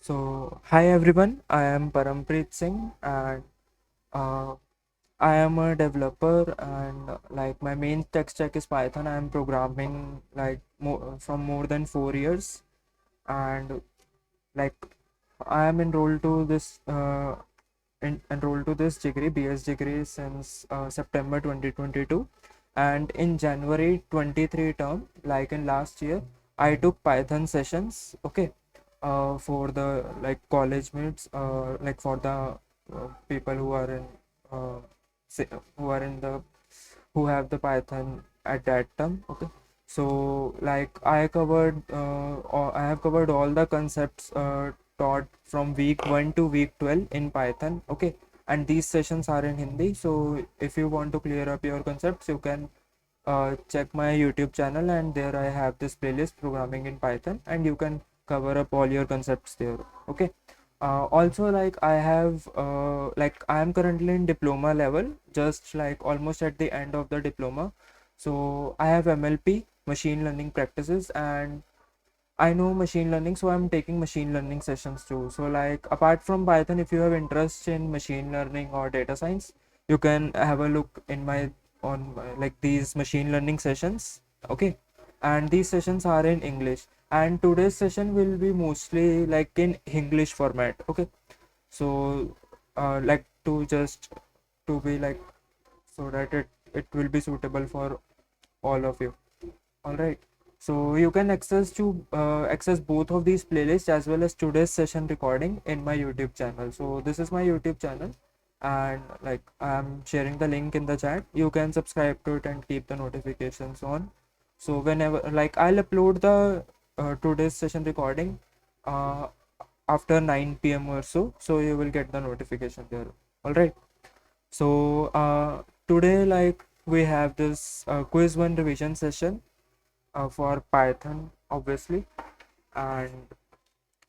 So, hi everyone, I am Parampreet Singh and uh, I am a developer and my main tech stack is Python. I am programming from more than 4 years and like I am enrolled to this degree, BS degree since September 2022, and in January 23 term, like in last year, I took Python sessions. Okay, for the college mates, for the people who are in uh, who are in the who have the Python at that term. Okay, so I have covered all the concepts taught from week 1 to week 12 in Python. Okay, and these sessions are in Hindi. So if you want to clear up your concepts, you can check my YouTube channel, and there I have this playlist programming in Python, and you can cover up all your concepts there. Okay. Also, I am currently in diploma level, just like almost at the end of the diploma. So I have MLP, machine learning practices, and I know machine learning, so I'm taking machine learning sessions too. So like apart from Python, if you have interest in machine learning or data science, you can have a look in these machine learning sessions. Okay, and these sessions are in English. And today's session will be mostly like in English format. Okay, so like to just to be like so that it will be suitable for all of you. All right. So you can access both of these playlists as well as today's session recording in my YouTube channel. So this is my YouTube channel, and like I'm sharing the link in the chat. You can subscribe to it and keep the notifications on. So whenever I'll upload the today's session recording uh, after 9 p.m. or so, so you will get the notification there. All right. So today we have this quiz one revision session for Python, obviously. And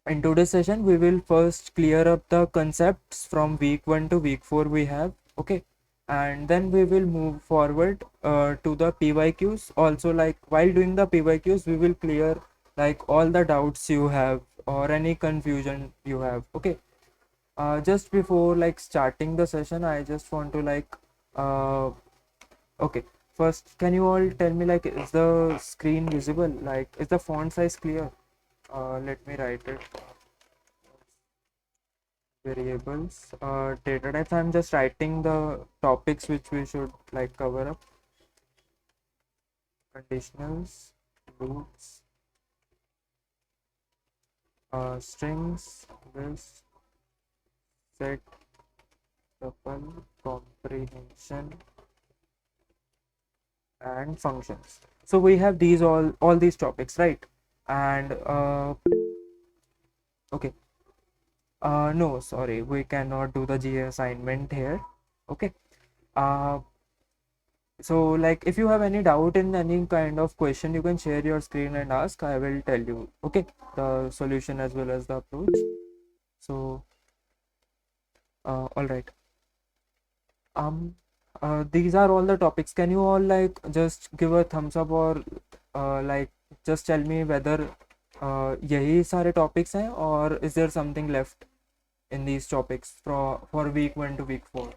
in today's session, we will first clear up the concepts from week 1 to week 4 we have. Okay. And then we will move forward to the PYQs. Also, like while doing the PYQs, we will clear like all the doubts you have or any confusion you have. Okay. Just before like starting the session, I just want to uh, okay. First, can you all tell me is the screen visible? Like, is the font size clear? Let me write it. Variables, data types. I'm just writing the topics which we should like cover up. Conditionals, loops, strings, this, set, tuple, comprehension, and functions. So we have all these topics, right? And okay. No, sorry, we cannot do the GA assignment here. Okay. Uh, so like if you have any doubt in any kind of question, you can share your screen and ask. I will tell you. Okay, the solution as well as the approach. So, all right. Um, these are all the topics. Can you all like just give a thumbs up or like just tell me whether यही सारे topics हैं or is there something left in these topics for week 1 to week 4?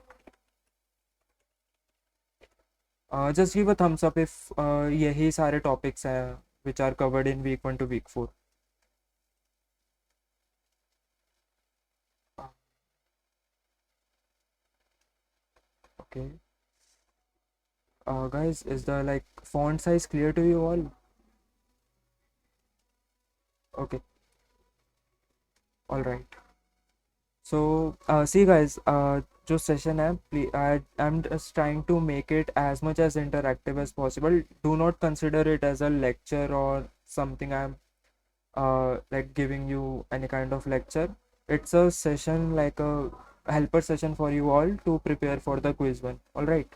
Just give a thumbs up if यही सारे topics हैं which are covered in week 1 to week 4. Okay. Guys, is the like font size clear to you all? Okay. All right. So see guys, जो session है, I'm just trying to make it as much as interactive as possible. Do not consider it as a lecture or something. I'm like giving you any kind of lecture. It's a session like a helper session for you all to prepare for the quiz one. All right.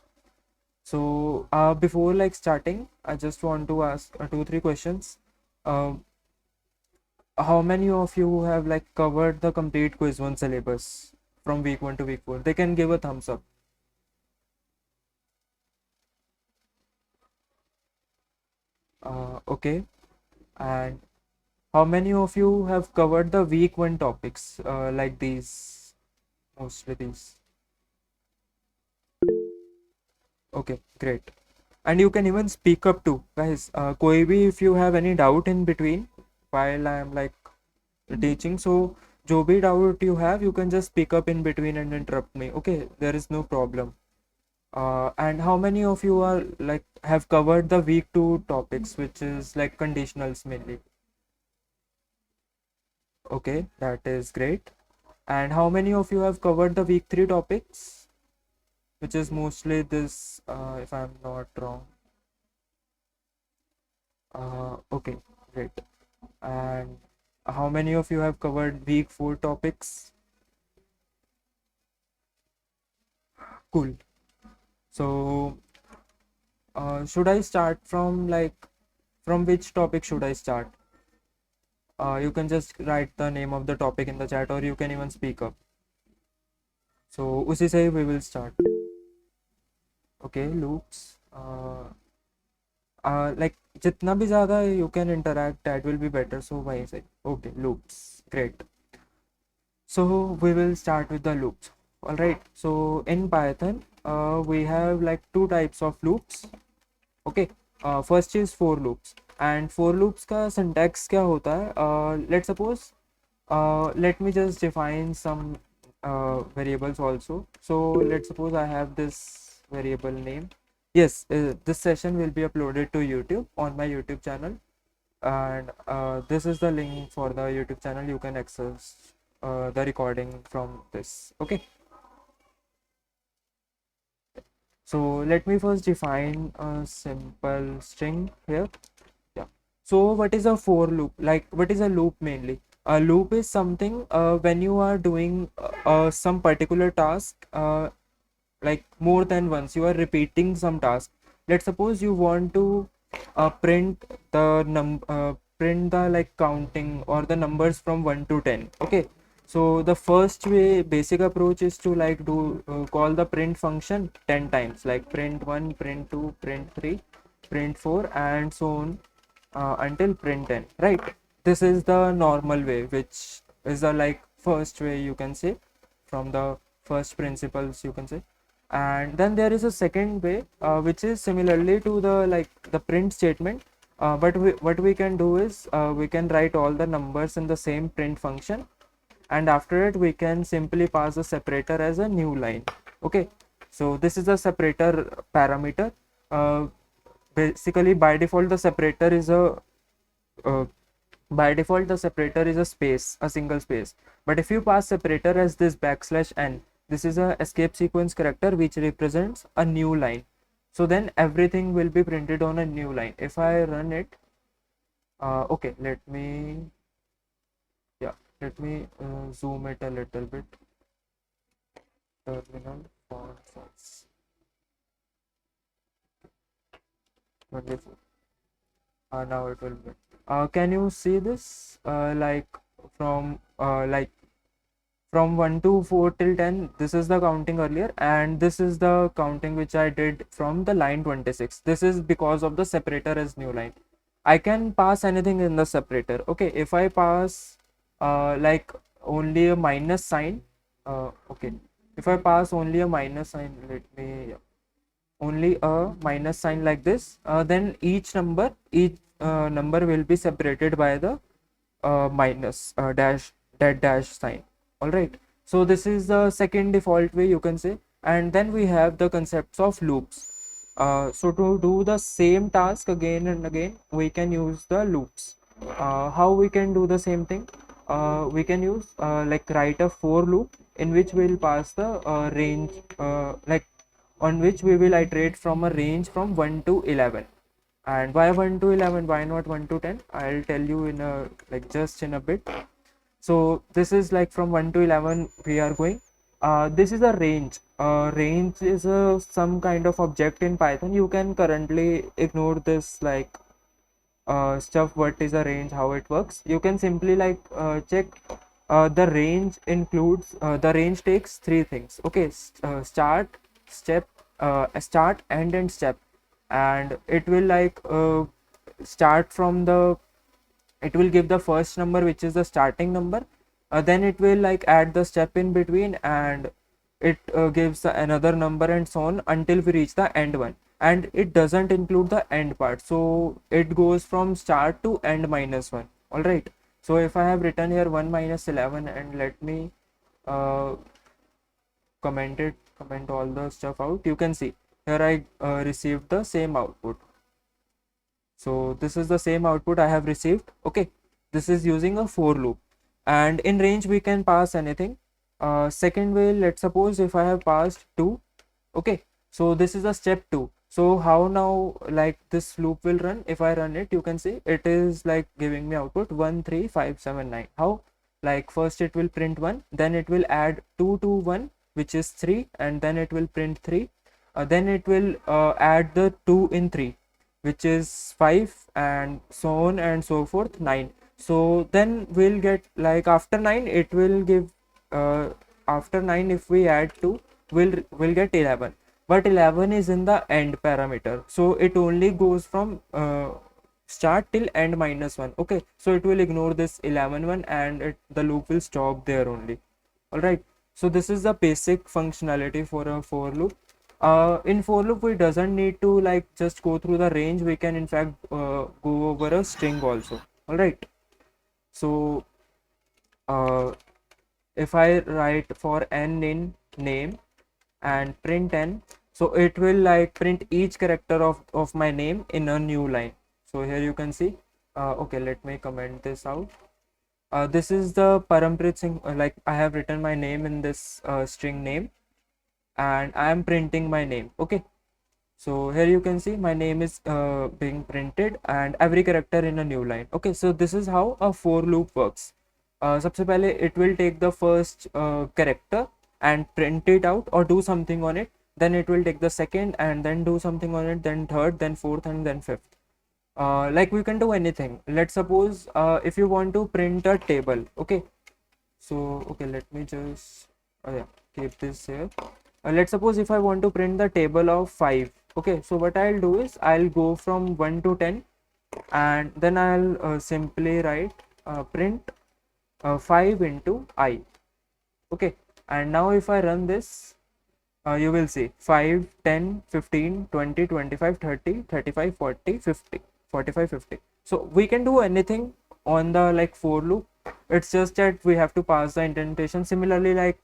So before like starting, I just want to ask 2 3 questions. Um, how many of you have like covered the complete quiz one syllabus from week 1 to week 4? They can give a thumbs up. Okay. And How many of you have covered the week one topics like these? Mostly these. Okay, great. And you can even speak up too, guys. कोई भी if you have any doubt in between while I am like teaching, so जो भी doubt you have, you can just speak up in between and interrupt me. Okay, there is no problem. And how many of you are like have covered the week two topics, which is like conditionals mainly? Okay, that is great. And how many of you have covered the week three topics, which is mostly this, if I'm not wrong? Okay, great. And how many of you have covered week four topics? Cool. So, should I start from like, from which topic should I start? You can just write the name of the topic in the chat, or you can even speak up. So उसी से we will start. Okay, loops. Like जितना भी ज़्यादा you can interact, that will be better. So वहीं से. Okay, loops. Great. So we will start with the loops. All right. So in Python, we have like two types of loops. Okay. First is for loops. And for loops का syntax क्या होता है? Let's suppose. Let me just define some variables also. So let's suppose I have this variable name. Yes, this session will be uploaded to YouTube on my YouTube channel, and this is the link for the YouTube channel. You can access the recording from this. Okay, so let me first define a simple string here. Yeah. So what is a for loop? Like what is a loop mainly? A loop is something when you are doing some particular task like more than once, you are repeating some task. Let's suppose you want to print print the like counting or the numbers from 1 to 10. Okay, so the first way basic approach is to like do call the print function 10 times, like print 1, print 2, print 3, print 4, and so on until print 10, right? This is the normal way, which is the like first way, you can say, from the first principles, you can say. And then there is a second way, which is similarly to the like the print statement, but what we can do is we can write all the numbers in the same print function, and after it we can simply pass the separator as a new line. Okay, so this is a separator parameter. Basically by default the separator is a uh, space, a single space. But if you pass separator as this \n, this is a escape sequence character which represents a new line. So then everything will be printed on a new line. If I run it, okay, let me zoom it a little bit. Terminal font size 24. Now it will be. Can you see this? Like from 1 to 4 till 10, this is the counting earlier, and this is the counting which I did from the line 26. This is because of the separator as new line. I can pass anything in the separator. Okay, if I pass like only a minus sign, okay, if I pass only a minus sign, only a minus sign like this, then each number will be separated by the minus dash that dash sign. All right, so this is the second default way, you can say. And then we have the concepts of loops. So to do the same task again and again, we can use the loops. How we can do the same thing? We can use like write a for loop in which we'll pass the range, like on which we will iterate from a range from 1 to 11. And why 1 to 11, why not 1 to 10? I'll tell you in a like just in a bit. So this is like from 1 to 11 we are going. This is a range. Range is some kind of object in Python. You can currently ignore this like stuff, what is a range, how it works. You can simply like check the range includes the range takes three things. Okay, start, step, start, end, and step. And it will like start from the it will give the first number, which is the starting number. Then it will like add the step in between, and it gives the another number, and so on until we reach the end one. And it doesn't include the end part, so it goes from start to end minus one. All right. So if I have written here 1 minus 11, and let me uh, comment all the stuff out, you can see here I received the same output. So this is the same output I have received. Okay, this is using a for loop, and in range we can pass anything. Second way, let's suppose if I have passed 2. Okay, so this is a step 2. So how now like this loop will run? If I run it, you can see it is like giving me output 1 3 5 7 9. How? Like first it will print 1, then it will add 2 to 1, which is 3, and then it will print 3. Then it will add the 2 in 3, which is 5, and so on and so forth, 9. So then we'll get like after 9 it will give after 9 if we add 2, we'll get 11. But 11 is in the end parameter, so it only goes from start till end minus 1. Okay, so it will ignore this 11 one, and the loop will stop there only. All right. So this is the basic functionality for a for loop. In for loop we doesn't need to like just go through the range, we can in fact go over a string also. All right. So uh, if I write for n in name and print n, so it will like print each character of my name in a new line. So here you can see okay, let me comment this out. This is the Paramprit Singh, like I have written my name in this string name, and I am printing my name. Okay, so here you can see my name is being printed, and every character in a new line. Okay, so this is how a for loop works. सबसे पहले it will take the first character and print it out or do something on it. Then it will take the second and then do something on it. Then third, then fourth, and then fifth. Like we can do anything. Let's suppose if you want to print a table. Okay, so okay, let me just yeah, keep this here. Let's suppose if I want to print the table of 5. Okay, so what I'll do is I'll go from 1 to 10, and then I'll simply write print 5 into I. Okay, and now if I run this, you will see 5 10 15 20 25 30 35 40 50 45 50. So we can do anything on the like for loop. It's just that we have to pass the indentation. Similarly, like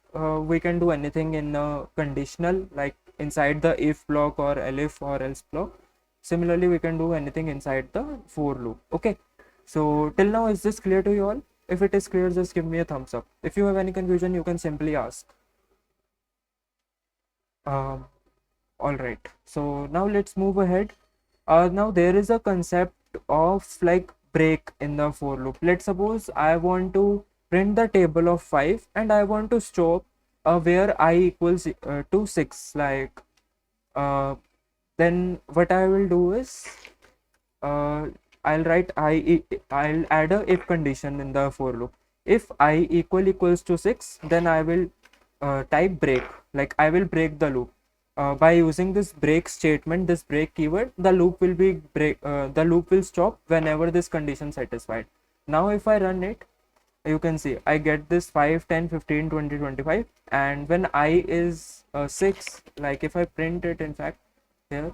we can do anything in a conditional, like inside the if block or elif or else block. Similarly, we can do anything inside the for loop. Okay, so till now, is this clear to you all? If it is clear, just give me a thumbs up. If you have any confusion, you can simply ask. um, all right, so now let's move ahead. Now there is a concept of like break in the for loop. Let's suppose I want to print the table of 5 and I want to stop where I equals to 6. Like uh, then what I will do is uh, I'll write I'll add a if condition in the for loop. If I equals to 6, then I will type break, like I will break the loop. By using this break statement, this break keyword, the loop will be the loop will stop whenever this condition satisfied. Now if I run it, you can see I get this 5 10 15 20 25, and when I is 6, like if I print it, in fact here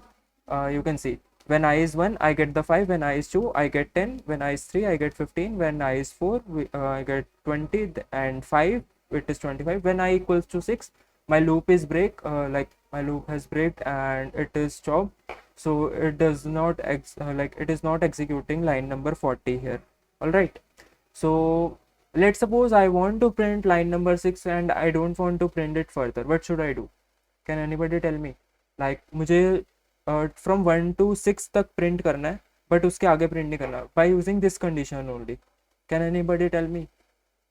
you can see when I is 1 I get the 5, when I is 2 I get 10, when I is 3 I get 15, when I is 4 I get 20, and 5 it is 25. When I equals to 6, my loop is break, like my loop has break and it is stopped. So it does not like it is not executing line number 40 here. All right, so let's suppose I want to print line number 6 and I don't want to print it further. What should I do? Can anybody tell me? Like मुझे from 1 to 6 तक print करना है, but उसके आगे print नहीं करना, by using this condition only. Can anybody tell me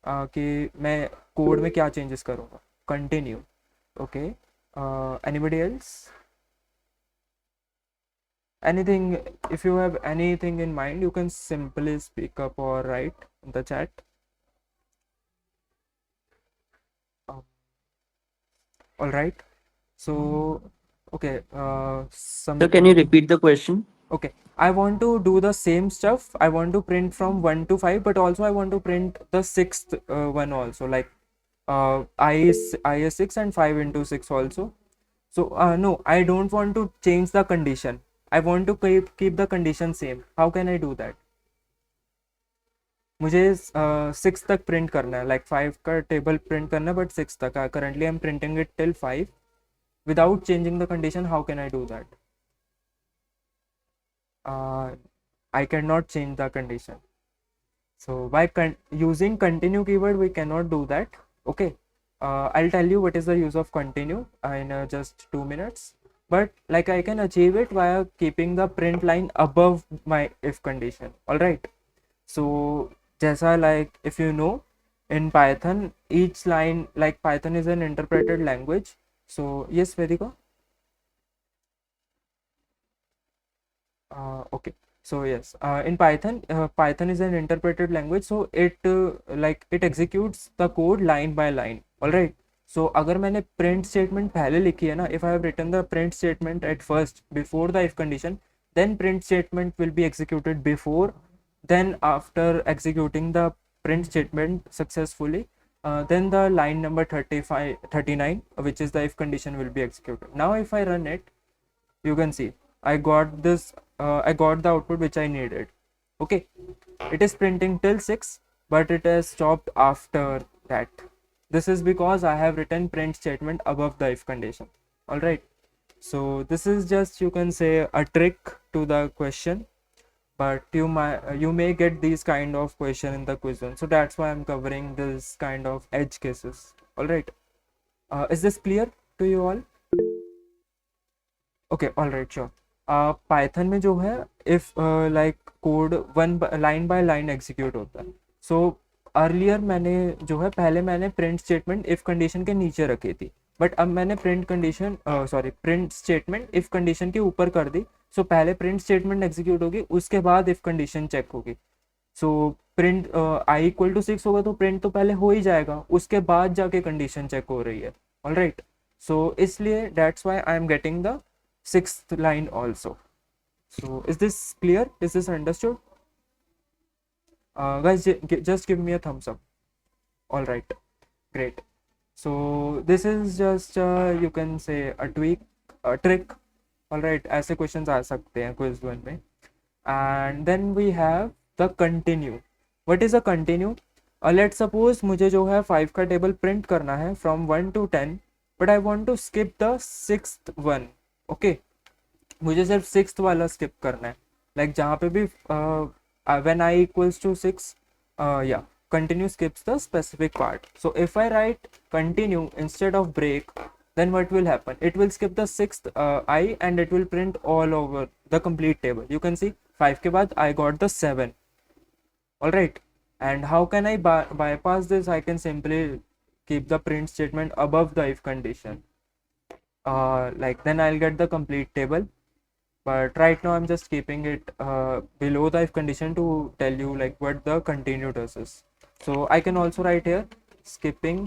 कि मैं कोड में क्या changes करूँगा? Continue. Okay. Anybody else? Anything? If you have anything in mind, you can simply speak up or write in the chat. All right. So okay. So can you repeat the question? Okay, I want to do the same stuff. I want to print from 1 to 5, but also I want to print the sixth one also, like I is 6 and 5 into 6 also. So no, I don't want to change the condition. I want to keep the condition same. How can I do that? मुझे 6 तक print करना है, like 5 का table print करना है, but 6 तक. Currently I am printing it till 5 without changing the condition. How can I do that? I cannot change the condition. So by using continue keyword, we cannot do that. Okay, I'll tell you what is the use of continue in just 2 minutes. But like I can achieve it via keeping the print line above my if condition. All right. So जैसा like if you know in Python, each line, like Python is an interpreted language. So yes, Vedika. Okay, so yes, in Python, Python is an interpreted language, so it like it executes the code line by line. All right. So अगर मैंने print statement पहले लिखी है ना, if I have written the print statement at first before the if condition, then print statement will be executed before. Then after executing the print statement successfully, then the line number 35, 39, which is the if condition, will be executed. Now if I run it, you can see I got this. I got the output which I needed. Okay, it is printing till 6, but it has stopped after that. This is because I have written print statement above the if condition. All right. So this is just, you can say, a trick to the question, but you may get these kind of question in the quiz one. So that's why I'm covering this kind of edge cases. All right. Is this clear to you all? Okay, alright, sure. Python में जो है if like code one line by line execute होता है. So earlier मैंने जो है पहले मैंने प्रिंट स्टेटमेंट इफ कंडीशन के नीचे रखी थी, बट अब मैंने प्रिंट स्टेटमेंट इफ कंडीशन के ऊपर कर दी. सो पहले प्रिंट स्टेटमेंट एग्जीक्यूट होगी, उसके बाद इफ कंडीशन चेक होगी. So print I equal to 6 होगा तो प्रिंट तो पहले हो ही जाएगा, उसके बाद जाके कंडीशन चेक हो रही है. All right. सो इसलिए that's why I am getting the sixth line also. So is this clear? Is this understood? Guys, just give me a thumbs up. All right, great. So this is just you can say a trick. All right, ऐसे questions आ सकते हैं quiz one में. And then we have the continue. What is a continue? Let's suppose मुझे जो है 5 का table print करना है from 1 to 10, but I want to skip the 6th one. Okay, मुझे सिर्फ 6th वाला स्किप करना है, लाइक जहाँ पे भी व्हेन आई इक्वल्स टू 6, या continue skips the specific part. So if I write continue instead of break, then what will happen? It will skip the 6th I and it will print all over the complete table. You can see 5 के बाद I got the 7. All right. And how can I bypass this? I can simply keep the print statement above the if condition. Like then I'll get the complete table, but right now I'm just keeping it below the if condition to tell you like what the continue does is. So I can also write here skipping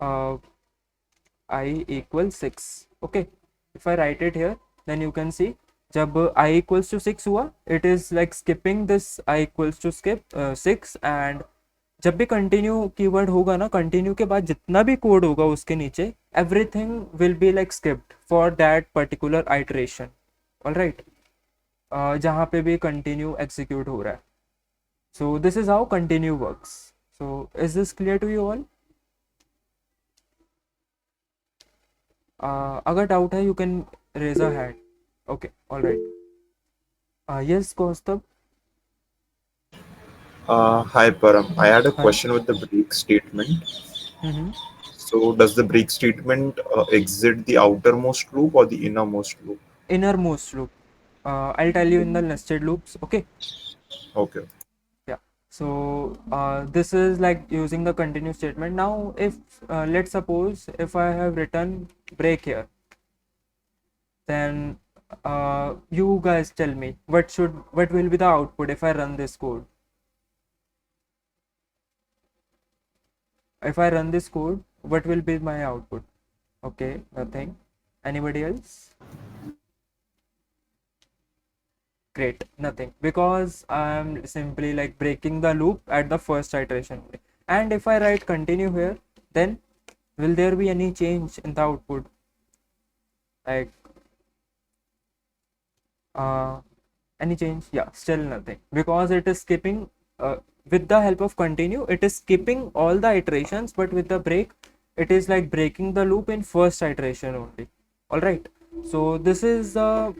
uh, I equals 6. Okay, if I write it here, then you can see जब I equals to 6 हुआ, it is like skipping this I equals to skip 6. And जब भी continue keyword होगा ना, continue के बाद जितना भी कोड होगा उसके नीचे, everything will be like skipped for that particular iteration. Alright, जहाँ पे भी कंटिन्यू एग्जीक्यूट हो रहा है. So this is how continue works. So is this clear to you all? अगर डाउट है you can raise a hand. Okay, alright. Yes Kaustubh. Hi Param, I had a हाँ. question with the break statement. Mm-hmm. So does the break statement exit the outermost loop or the innermost loop? Innermost loop. I'll tell you in the nested loops. Okay. Okay. Yeah. So this is like using the continue statement. Now if let's suppose if I have written break here, then you guys tell me what will be the output if I run this code. If I run this code, what will be my output? Okay, nothing. Anybody else? Great, nothing, because I'm simply like breaking the loop at the first iteration. And if I write continue here, then will there be any change in the output? Like, uh, any change? Yeah, still nothing, because it is skipping, with the help of continue, it is skipping all the iterations, but with the break, it is like breaking the loop in first iteration only. All right. So this is the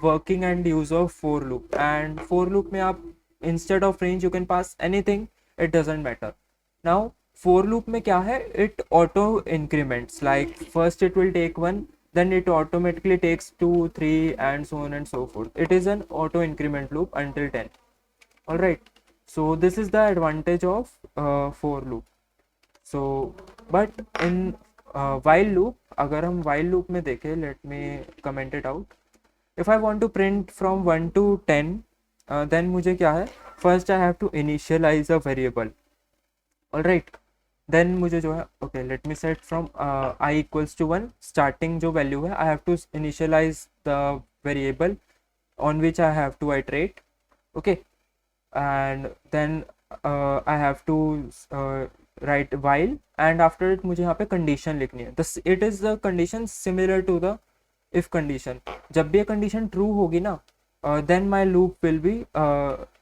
working and use of for loop. And for loop में आप instead of range you can pass anything, it doesn't matter. Now for loop में क्या है, it auto increments, like first it will take 1, then it automatically takes 2, 3, and so on and so forth. It is an auto increment loop until 10. All right. So this is the advantage of for loop. So but in while loop, अगर हम while loop में देखें, let me comment it out. If I want to print from 1 to 10, then मुझे क्या है, first I have to initialize a variable. All right. Then मुझे जो है, okay, let me set from I equals to 1, starting जो value है, I have to initialize the variable on which I have to iterate. Okay. And then I have to write while, and after it मुझे यहाँ पे condition लिखनी है. This it is the condition similar to the if condition. जब भी ये condition true होगी ना, then my loop will be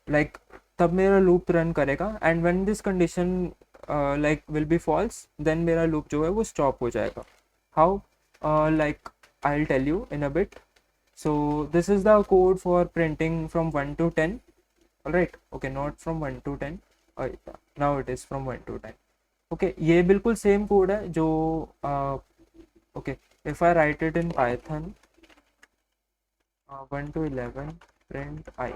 like, तब मेरा loop run करेगा, and when this condition like will be false, then मेरा loop जो है वो stop हो जाएगा. How? Like I'll tell you in a bit. So this is the code for printing from 1 to 10. All right. Okay, not from 1 to 10. Now it is from 1 to 10. Okay, ये बिल्कुल same code है जो okay, if I write it in Python, 1 to 11 print I.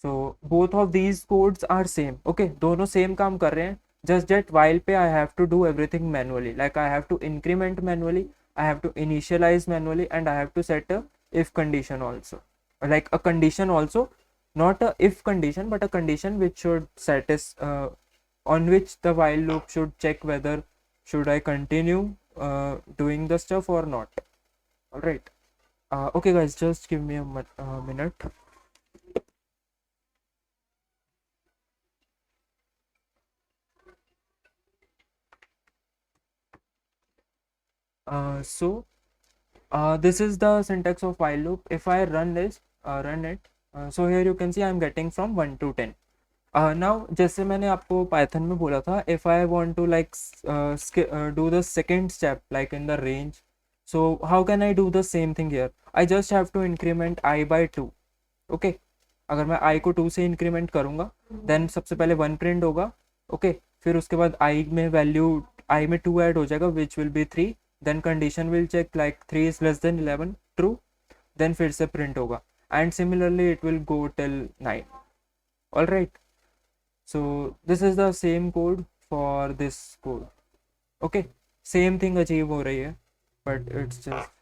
So both of these codes are same. Okay, दोनों same काम कर रहे हैं. Just that while पे I have to do everything manually. Like I have to increment manually, I have to initialize manually, and I have to set a if condition also. Like a condition also, not a if condition, but a condition which should satisfy, on which the while loop should check whether should I continue doing the stuff or not. All right. Okay guys, just give me a minute. So this is the syntax of while loop. If I run this, run it, so here you can see I'm getting from 1 to 10. Now जैसे मैंने आपको Python में बोला था, if I want to like do the second step like in the range, so how can I do the same thing here? I just have to increment I by 2. Okay. अगर मैं I को 2 से increment करूँगा, then सबसे पहले 1 print होगा. Okay. फिर उसके बाद I में वैल्यू I में 2 ऐड हो जाएगा, which will be 3. Then condition will check like 3 is less than 11, true. Then फिर से प्रिंट होगा, and similarly it will go till 9. All right. So this is the same code for this code. Okay, same thing achieve हो रही है, but it's just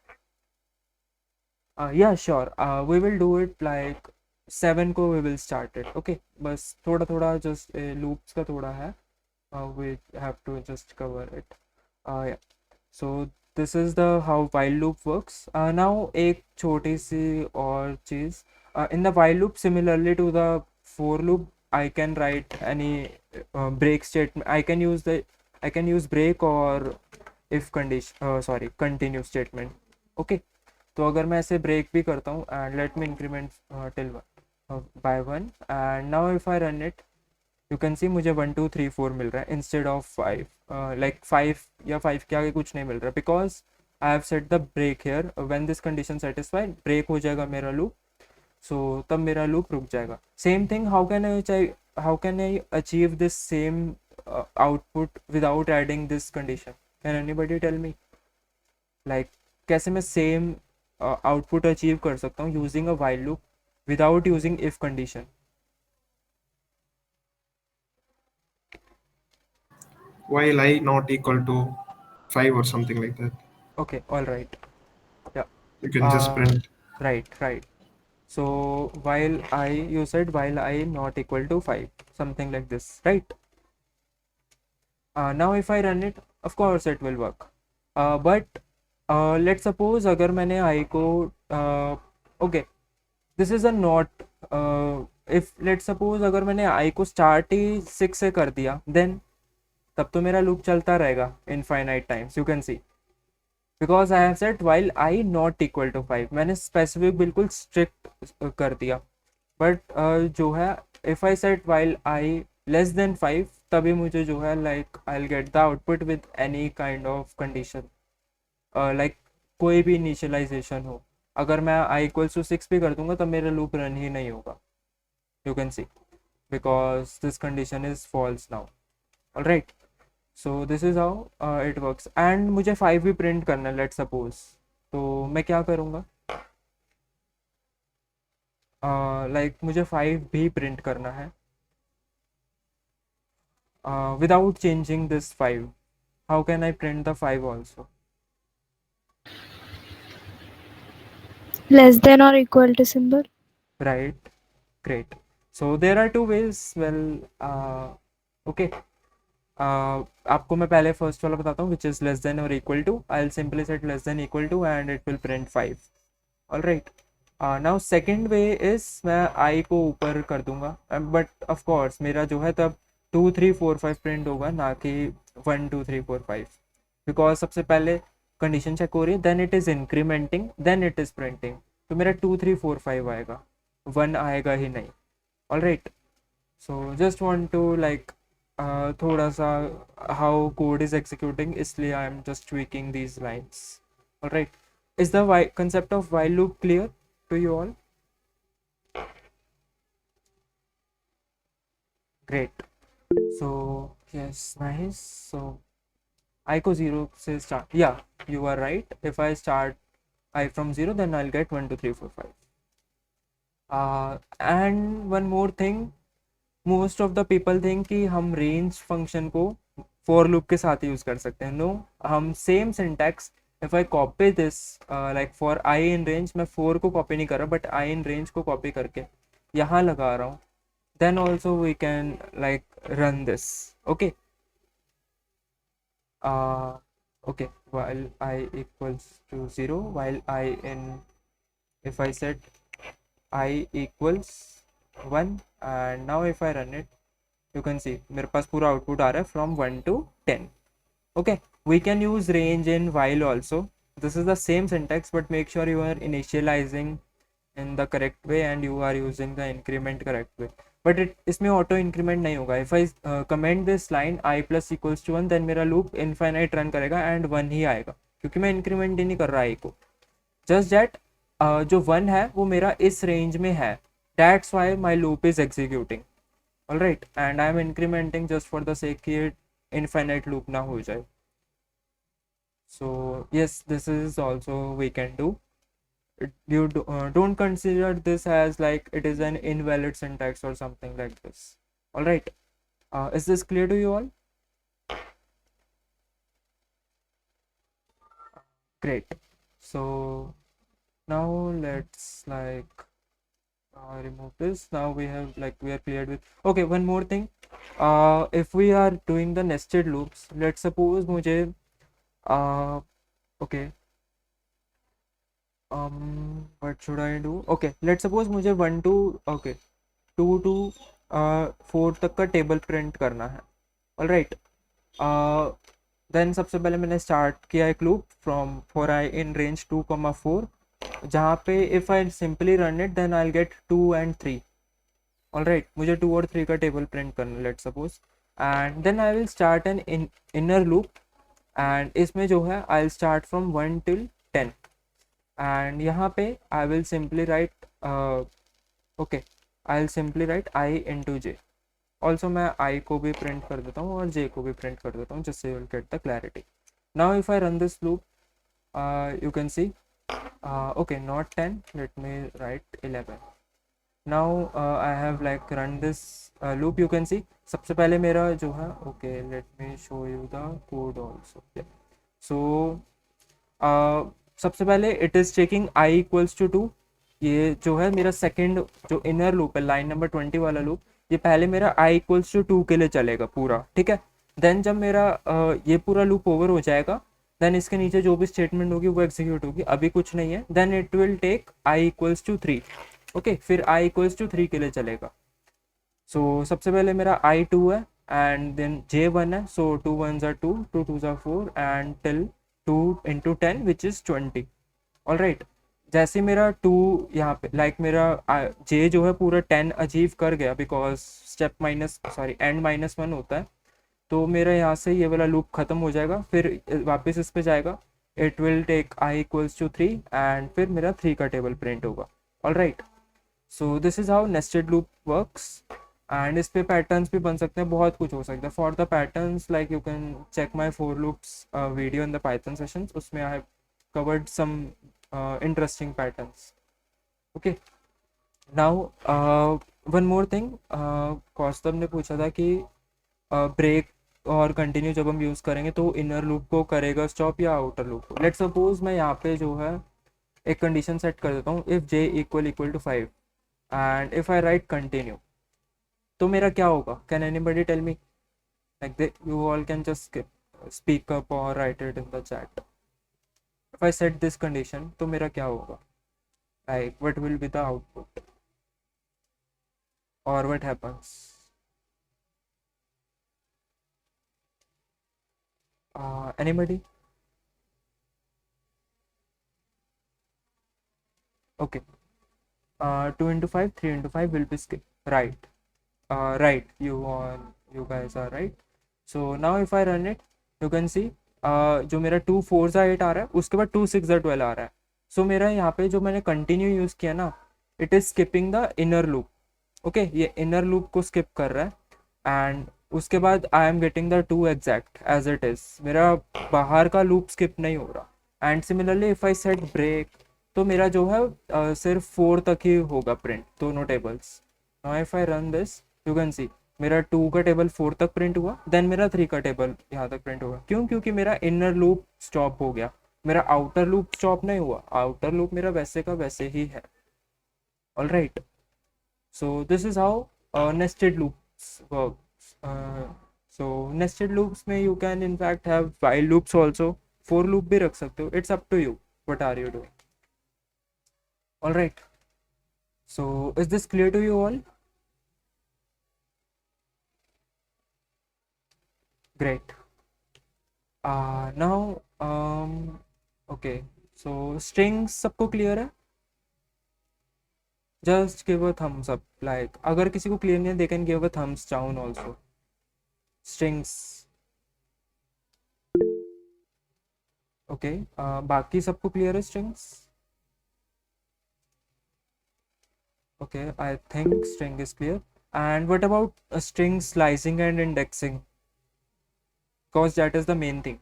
yeah, sure. We will do it like 7 को we will start it. Okay, बस थोड़ा थोड़ा just loops का थोड़ा है. We have to just cover it. Yeah. So this is the how while loop works. Now एक छोटी सी और चीज़, in the while loop similarly to the for loop, I can write any break statement. I can use break or if condition, sorry, continue statement. Okay. तो अगर मैं ऐसे break भी करता हूँ, and let me increment till by 1, and now if I run it, you can see मुझे 1 2 3 4 मिल रहा है इंस्टेड ऑफ 5. लाइक 5 या 5 के आगे कुछ नहीं मिल रहा, because I have set the break here. When this condition satisfied, break हो जाएगा मेरा लूप. सो तब मेरा लूप रुक जाएगा. Same thing, how can I achieve this same output without adding this condition? Can anybody tell me? Like कैसे मैं same output achieve कर सकता हूँ using a while loop without using if condition? While I not equal to 5 or something like that. Okay, all right. Yeah. You can just print. Right. So while I, you said while I not equal to 5, something like this, right? Now if I run it, of course it will work. But let's suppose अगर मैंने I को okay, this is a not, if let suppose अगर मैंने आई को start ही 6 से कर दिया, then तब तो मेरा लूप चलता रहेगा infinite times, you can see, because I have set while I not equal to 5, मैंने स्पेसिफिक बिल्कुल स्ट्रिक्ट कर दिया। बट जो है if I set while I less than 5, तभी मुझे जो है like I will get the output with any kind of condition, like कोई भी इनिशियलाइजेशन हो। अगर मैं आई इक्वल्स टू 6 भी कर दूंगा तब मेरा लूप रन ही नहीं होगा, you can see, because this condition is false now. Alright, so this is how it works. And मुझे 5 भी प्रिंट करना है लेट सपोज, तो मैं क्या करूँगा, लाइक मुझे 5 भी प्रिंट करना है without changing this 5. How can I print the 5 also? Less than or equal to symbol. Right, great. So there are two ways. Well, okay. आपको मैं पहले फर्स्ट वाला बताता हूँ, which is less than or equal to. I will simply set less than equal to and it will print 5। All right, now second way is मैं I को ऊपर कर दूंगा, बट ऑफ कोर्स मेरा जो है तब 2 3 4 5 प्रिंट होगा, ना कि 1 2 3 4 5, बिकॉज सबसे पहले कंडीशन चेक हो रही है, then it is incrementing, then it is printing, तो मेरा 2 3 4 5 आएगा, 1 आएगा ही नहीं। All right, so just want to like थोड़ा सा हाउ कोड इज एग्जीक्यूटिंग, इसलिए I am just tweaking these lines. All right, is the concept of while loop clear to you all? Great, so yes, nice. So I को 0 से start, yeah, you are right. If I start I from 0, then I'll get 1 2 3 4 5. And one more thing, most of the people think कि हम range function को for loop के साथ use कर सकते हैं। नो, हम same syntax, if I copy this like for I in range, मैं 4 को कॉपी नहीं कर रहा बट आई इन रेंज को कॉपी करके यहाँ लगा रहा हूँ, then also we can like run this. Okay, okay, while I equals to 0, while I in, if I set I equals 1, and now if I run it, you can see मेरे पास पूरा output आ रहा है from 1 to 10. Okay, we can use range in while also. This is the same syntax, but make sure you are initializing in the correct way and you are using the increment correct way. But इसमें auto increment नहीं होगा. If I comment this line I plus equals to 1, then मेरा loop infinite run करेगा and 1 ही आएगा, क्योंकि मैं increment ही नहीं कर रहा i को. Just that जो 1 है वो मेरा इस range में है. That's why my loop is executing. Alright, and I am incrementing just for the sake कि infinite loop ना हो जाए. So yes, this is also we can do. You don't consider this as like it is an invalid syntax or something like this. All right, is this clear to you all? Great. So now let's like remove this. Now we have like we are cleared with, okay, one more thing. If we are doing the nested loops, let's suppose मुझे okay, what should I do? Okay, let's suppose मुझे 1 to okay 2 to 4 तक का table print करना है. All right, then सबसे पहले मैंने start किया एक loop from for I in range 2,4, जहाँ पे if I simply run it then I will get 2 and 3. All right, मुझे 2 और 3 का टेबल प्रिंट करना, let suppose, and then I will start an inner loop, and इसमें जो है I will start from 1 till 10, and यहाँ पे I will simply write okay, I will simply write I into J. Also मैं I को भी print कर देता हूँ और जे को भी प्रिंट कर देता हूँ, जिससे you will get the clarity. Now if I run this loop, you can see okay, not 10, let me write 11. Now I have like run this loop, you can see सबसे पहले मेरा जो है, okay, let me show you the code also. So सबसे पहले it is checking I equals to 2. ये जो है मेरा सेकेंड जो इनर लूप है, लाइन नंबर 20 वाला लूप, ये पहले मेरा I equals to 2 के लिए चलेगा पूरा, ठीक है. देन जब मेरा ये पूरा लूप ओवर हो जाएगा, देन इसके नीचे जो भी स्टेटमेंट होगी वो एग्जीक्यूट होगी. अभी कुछ नहीं है, then it will take I equals to 3. Okay, फिर i इक्वल्स टू 3 के लिए चलेगा। सो सबसे पहले मेरा i 2 है एंड देन j 1 है, सो 2 1s are 2, 2 2s are 4 and till 2 into 10 which is 20। All right, जैसे मेरा 2 यहाँ पे मेरा j जो है पूरा 10 अचीव कर गया, because step minus sorry and -1 होता है, तो मेरा यहाँ से ये वाला लूप खत्म हो जाएगा, फिर वापस इस पे जाएगा, it will take i equals to 3 and फिर मेरा 3 का टेबल प्रिंट होगा। All right, so this is how nested loop works. And इस पे पैटर्न्स भी बन सकते हैं, बहुत कुछ हो सकता है। For the patterns like you can check my for loops video in the python sessions, उसमें I have covered some interesting patterns. Okay, now one more thing, Kaustubh ने पूछा था कि ब्रेक और कंटिन्यू जब हम यूज़ करेंगे तो इनर लूप को करेगा स्टॉप या आउटर लूप को। लेट्स सपोज मैं यहाँ पे जो है एक कंडीशन सेट कर देता हूँ, if j equal to 5 and if I write continue, तो मेरा क्या होगा? Can anybody tell me? Like you all can just speak up और write it in the chat. If I set this condition तो मेरा क्या होगा? Like what will be the output और what happens? Anybody? Okay. 2 into 5, 3 into 5 will be skip. Right. Right. You guys are right. So now if I run it, you can see जो मेरा 2 4 8 आ रहा है, उसके बाद 2 6 12 आ रहा है। सो मेरा यहाँ पे जो मैंने कंटिन्यू यूज़ किया ना, it is skipping the inner loop. Okay, ये इनर लूप को स्किप कर रहा है एंड उसके बाद I am getting the 2 exact as it is. मेरा बाहर का लूप स्किप नहीं हो रहा। And similarly if I set break, तो मेरा जो है सिर्फ 4 तक ही होगा प्रिंट, दोनों tables. Now if I run this, you can सी मेरा 2 का टेबल 4 तक प्रिंट हुआ, देन मेरा 3 का टेबल यहाँ तक प्रिंट होगा। क्यों? क्योंकि मेरा इनर लूप स्टॉप हो गया, मेरा आउटर लूप स्टॉप नहीं हुआ। आउटर लूप मेरा वैसे का वैसे ही है। All right, so this is how nested loops works. So nested loops में you can in fact have while loops also, for loop भी रख सकते हो, it's up to you what are you doing. All right, so is this clear to you all? Great. Now okay, so strings सबको clear है? Just give a thumbs up, like अगर किसी को clear नहीं है they can give a thumbs down also. Strings. Okay, बाकी सबको clear है strings? Okay, I think string is clear. And what about string slicing and indexing, because that is the main thing.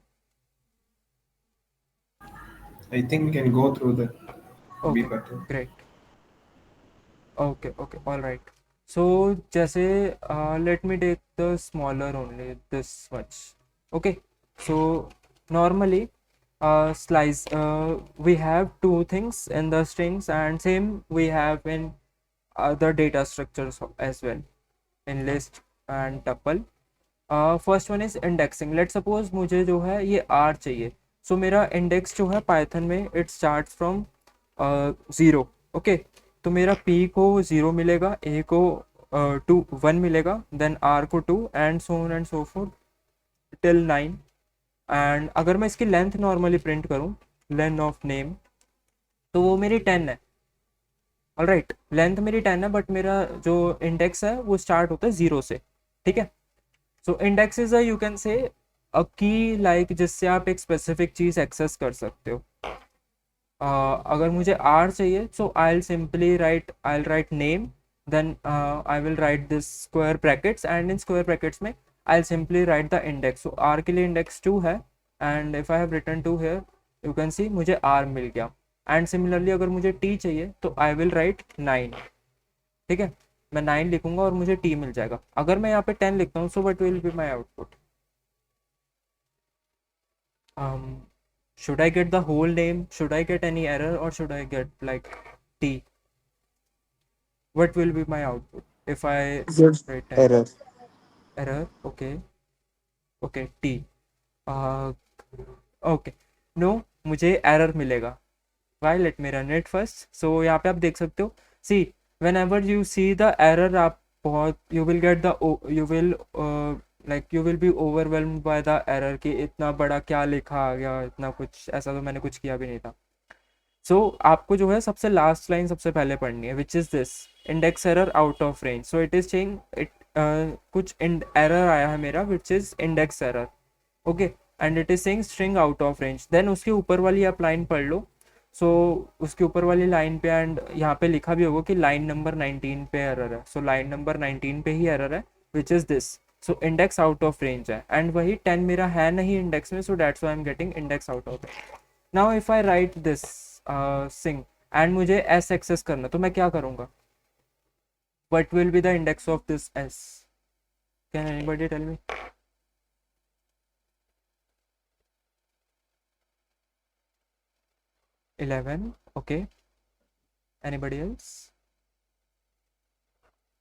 I think we can go through that. Be okay, better. Great. Okay okay, all right. So जैसे let me take the smaller only this much. Okay, so normally slice we have two things in the strings and same we have in other data structures as well, in list and tuple. First one is indexing. Late suppose मुझे जो है ये r चाहिए, सो मेरा index जो है Python में it start from 0। Okay, तो मेरा p को 0 मिलेगा, a को 1 मिलेगा, देन r को 2 and so on and so fourth till 9। And अगर मैं इसकी लेंथ नॉर्मली प्रिंट करूँ, लेंथ ऑफ नेम, तो वो मेरी 10 है। ऑल राइट, लेंथ मेरी 10 है, बट मेरा जो इंडेक्स है वो स्टार्ट होता है 0 से। ठीक है, so index is you can say a की, लाइक जिससे आप एक स्पेसिफिक चीज़ एक्सेस कर सकते हो। अगर मुझे r चाहिए, so I simply write name, then I will write this square brackets and in square brackets में I'll simply write the index. So r के लिए index 2 है and if I have written 2 here, you can see मुझे r मिल गया। and similarly अगर मुझे t चाहिए तो I will write 9। ठीक है, मैं 9 लिखूंगा और मुझे t मिल जाएगा। अगर मैं यहाँ पे 10 लिखता हूँ, so what will be my output? Should I get the whole name? Should I get any error or should I get like t? What will be my output if I Good write 10? error. Error, okay, okay, t, okay, no, मुझे error मिलेगा। Why, let me run it first. So यहाँ पे आप देख सकते हो सी whenever you see the error, आप बहुत you will get the you will like you will be overwhelmed by the error कि इतना बड़ा क्या लिखा आ गया, इतना कुछ ऐसा तो मैंने कुछ किया भी नहीं था. सो आपको जो है सबसे लास्ट लाइन सबसे पहले पढ़नी है, which is this index error out of range. So it is saying it कुछ एरर आया है मेरा which is index error. Okay, and it is saying string out of range. Then उसके ऊपर वाली आप लाइन पढ़ लो. सो उसके ऊपर वाली लाइन पे एंड यहाँ पे लिखा भी होगा कि लाइन नंबर 19 पे एरर है. सो लाइन नंबर 19 पे ही एरर है which is this. So index out of range है एंड वही 10 मेरा है नहीं इंडेक्स में. So that's why I am getting index out of range. Now if I write this string and मुझे एस एक्सेस करना, तो मैं क्या करूंगा? What will be the index of this S? Can anybody tell me? Eleven. Okay, anybody else?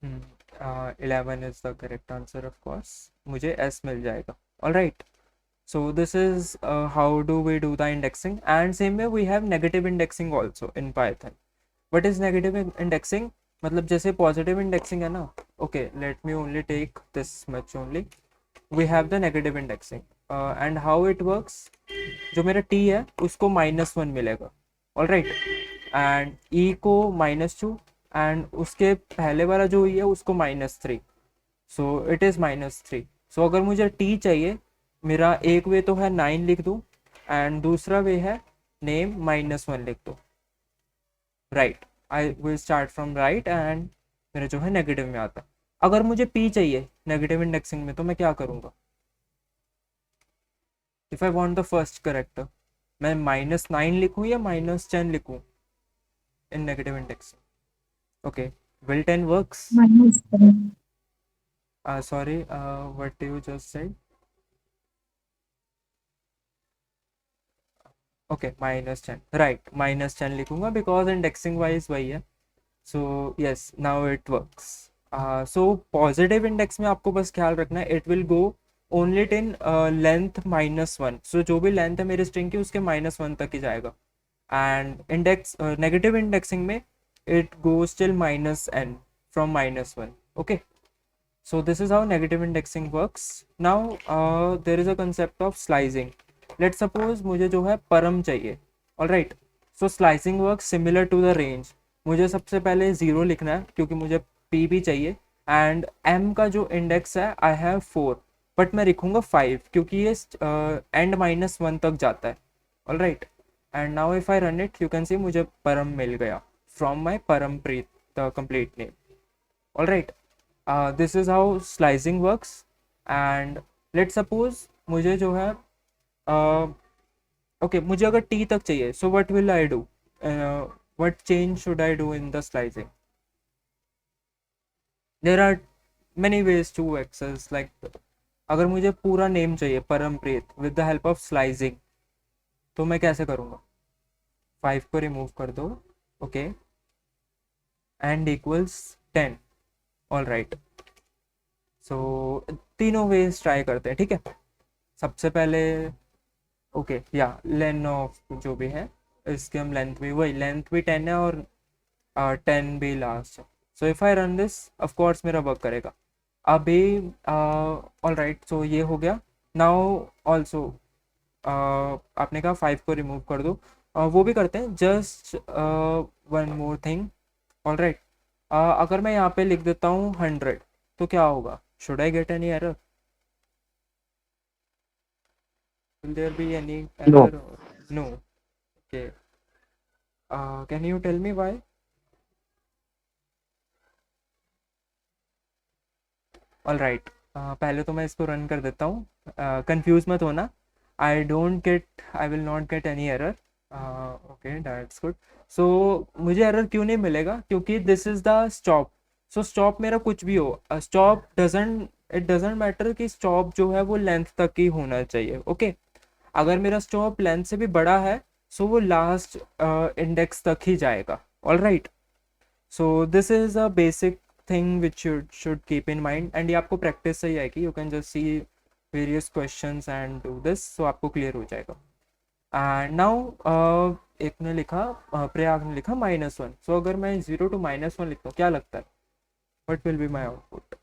11 is the correct answer of course. मुझे S मिल जाएगा. All right. So this is how do we do the indexing, and same way we have negative indexing also in Python. What is negative indexing? मतलब जैसे positive indexing है ना. Okay, let me only take this much only. We have the negative indexing and how it works. जो मेरा t है उसको -1 मिलेगा. All right, and e को -2 and उसके पहले वाला जो e है उसको -3. So it is -3. सो अगर मुझे t चाहिए, मेरा एक वे तो है 9 लिख दूँ एंड दूसरा वे है नेम -1 लिख दो. Right, I will start from right and मेरा जो है नेगेटिव में आता है. अगर मुझे p चाहिए नेगेटिव इंडेक्सिंग में, तो मैं क्या करूँगा? If I want the first character, मैं -9 लिखूँ या -10 लिखूँ in negative indexing? Okay, will 10 works? Sorry, what you just said? Okay, -10. Right, -10 लिखूंगा बिकॉज इंडेक्सिंग वाइज वही है. So yes, now it works. So positive index में आपको बस ख्याल रखना है, it will go only till length -1. So जो भी लेंथ है मेरी स्ट्रिंग की उसके -1 तक ही जाएगा. एंड इंडेक्स नेगेटिव इंडेक्सिंग में it goes till -n from -1. Okay, so this is how negative indexing works. Now there is a concept of slicing. Let's suppose मुझे जो है परम चाहिए. All right, so slicing works similar to the range. मुझे सबसे पहले 0 लिखना है क्योंकि मुझे p भी चाहिए एंड m का जो इंडेक्स है आई हैव 4, बट मैं लिखूंगा 5 क्योंकि ये एंड -1 तक जाता है. All right, and now if I run it you can see मुझे परम मिल गया from my Parampreet the complete name. All right, this is how slicing works. and let's suppose मुझे जो है okay, मुझे अगर t तक चाहिए, so what will I do? What change should I do in the slicing? There are many ways to access, like अगर मुझे पूरा नेम चाहिए Parampreet with the help of slicing, तो मैं कैसे करूँगा? 5 को रिमूव कर दो. Okay, end equals 10. All right, so तीनों वेज ट्राई करते हैं. ठीक है, सबसे पहले ओके या लेन ऑफ जो भी है इसके हम लेंथ भी वही लेंथ भी 10 है और 10 भी लास्ट है. सो if I run this of course मेरा वर्क करेगा अभी. ऑल राइट, सो ये हो गया. नाउ ऑल्सो आपने कहा 5 को रिमूव कर दो, वो भी करते हैं. Just one more thing. All right, अगर मैं यहाँ पे लिख देता हूँ 100 तो क्या होगा? Should I get any error? Will there be any No. Error? No. Okay, can you tell me why? All right, पहले तो मैं इसको रन कर देता हूँ. कंफ्यूज मत होना. I will not get any error. Okay, that's good. So मुझे एरर क्यों नहीं मिलेगा? क्योंकि this is the stop. So stop मेरा कुछ भी हो, स्टॉप इट डजेंट मैटर कि स्टॉप जो है वो लेंथ तक ही होना चाहिए. ओके, अगर मेरा स्टॉप लेंथ से भी बड़ा है सो वो लास्ट इंडेक्स तक ही जाएगा. All right, so this is a basic thing which you should keep in mind and ये आपको प्रैक्टिस से ही आएगी. You can just see various questions and do this, so आपको क्लियर हो जाएगा. एंड नाउ एक ने लिखा प्रयाग ने लिखा -1. सो अगर मैं 0 to -1 लिखता हूँ, क्या लगता है what will be my output?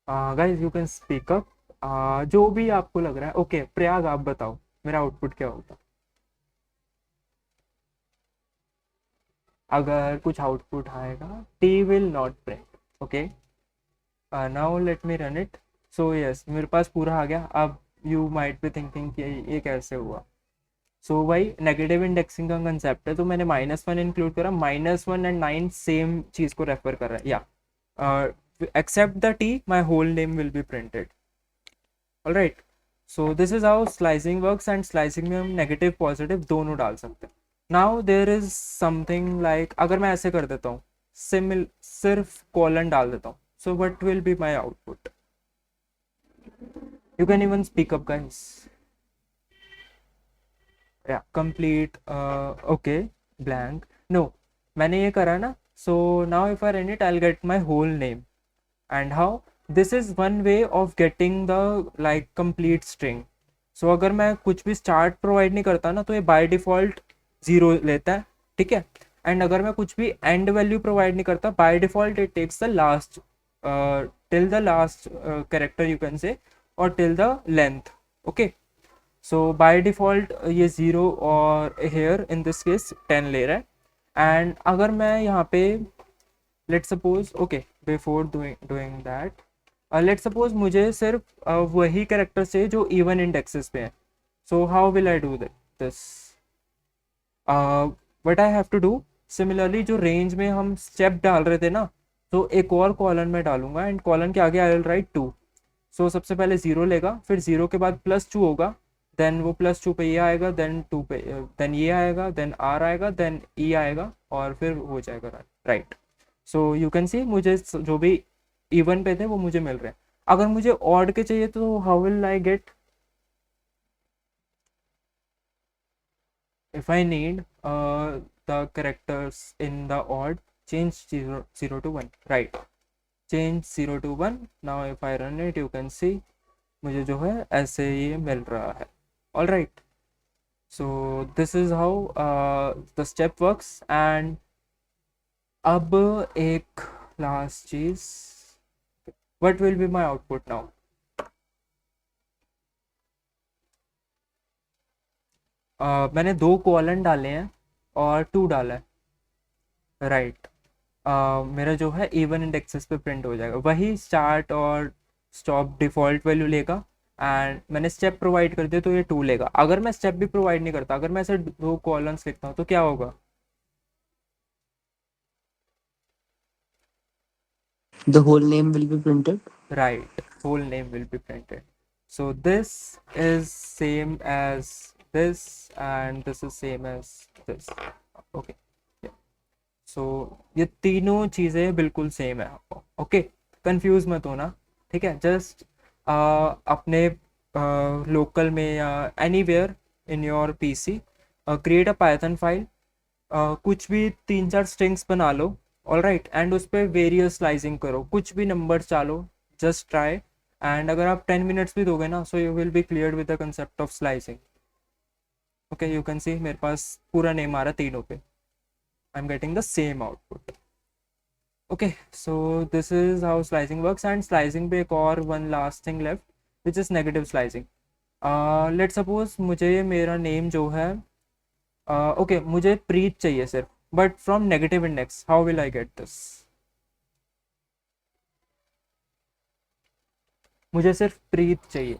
Guys you can speak up, जो भी आपको लग रहा है. ओके प्रयाग आप बताओ मेरा आउटपुट क्या होगा अगर कुछ आउटपुट आएगा. T will not print. Okay now let me run it. So yes मेरे पास पूरा आ गया. अब यू माइट बी थिंकिंग कि ये कैसे हुआ. सो भाई नेगेटिव इंडेक्सिंग का कंसेप्ट है, तो मैंने -1 इंक्लूड करा. -1 एंड 9 सेम चीज को रेफर कर रहा है. या except the T my whole name will be printed. All right. So this is how slicing works. And slicing में हम नेगेटिव पॉजिटिव दोनों डाल सकते हैं. Now there is something like, अगर मैं ऐसे कर देता हूँ सिर्फ कॉलन डाल देता हूँ, so what will be my output? You can even speak up guys. या कंप्लीट. Okay blank. नो मैंने ये करा ना. So now if I run it I will get my whole name. And how? This is one way of getting the like complete string. So अगर मैं कुछ भी start provide नहीं करता ना, तो ये बाय डिफॉल्ट 0 लेता है. ठीक है. एंड अगर मैं कुछ भी एंड वैल्यू प्रोवाइड नहीं करता, by default it takes the last till the last character you can say, और till the length. Okay. So by default ये 0 और हेयर इन दिस केस 10 ले रहा है. एंड अगर मैं यहाँ पे let suppose, okay before doing that let suppose मुझे सिर्फ वही कैरेक्टर से जो इवन इंडेक्सेस पे है. So how will I do this? But I have to do similarly. जो रेंज में हम स्टेप डाल रहे थे ना, तो एक और कॉलन में डालूंगा. एंड कॉलन के आगे आई विल राइट 2. सो सबसे पहले 0 लेगा, फिर 0 के बाद +2 होगा, देन वो +2 पे ये आएगा, देन 2 पे देन ये आएगा, देन आर आएगा, देन ई आएगा, और फिर हो जाएगा right. So you can see मुझे जो भी इवन पे थे वो मुझे मिल रहे हैं. अगर मुझे ऑड के चाहिए तो how will I gate? if I need the characters in the odd, change 0 to 1. Right, change 0 to 1. Now if I run it you can see मुझे जो है ऐसे ये मिल रहा है. All right. So this is how the step works. And अब एक last चीज, what will be my output now? मैंने 2 कॉलन डाले हैं और 2 डाला है. राइट. मेरा जो है इवन इंडेक्सेस पे प्रिंट हो जाएगा. वही स्टार्ट और स्टॉप डिफॉल्ट वैल्यू लेगा. एंड मैंने स्टेप प्रोवाइड कर दिया तो ये 2 लेगा. अगर मैं स्टेप भी प्रोवाइड नहीं करता, अगर मैं ऐसे 2 कॉलम्स लिखता हूँ, तो क्या होगा? The whole name will be printed. Right, whole name will be printed. So this is same as this and this is same as this. Okay. सो ये तीनों चीज़ें बिल्कुल सेम है. ओके कंफ्यूज मत होना. ठीक है. जस्ट अपने लोकल में या anywhere in your PC create a Python file. कुछ भी 3-4 स्ट्रिंग्स बना लो. All right. एंड उस पर वेरियस स्लाइसिंग करो, कुछ भी नंबर चालो. Just try. एंड अगर आप 10 मिनट्स भी दोगे ना, सो you will be clear with the concept of slicing. Okay you can सी मेरे पास पूरा नेम आ रहा है तीनों पे. I'm getting the same output. Okay, so this is how slicing works. And slicing पे एक और one last thing left, which is negative slicing. Let's suppose मुझे मेरा name जो है okay मुझे प्रीत चाहिए सिर्फ, but from negative index. How will I get this? मुझे सिर्फ प्रीत चाहिए.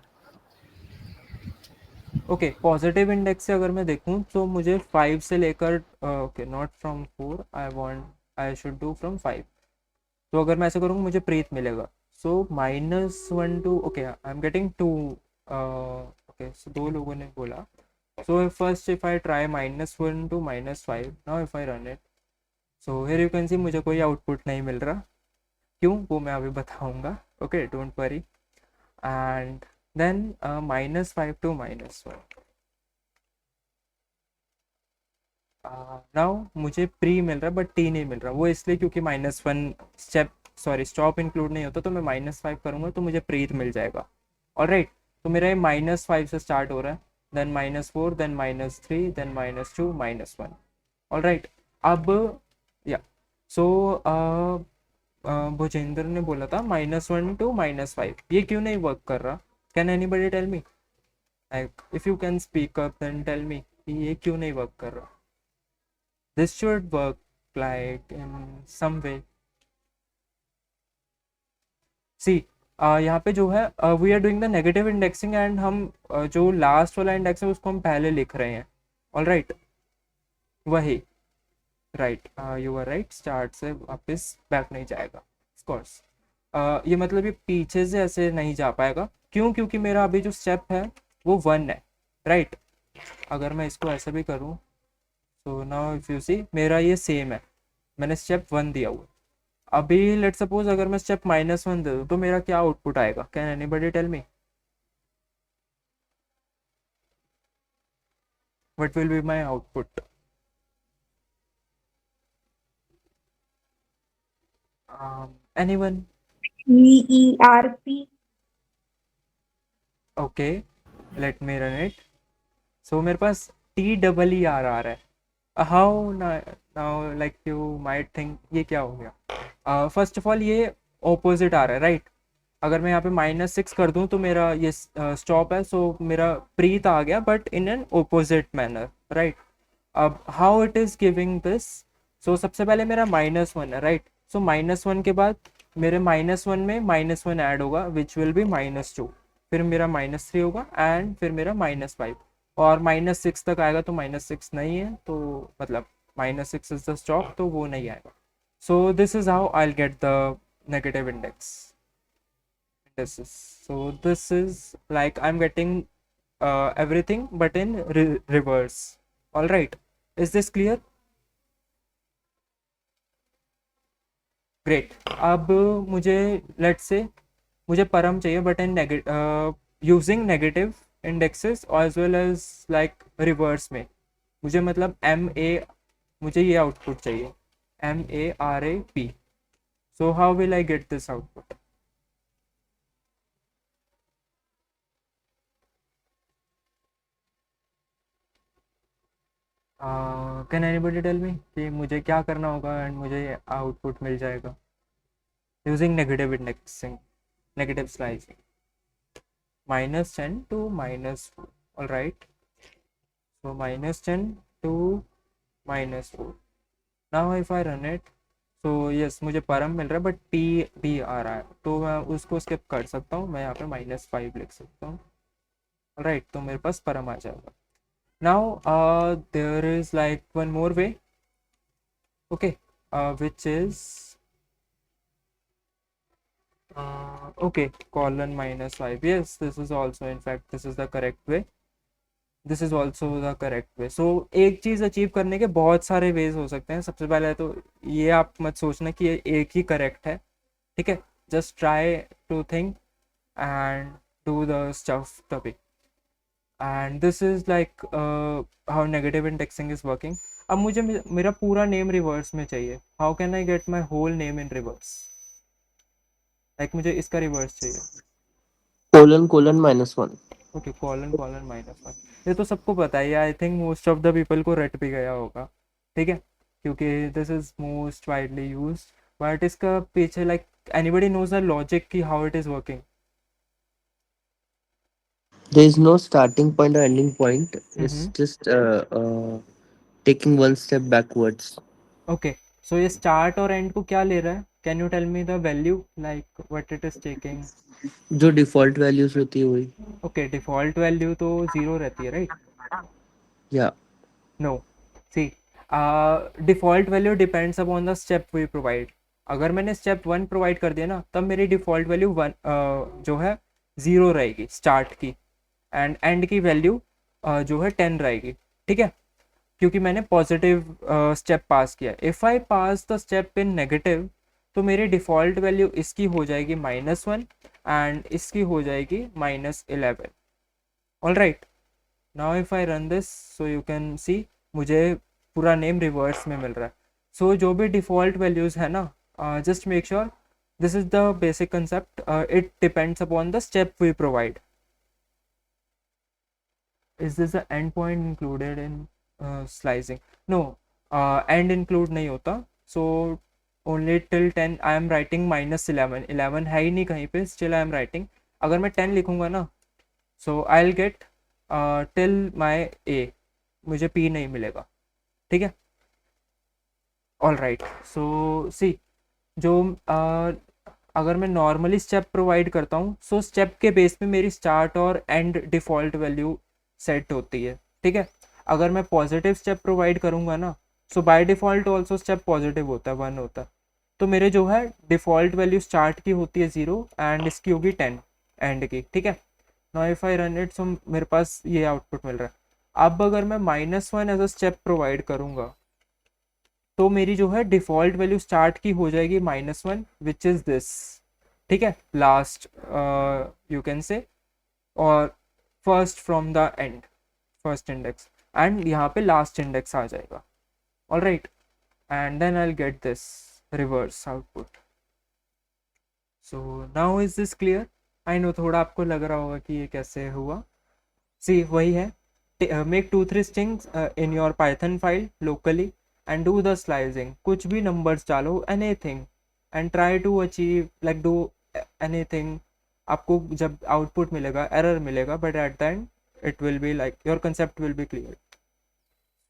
ओके पॉजिटिव इंडेक्स से अगर मैं देखूं तो मुझे 5 से लेकर okay not from 4, I should do from 5. तो अगर मैं ऐसे करूँगा मुझे प्रीत मिलेगा. So -1 to okay I am getting 2. Okay so 2 लोगों ने बोला. So first if I try -1 to -5. Now if I run it, so here you can see मुझे कोई आउटपुट नहीं मिल रहा. क्यों वो मैं अभी बताऊँगा. Okay don't worry. And then -5 to -1. Now मुझे प्री मिल रहा है बट टी नहीं मिल रहा. वो इसलिए क्योंकि -1 स्टेप सॉरी स्टॉप इंक्लूड नहीं होता, तो मैं -5 करूँगा तो मुझे प्रीत मिल जाएगा। ऑलराइट, तो मेरा ये -5 से स्टार्ट हो रहा है, देन -4, देन -3, देन -2, -1। ऑलराइट, अब या सो भुजेंद्र ने बोला था -1 to -5, ये क्यों नहीं वर्क कर रहा? Can anybody tell me? Like if you can speak up then tell me कि ये क्यों नहीं वर्क कर रहा? This should work like in some way. See यहाँ पे जो है we are doing the negative indexing and हम जो लास्ट वाला इंडेक्स है उसको हम पहले लिख रहे हैं। ऑल राइट, वही right, you are right, start से वापस बैक नहीं जाएगा ऑफकोर्स। ये मतलब ये पीछे से ऐसे नहीं जा पाएगा, क्यों? क्योंकि मेरा अभी जो स्टेप है वो 1 है, राइट। अगर मैं इसको ऐसे भी करूँ तो नाउ इफ यू सी मेरा ये सेम है, मैंने स्टेप 1 दिया हुआ। अभी लेट सपोज अगर मैं स्टेप -1 दे दूँ तो मेरा क्या आउटपुट आएगा? Can anybody tell me what will be my output? Anyone? EERP. Okay, let me run it. So मेरे पास TEER आ रहा है। How now like you might think ये क्या हो गया? फर्स्ट ऑफ ऑल ये ऑपोजिट आ रहा है, राइट। अगर मैं यहाँ पे -6 कर दूँ तो मेरा ये स्टॉप है, सो मेरा प्रीत आ गया but in an opposite manner, right. अब how it is giving this? So सबसे पहले मेरा -1 है, राइट। सो -1 के बाद मेरे -1 में -1 ऐड होगा विच विल बी -2, फिर मेरा -3 होगा एंड फिर मेरा -5 और -6 तक आएगा, तो -6 नहीं है, तो मतलब -6 इज द स्टॉप, तो वो नहीं आएगा। सो this is how I get the negative index indices. So this is like I'm getting everything but in reverse. All right, is this clear? Great. अब मुझे लेट्स से मुझे परम चाहिए but in using negative indexes as well as like reverse में। मुझे मतलब मुझे ये आउटपुट चाहिए MARAP। So how will I get this output? Can anybody tell me कि मुझे क्या करना होगा एंड मुझे आउटपुट मिल जाएगा using negative indexing, negative slicing? -10 to -4, all right. So -10 to -4. Now if I run it, so yes मुझे परम मिल रहा है बट P भी आ रहा है, तो मैं उसको स्किप कर सकता हूँ, मैं यहाँ पे -5 लिख सकता हूँ, राइट। तो मेरे पास परम आ जाएगा। Now there is like one more way, okay, which is okay, colon -5. Yes, this is also, in fact this is the correct way, this is also the correct way. So एक चीज़ achieve करने के बहुत सारे veg हो सकते हैं। सबसे पहले तो ये आप मत सोचना कि ये एक ही करेक्ट है, ठीक है। Just try to think and do the stuff तभी। And this is like how negative indexing is working. अब मुझे मेरा पूरा नेम रिवर्स में चाहिए। How can I get my whole name in reverse? Like मुझे इसका रिवर्स चाहिए। ::(-1). Okay, colon -1। ये तो सबको पता है, I think most of the people को रट भी गया होगा, ठीक है, क्योंकि this is most widely used. But इसका पीछे like anybody knows the logic की how it is working? There is no starting point or ending point. It's just taking one step backwards. Okay, so ये start और end को क्या ले रहा है? Can you tell me the value like what it is taking? जो default values होती है वही। ओके, डिफॉल्ट वैल्यू तो 0 रहती है, राइट? या no, see default value depends upon the step we provide. अगर मैंने स्टेप 1 प्रोवाइड कर दिया ना, तब मेरी डिफॉल्ट वैल्यू 1 जो है 0 रहेगी स्टार्ट की, एंड एंड की वैल्यू जो है 10 रहेगी, ठीक है, क्योंकि मैंने पॉजिटिव स्टेप पास किया। If I pass the step in negative तो मेरी डिफ़ॉल्ट वैल्यू इसकी हो जाएगी -1 एंड इसकी हो जाएगी -11। All right, now if I run this so you can see मुझे पूरा नेम रिवर्स में मिल रहा है। सो जो भी डिफ़ॉल्ट वैल्यूज़ है ना, just make sure This is the basic concept. It depends upon the step we provide. Is this the endpoint included in slicing? No, end include नहीं होता. So only till 10 I am writing -11. 11 है ही नहीं कहीं पे, still I am writing. अगर मैं 10 लिखूंगा ना, so I'll get till my A. मुझे P नहीं मिलेगा. ठीक है. All right. सो सी, जो अगर मैं नॉर्मली स्टेप प्रोवाइड करता हूँ, सो स्टेप के बेस पे मेरी स्टार्ट और एंड डिफ़ॉल्ट वैल्यू सेट होती है. ठीक है. अगर मैं पॉजिटिव स्टेप प्रोवाइड करूँगा ना, so by default also step positive होता है, 1 होता है. तो मेरे जो है डिफ़ॉल्ट वैल्यू स्टार्ट की होती है 0 एंड इसकी होगी 10 एंड की. ठीक है. Now if I run it, so मेरे पास ये आउटपुट मिल रहा है. अब अगर मैं -1 एज अ स्टेप प्रोवाइड करूँगा, तो मेरी जो है डिफ़ॉल्ट वैल्यू स्टार्ट की हो जाएगी -1, विच इज़ दिस. ठीक है. Last you can say, or first from the end, first index, and यहाँ पे लास्ट इंडेक्स आ जाएगा. All right. And then I will get this reverse output. So now is this clear? I know थोड़ा आपको लग रहा होगा कि ये कैसे हुआ. सी वही है. Make 2-3 strings in your python file locally and do the slicing. कुछ भी numbers डालो, anything, and try to achieve, like do anything. आपको जब output मिलेगा, error मिलेगा, but at the end it will be like your concept will be clear.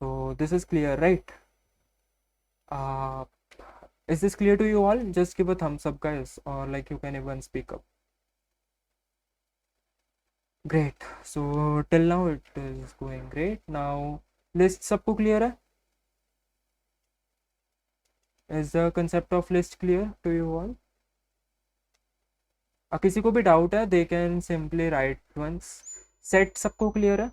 So this is clear, right? uh, is this clear to you all? Just give a thumbs up, guys, or like you can even speak up. Great. So till now it is going great. Now list सबको clear है? Is the concept of list clear to you all? किसी को भी doubt है, they can simply write once. Set सबको clear है?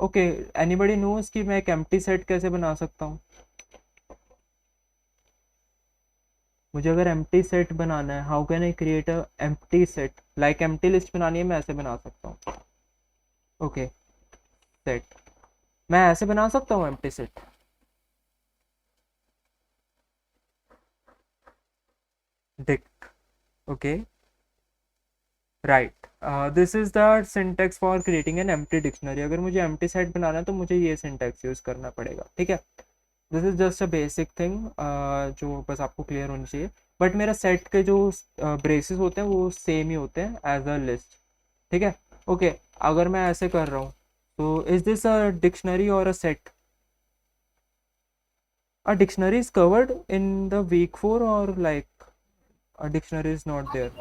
Okay. Anybody knows कि मैं एक empty set कैसे बना सकता हूँ? मुझे अगर empty set बनाना है, how can I create a empty set? Like empty list बनानी है, मैं ऐसे बना सकता हूँ. Okay. Set. मैं ऐसे बना सकता हूँ empty set. Dict. Okay. Right. This is the syntax for creating an empty dictionary. अगर मुझे empty set बनाना है तो मुझे ये syntax यूज़ करना पड़ेगा. ठीक है. This is just a basic thing जो बस आपको क्लियर होनी चाहिए. बट मेरा सेट के जो ब्रेसेस होते हैं वो सेम ही होते हैं एज अ लिस्ट. ठीक है. ओके. अगर मैं ऐसे कर रहा हूँ, तो इज दिस अ डिक्शनरी और a set? A dictionary is covered in the week 4, और like a dictionary is not there?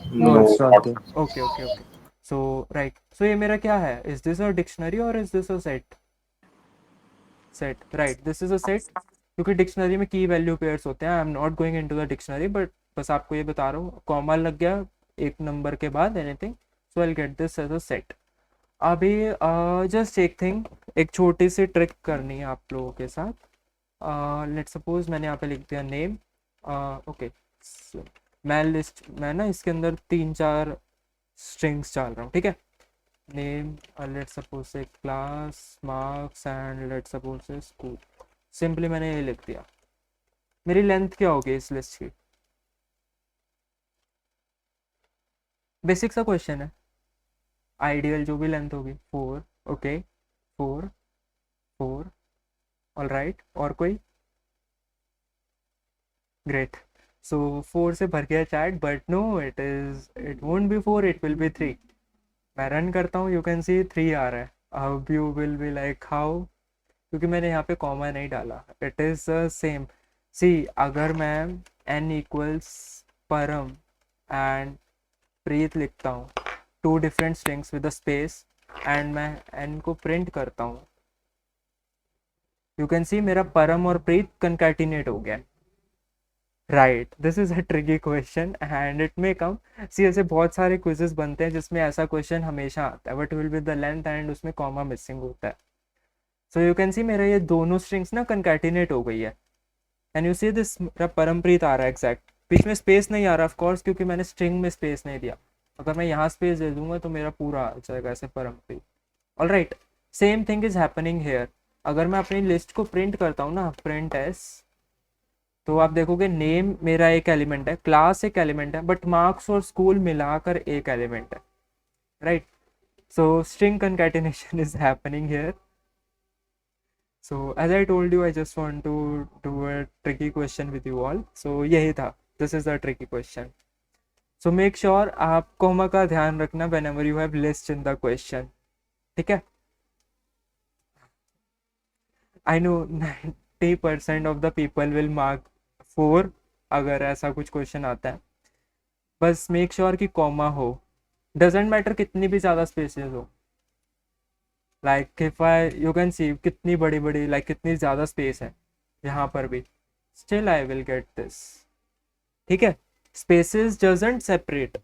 No, No, it's not not there. Okay okay okay. So right. So ये मेरा क्या है? Is this a dictionary और is this a set? Set. Right. This is a set, क्योंकि dictionary में key value pairs होते हैं. I am not going into the dictionary, but बस आपको ये बता रहा हूँ. कॉमा लग गया एक नंबर के बाद, anything, so I will get this as a set. अभी जस्ट एक थिंग, एक छोटी सी ट्रिक करनी है आप लोगों के साथ. लेट सपोज मैंने यहाँ पे लिख दिया नेम. ओके. मैं ना इसके अंदर 3-4 स्ट्रिंग्स डाल रहा हूँ. ठीक है. नेम, लेट सपोज से class, marks, and let suppose से स्कूल. सिंपली मैंने ये लिख दिया. मेरी लेंथ क्या होगी इस लिस्ट की? बेसिक सा क्वेश्चन है. आइडियल जो भी लेंथ होगी 4. ओके. 4 4. All right. और कोई? ग्रेट. सो 4 से भर गया chat, but no, it won't be 4, it will be 3. मैं रन करता हूँ, यू कैन सी 3 आ रहा है. अब you will be like how? क्योंकि मैंने यहाँ पे कॉमा नहीं डाला. It is same. सी, अगर मैं n इक्वल्स परम एंड प्रीत लिखता हूँ, 2 different strings with a space, and मैं n को प्रिंट करता हूँ, यू कैन सी मेरा परम और प्रीत कंकैटिनेट हो गया. Right. This is a tricky question and it may come. See, ऐसे बहुत सारे क्विजेस बनते हैं जिसमें ऐसा क्वेश्चन हमेशा आता है, but will be the length and उसमें कॉमा मिसिंग होता है. सो यू कैन सी मेरा ये दोनों स्ट्रिंग्स ना कंकैटिनेट हो गई है. एंड यू सी दिस, मेरा परमप्रीत आ रहा है एग्जैक्ट. बीच में स्पेस नहीं आ रहा ऑफ कोर्स, क्योंकि मैंने स्ट्रिंग में स्पेस नहीं दिया. अगर मैं यहाँ स्पेस दे दूंगा तो मेरा पूरा आ जाएगा ऐसे Parampreet. All right. Same thing is happening here. अगर मैं अपनी लिस्ट को प्रिंट करता हूँ ना, प्रिंट एस, तो आप देखोगे नेम मेरा एक एलिमेंट है, क्लास एक एलिमेंट है, बट मार्क्स और स्कूल मिलाकर एक एलिमेंट है, right? So string concatenation is happening here. So as I told you, I just want to do a tricky question with you all. So यही था, this is a tricky question. So make sure आप comma का ध्यान रखना whenever you have list in the question. ठीक है? I know 90% of the people will mark 4 अगर ऐसा कुछ क्वेश्चन आता है. बस मेक श्योर कि कॉमा हो, डजेंट मैटर कितनी भी ज़्यादा स्पेसेस हो. Like if I you can सी कितनी बड़ी बड़ी लाइक कितनी ज़्यादा स्पेस है यहाँ पर भी, still I will get this. ठीक है? Spaces doesn't separate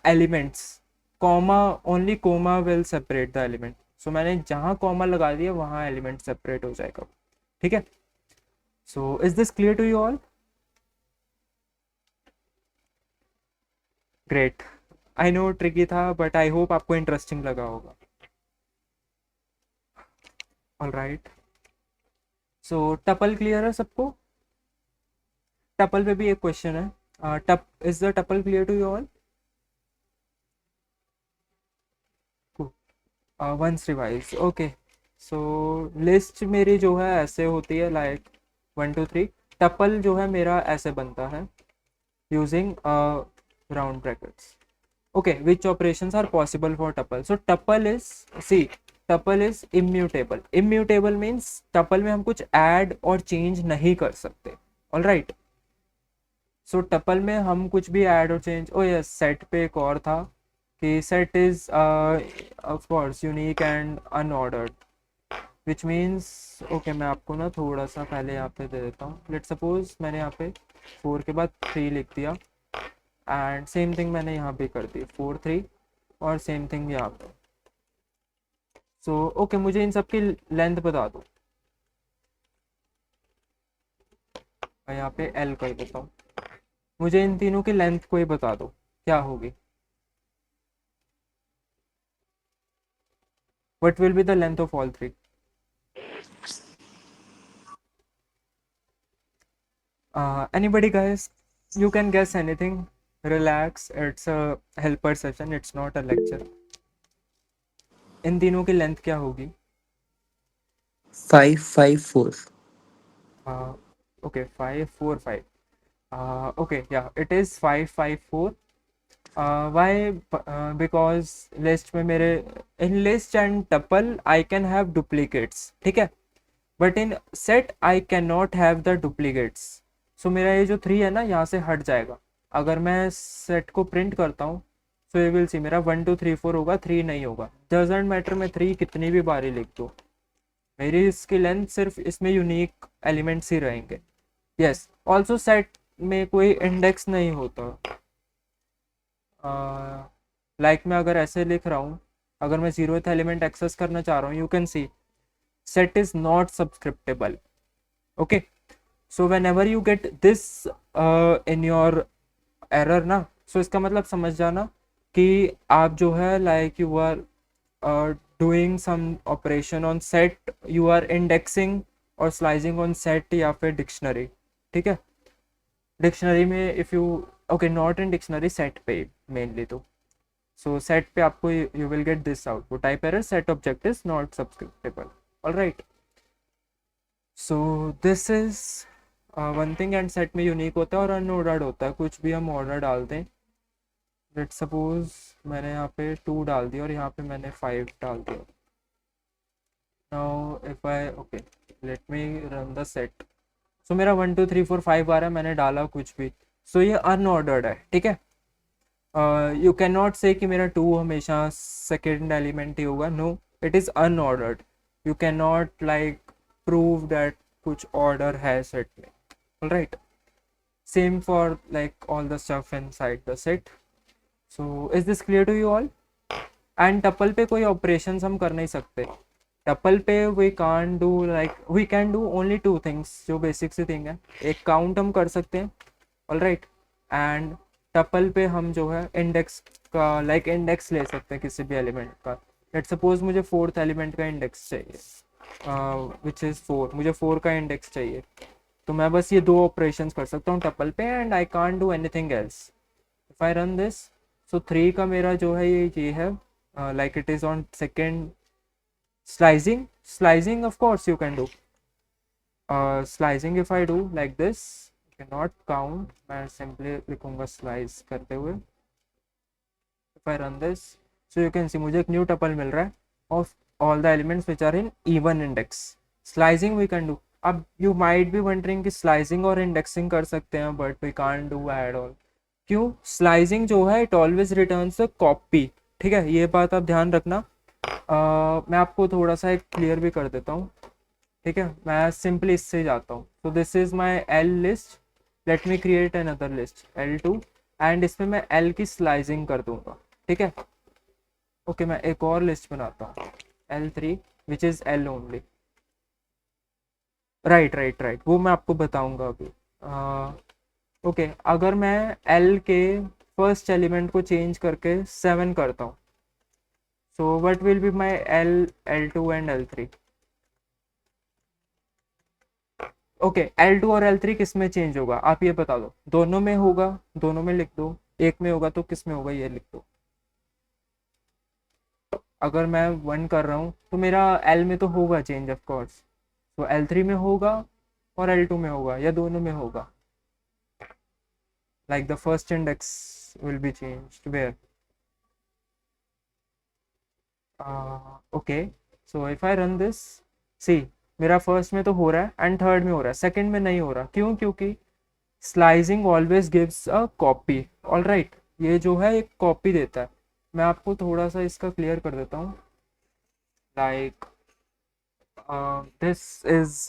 elements, comma only comma will separate the element. So मैंने जहाँ कॉमा लगा दिया वहाँ एलिमेंट सेपरेट हो जाएगा. ठीक है? So is this clear to you all? Great. I know tricky था, बट आई होप आपको इंटरेस्टिंग लगा होगा. All right. So tuple clear है सबको? टपल पे भी एक क्वेश्चन है. टप is the tuple clear to you all? Once revise. Okay. So list मेरी जो है ऐसे होती है, लाइक 1 2 3. टपल जो है मेरा ऐसे बनता है using round brackets. Okay, which operations are possible for tuple? So tuple is, see, tuple is immutable. Immutable means tuple में हम कुछ add और change नहीं कर सकते. All right. So tuple में हम कुछ भी add और change. Oh yes, set पे एक और था कि set is of course unique and unordered, which means okay, मैं आपको ना थोड़ा सा पहले यहाँ पे दे देता हूँ. Let's suppose मैंने यहाँ पे 4 के बाद 3 लिख दिया, एंड सेम थिंग मैंने यहाँ पे कर दी 4 3, और सेम थिंग यहाँ पे. सो ओके, मुझे इन सब की लेंथ बता दो. मैं यहाँ पे L कर देता हूँ. मुझे इन तीनों की लेंथ कोई बता दो, क्या होगी? What will be the length of all 3? Anybody guys? You can guess anything. Relax, it's a helper session, it's not a lecture. इन तीनों की लेंथ क्या होगी? 5 5 4. Okay, 5 4 5. Okay, yeah, it is 5 5 4. Why? Because list में मेरे in list and tuple I can have duplicates. ठीक है? But in set I cannot have the duplicates. So मेरा ये जो 3 है ना, यहाँ से हट जाएगा. अगर मैं सेट को प्रिंट करता हूँ, सो यू विल सी मेरा 1 2 3 4 होगा, 3 नहीं होगा. डजेंट मैटर मैं 3 कितनी भी बारी लिख दूँ, मेरी इसकी लेंथ सिर्फ इसमें यूनिक एलिमेंट्स ही रहेंगे. यस, ऑल्सो सेट में कोई इंडेक्स नहीं होता. लाइक मैं अगर ऐसे लिख रहा हूँ, अगर मैं 0th एलिमेंट एक्सेस करना चाह रहा हूँ, you can C set is not subscriptable. Okay, so whenever you get this in your error ना, so इसका मतलब समझ जाना कि आप जो है like you are doing some operation on set, you are indexing और slicing on set या फिर dictionary. ठीक है? डिक्शनरी में if you okay, not in dictionary, set पे mainly. तो so set पे आपको you will get this output type error, set object is not subscriptable. All right, so this is one thing. and set में unique होता है और unordered होता है. कुछ भी हम ऑर्डर डाल दें, लेट्स सपोज मैंने यहाँ पे 2 डाल दिया और यहाँ पे मैंने 5 डाल दिया. Now if I okay, let me run the set. So मेरा 1 2 3 4 5 आ रहा है, मैंने डाला कुछ भी, सो ये अनऑर्डर्ड है. ठीक है? यू कैन नॉट से कि मेरा 2 हमेशा सेकेंड एलिमेंट ही होगा. No, it is unordered. You cannot like prove that कुछ order है set में. All right. Same for like all the stuff inside the set. So is this clear to you all? And tuple पे कोई operations हम कर नहीं सकते. Tuple पे we can't do like we can do only 2 things जो basic सी thing है. एक count हम कर सकते हैं. All right. And tuple पे हम जो है index का like index ले सकते हैं किसी भी element का. लेट्स सपोज मुझे 4th एलिमेंट का इंडेक्स चाहिए. विच इज़ 4, मुझे 4 का इंडेक्स चाहिए, तो मैं बस ये 2 ऑपरेशंस कर सकता हूँ टपल पे and I can't do anything else. If I run this, so 3 का मेरा जो है ये है, like it is on second slicing of course you can do slicing. If I do like this, you cannot count, मैं simply लिखूंगा slice करते हुए। if I run this, so you can see मुझे एक न्यू टपल मिल रहा है of all the elements which are in even index. slicing we can do, अब you might be wondering कि slicing और indexing कर सकते हैं but we can't do at all। क्यों? slicing जो है it always returns a copy, ठीक है, ये बात आप ध्यान रखना। मैं आपको थोड़ा सा एक क्लियर भी कर देता हूँ, ठीक है, मैं सिंपली इससे जाता हूँ। तो this is my L list, let me create another list L2 and इसमें मैं L की स्लाइसिंग कर दूंगा, ठीक है। ओके, मैं एक और लिस्ट बनाता हूँ L3 which is L only, right, वो मैं आपको बताऊंगा अभी। ओके, अगर मैं L के फर्स्ट एलिमेंट को चेंज करके 7 करता हूँ, so what will be my L2 and L3? Okay, L2 और L3 किस में चेंज होगा आप ये बता दो। दोनों में होगा, दोनों में लिख दो, एक में होगा तो किस में होगा ये लिख दो। अगर मैं 1 कर रहा हूँ तो मेरा L में तो होगा चेंज ऑफ कोर्स, तो L3 में होगा और L2 में होगा या दोनों में होगा, like the first index will be changed where. Okay, so if I run this, see मेरा फर्स्ट में तो हो रहा है एंड थर्ड में हो रहा है, सेकंड में नहीं हो रहा। क्यों? क्योंकि slicing always gives a copy. All right, ये जो है एक कॉपी देता है। मैं आपको थोड़ा सा इसका क्लियर कर देता हूँ, like this is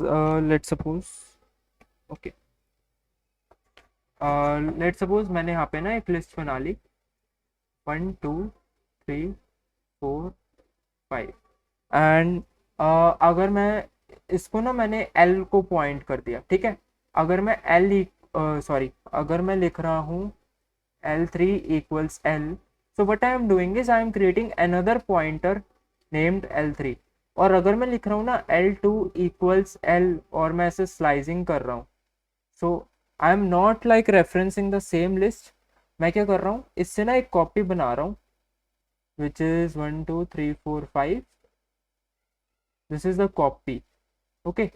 let suppose, okay, let suppose मैंने यहाँ पे ना एक लिस्ट बना ली 1 2 3 4 5 एंड अगर मैं इसको ना मैंने L को पॉइंट कर दिया, ठीक है। अगर मैं सॉरी, अगर मैं लिख रहा हूँ L3 equals L, so what I am doing is I am creating another pointer named L3। और अगर मैं लिख रहा हूँ ना L2 equals L और मैं ऐसे स्लाइसिंग कर रहा हूँ, so I am not like referencing the same list। मैं क्या कर रहा हूँ, इससे ना एक कॉपी बना रहा हूँ which is 1 2 3 4 5, this is the copy, okay,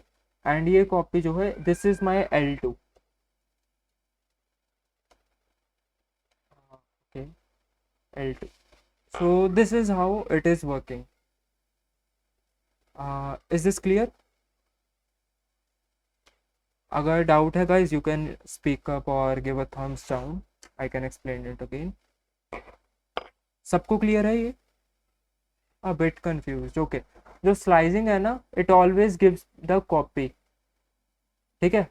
and ये कॉपी जो है this is my L2, okay, L2। so this is how it is working। is this clear? अगर डाउट है guys you can speak up और give a thumbs down, I can explain it again. सबको clear है ये? A bit confused, okay. जो slicing है ना, it always gives the copy, ठीक है।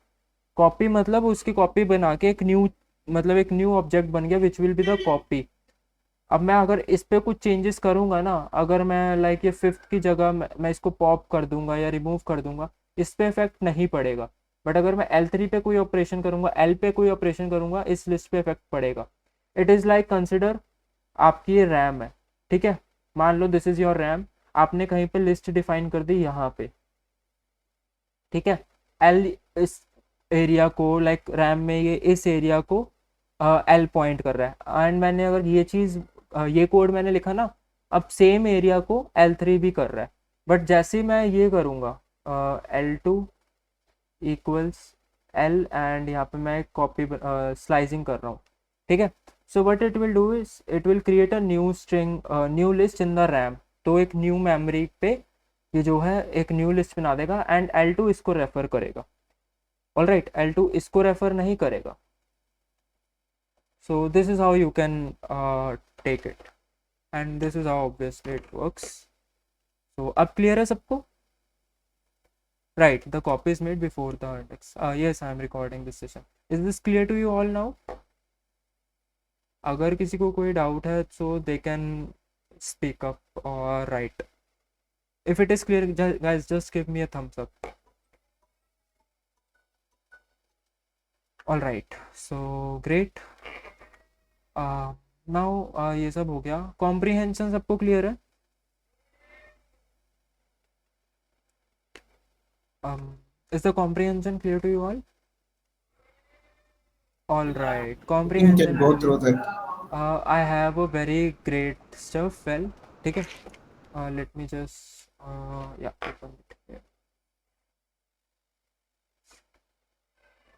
कॉपी मतलब उसकी कॉपी बना के एक न्यू, मतलब एक न्यू ऑब्जेक्ट बन गया विच विल बी द कॉपी। अब मैं अगर इस पे कुछ चेंजेस करूंगा ना, अगर मैं लाइक ये 5th की जगह मैं इसको पॉप कर दूंगा या रिमूव कर दूंगा, इस पे इफेक्ट नहीं पड़ेगा। बट अगर मैं L3 पे कोई ऑपरेशन करूंगा, L पे कोई ऑपरेशन करूंगा, इस लिस्ट पे इफेक्ट पड़ेगा। इट इज़ लाइक कंसिडर आपकी ये रैम है, ठीक है, मान लो दिस इज योर रैम, आपने कहीं पे लिस्ट डिफाइन कर दी यहाँ पे, ठीक है। L इस एरिया को, लाइक रैम में ये इस एरिया को L पॉइंट कर रहा है, एंड मैंने अगर ये चीज़ ये कोड मैंने लिखा ना, अब सेम एरिया को L3 भी कर रहा है। बट जैसे ही मैं ये करूँगा L2 इक्वल्स L एंड यहाँ पे मैं कॉपी स्लाइसिंग कर रहा हूँ, ठीक है। So what it will do is it will create a new string, new list in the RAM. तो एक न्यू मेमोरी पे ये जो है एक न्यू लिस्ट बना देगा एंड L2 इसको रेफर करेगा। ऑल राइट, L2 इसको रेफर नहीं करेगा। So this is how you can take it, and this is how obviously it works। So अब clear है सबको? Right, the copy is made before the index। yes, I am recording this session। Is this clear to you all now? अगर किसी को कोई doubt है so they can speak up or write। If it is clear, guys, just give me a thumbs up। All right, so great। Now ये सब हो गया, comprehension सबको क्लियर है? Is the comprehension clear to you all? All right, You can comprehension go clear. through that. I have a very great stuff. Well, ठीक है. Let me just yeah, open it here.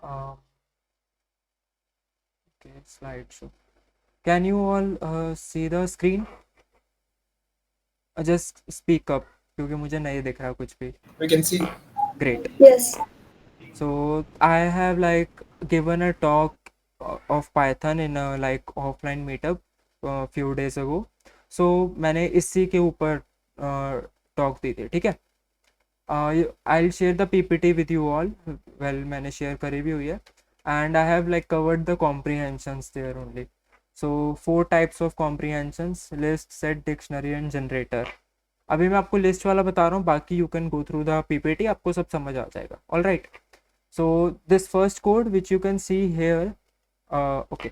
Um, okay, slideshow. Can you all see the screen? Just speak up क्योंकि मुझे नहीं दिख रहा कुछ भी. We can see. Great. Yes. So I have like given a talk of Python in a like offline meetup few days ago. So मैंने इसी के ऊपर talk दी थी, ठीक है. I'll share the PPT with you all. Well, मैंने share करी भी हुई है. And I have like covered the comprehensions there only. So 4 types of comprehensions: list, set, dictionary and generator. अभी मैं आपको लिस्ट वाला बता रहा हूँ, बाकी you can go through the PPT, आपको सब समझ आ जाएगा. All right. So this first code which you can see here, okay,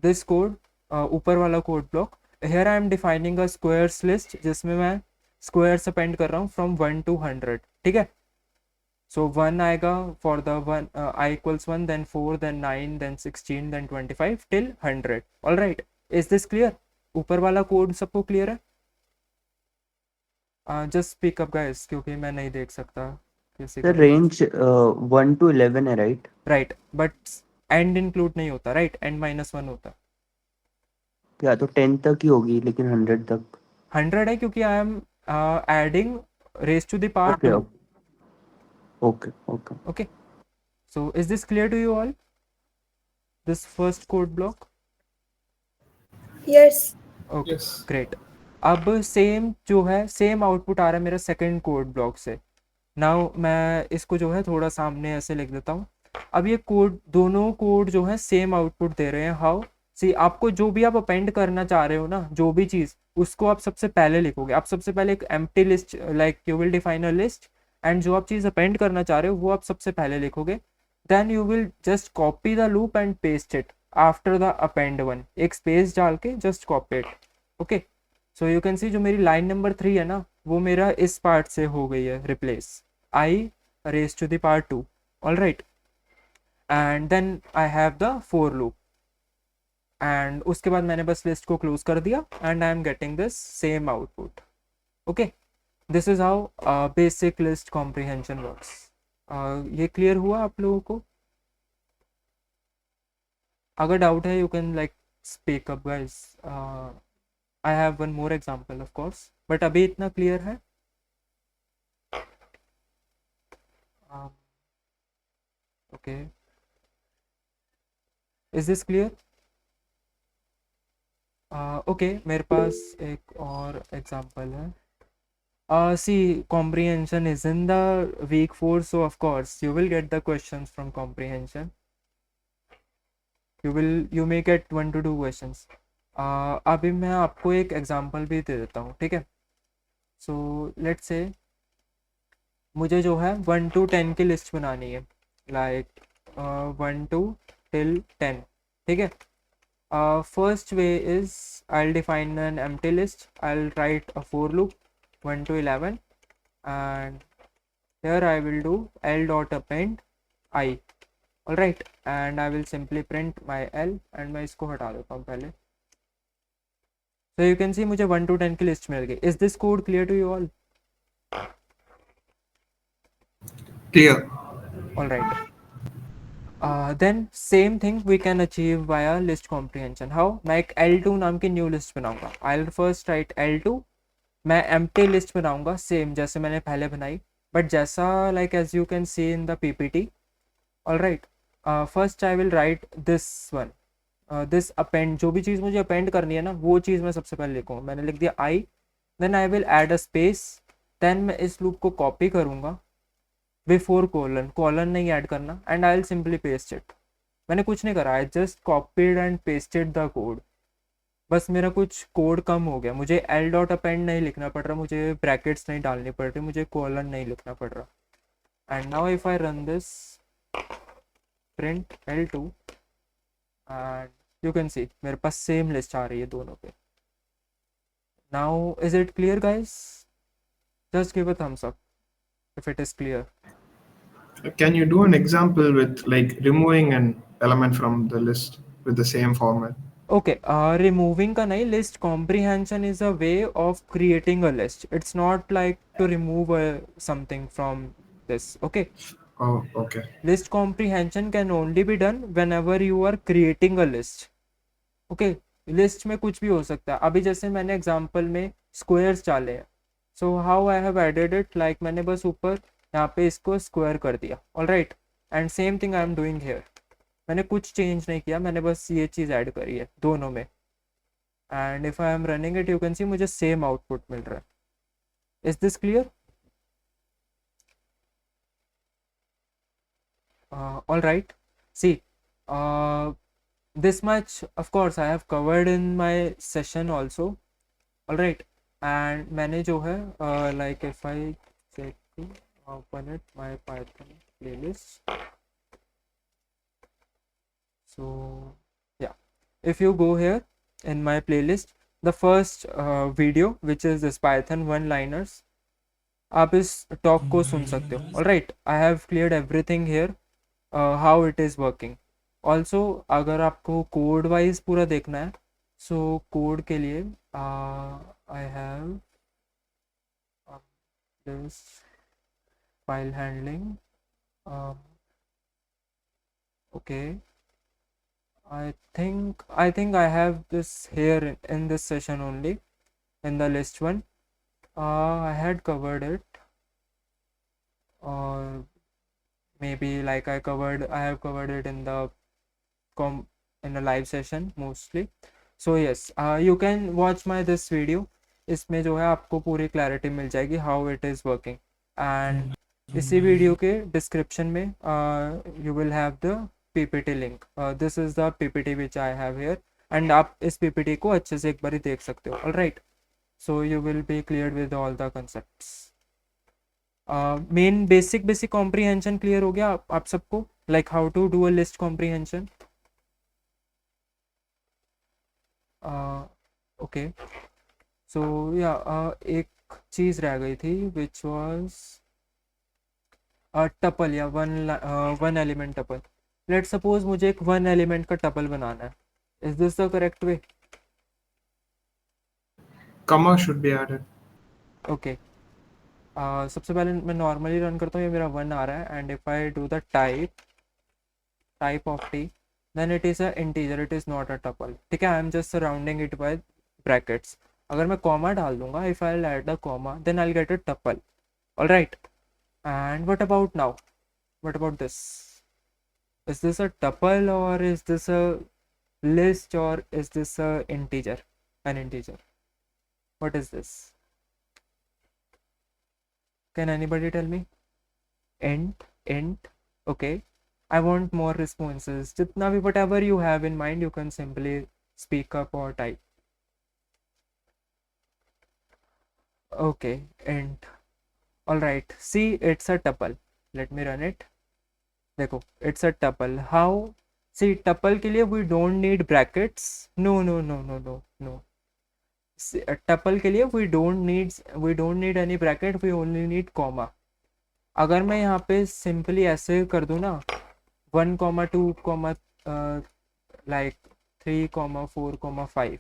this code ऊपर वाला code block, here I am defining a squares list जिसमें मैं स्क्वायर्स अपेंड कर रहा हूँ फ्रॉम 1 to 100, ठीक है. सो 1 आएगा for the one I equals 1, then 4, then 9, then 16, then 25 till 100. All right. Is this clear? ऊपर वाला कोड सबको क्लियर है? जस्ट स्पीक अप गाइस क्योंकि मैं नहीं देख सकता किसी सर का. रेंज 1 to 11 है, right? Right, but and include नहीं होता, राइट? एंड -1 होता. या तो 10 तक ही होगी, लेकिन 100 तक. 100 है क्योंकि I am adding raise to the power okay 2. Okay okay. Okay, so is this clear to you all, this first code block? Yes. Okay, Yes. Great. अब सेम जो है, सेम आउटपुट आ रहा है मेरा सेकंड कोड ब्लॉक से. Now मैं इसको जो है थोड़ा सामने ऐसे लिख देता हूँ. अब ये कोड, दोनों कोड जो है सेम आउटपुट दे रहे हैं. हाउ? सी, आपको जो भी आप अपेंड करना चाह रहे हो ना, जो भी चीज़, उसको आप सबसे पहले लिखोगे. आप सबसे पहले एक empty list, like you will define a list, and जो आप चीज़ अपेंड करना चाह रहे हो वो आप सबसे पहले लिखोगे. Then you will just copy the loop and paste it after the append one. एक स्पेस डाल के just copy it. Okay, so you can see जो मेरी लाइन नंबर 3 है ना, वो मेरा इस पार्ट से हो गई है replace, I raise to the power 2. All right. And then I have the for loop, and उसके बाद मैंने बस लिस्ट को क्लोज कर दिया and I am getting this same output. Okay, this is how basic list comprehension works. ये clear हुआ आप लोगों को? अगर डाउट है you can like speak up guys. I have one more example of course, but अभी इतना clear है. Okay, is this clear? Okay, मेरे पास एक और एग्जांपल है. See, comprehension is in the week 4, so of course you will get the questions from comprehension. You may get 1 to 2 questions. अभी मैं आपको एक एग्जांपल भी दे देता हूँ, ठीक है. सो लेट्स से मुझे जो है 1 to 10 की लिस्ट बनानी है, लाइक 1 to till 10, ठीक है. First way is I'll define an empty list. I'll write a for loop 1 to 11, and here I will do l dot append I. All right, and I will simply print my l, and मैं इसको हटा देता हूँ पहले. So you can see मुझे 1 to 10 की list मिल गई. Is this code clear to you all? Clear. All right. Then same thing we can achieve via list comprehension. How? मैं एक l2 नाम की न्यू लिस्ट बनाऊंगा. I'll first write l2. मैं empty list बनाऊंगा same जैसे मैंने पहले बनाई, बट जैसा like as you can see in the PPT. All right. First I will write this one, this append. जो भी चीज़ मुझे अपेंड करनी है ना, वो चीज़ मैं सबसे पहले लिखूँगा. मैंने लिख दिया I, then I will add a space, then मैं इस लूप को कॉपी करूँगा बिफोर कोलन. कोलन नहीं ऐड करना, and I will simply paste it. मैंने कुछ नहीं करा, I just copied and pasted the code. बस मेरा कुछ कोड कम हो गया. मुझे एल डॉट अपेंड नहीं लिखना पड़ रहा, मुझे ब्रैकेट्स नहीं डालनी पड़ रही, मुझे कोलन नहीं लिखना पड़ रहा. And now if I run this print l2, and you can सी मेरे पास सेम लिस्ट आ रही है दोनों पे. Now is it clear guys? Just give a Thums up if it is clear. Can you do an example with like removing an element from the list with the same format? Okay, removing का नहीं, list comprehension is a way of creating a list. It's not like to remove something from this. Okay, Oh, okay. list comprehension can only be done whenever you are creating a list. Okay, list में कुछ भी हो सकता है. अभी जैसे मैंने example में स्क्वायर्स डाले हैं, so how I have added it, like मैंने बस ऊपर यहाँ पे इसको स्क्वायर कर दिया. All right, and same thing I am doing here. मैंने कुछ चेंज नहीं किया, मैंने बस ये चीज़ ऐड करी है दोनों में. And if I am running it, you can see मुझे सेम आउटपुट मिल रहा है. Is this clear? All right, see this much of course I have covered in my session also. All right, and मैंने जो है like if I check to open it my Python playlist, so yeah, if you go here in my playlist, the first video which is this Python one liners, आप इस talk को सुन सकते हो. All right, I have cleared everything here, how it is working. Also अगर आपको code wise पूरा देखना है, सो कोड के लिए आई have this file handling. Okay, I think I have this here in this session only, in the list one. I had covered it, or maybe like I have covered it in the in a live session mostly. So yes, you can watch my this video. इसमें जो है आपको पूरी clarity मिल जाएगी how it is working. And इसी video के description में you will have the PPT link. This is the PPT which I have here, and आप इस पीपीटी को अच्छे से एक बार देख सकते हो. All right, so you will be clear with all the concepts. Main basic comprehension clear हो गया आप सबको, like how to do a list comprehension. Okay, so या एक चीज़ रह गई थी विच वाज टपल या one element tuple. Let suppose मुझे एक वन एलिमेंट का टपल बनाना है. Is this the correct way? Comma should be added. Okay, सबसे पहले मैं नॉर्मली रन करता हूँ, ये मेरा वन आ रहा है, and if I do the type of T, then it is a integer, it is not a tuple. ठीक है, I am just surrounding it by brackets. अगर मैं कॉमा डाल दूंगा, if I'll add a comma, then I'll get a tuple. All right, and what about now? What about this? Is this a tuple, or is this a list, or is this a integer? An integer. What is this? Can anybody tell me? Int. Okay, I want more responses. जितना भी whatever you have in mind, you can simply speak up or type. Okay, int. All right. See, it's a tuple. Let me run it. देखो, it's a tuple. How? See, tuple के लिए we don't need brackets. No. See, a tuple के लिए we don't need any bracket. We only need comma. अगर मैं यहाँ पे simply ऐसे कर दूँ ना, 1, 2, like 3, 4, 5.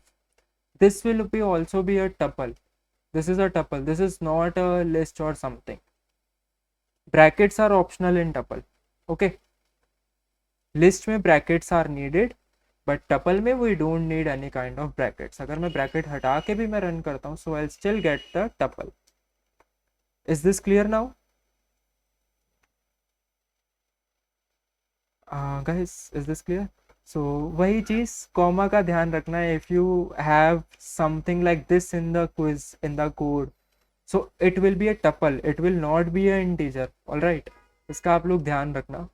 This will be also be a tuple. This is a tuple. This is not a list or something. Brackets are optional in tuple. Okay. List में brackets are needed, but tuple में we don't need any kind of brackets. अगर मैं bracket हटा के भी मैं run करता हूँ, so I'll still get the tuple. Is this clear now? Guys, is this clear? So वही चीज़ कॉमा का ध्यान रखना है. If you have something like this in the quiz, in the code, so it will be a tuple. It will not be an integer. All right, इसका आप लोग ध्यान रखना.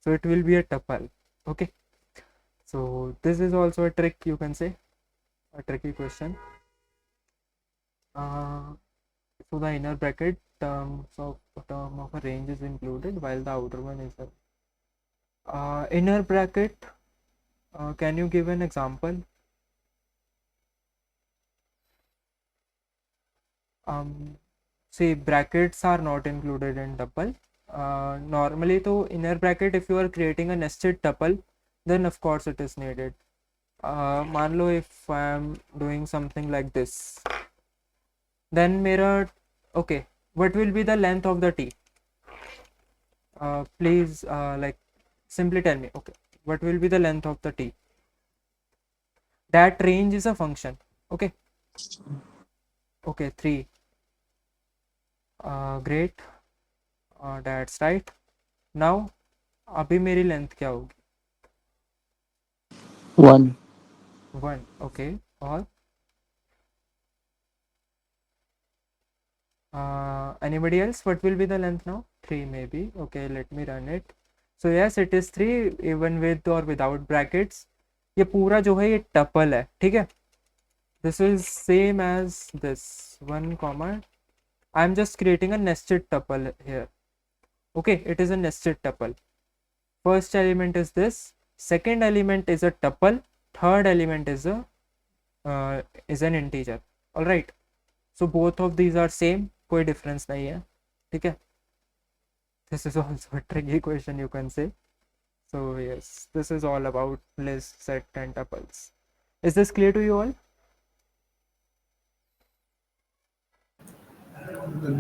So it will be a tuple. Okay. So this is also a trick, you can say, a tricky question. So the inner bracket term of a range is included while the outer one is a inner bracket. Can you give an example? See, brackets are not included in tuple. Normally तो inner bracket if you are creating a nested tuple then of course it is needed. मान लो if I am doing something like this, then मेरा okay, what will be the length of the t? Please like simply tell me. Okay, what will be the length of the t? That range is a function. Okay, 3. Great, that's right. Now अभी मेरी length क्या होगी? 1. 1. Okay, और anybody else? What will be the length now? 3 maybe. Okay, let me run it. So yes, it is 3 even with or without brackets. ये पूरा जो है ये टपल है, ठीक है? This is same as this 1 comma. I'm just creating a nested tuple here. Okay, it is a nested tuple. First element is this. Second element is a tuple. Third element is an integer. All right. So both of these are same. कोई difference नहीं है, ठीक है? This is also a tricky question, you can say. So yes, this is all about list, set, and tuples. Is this clear to you all?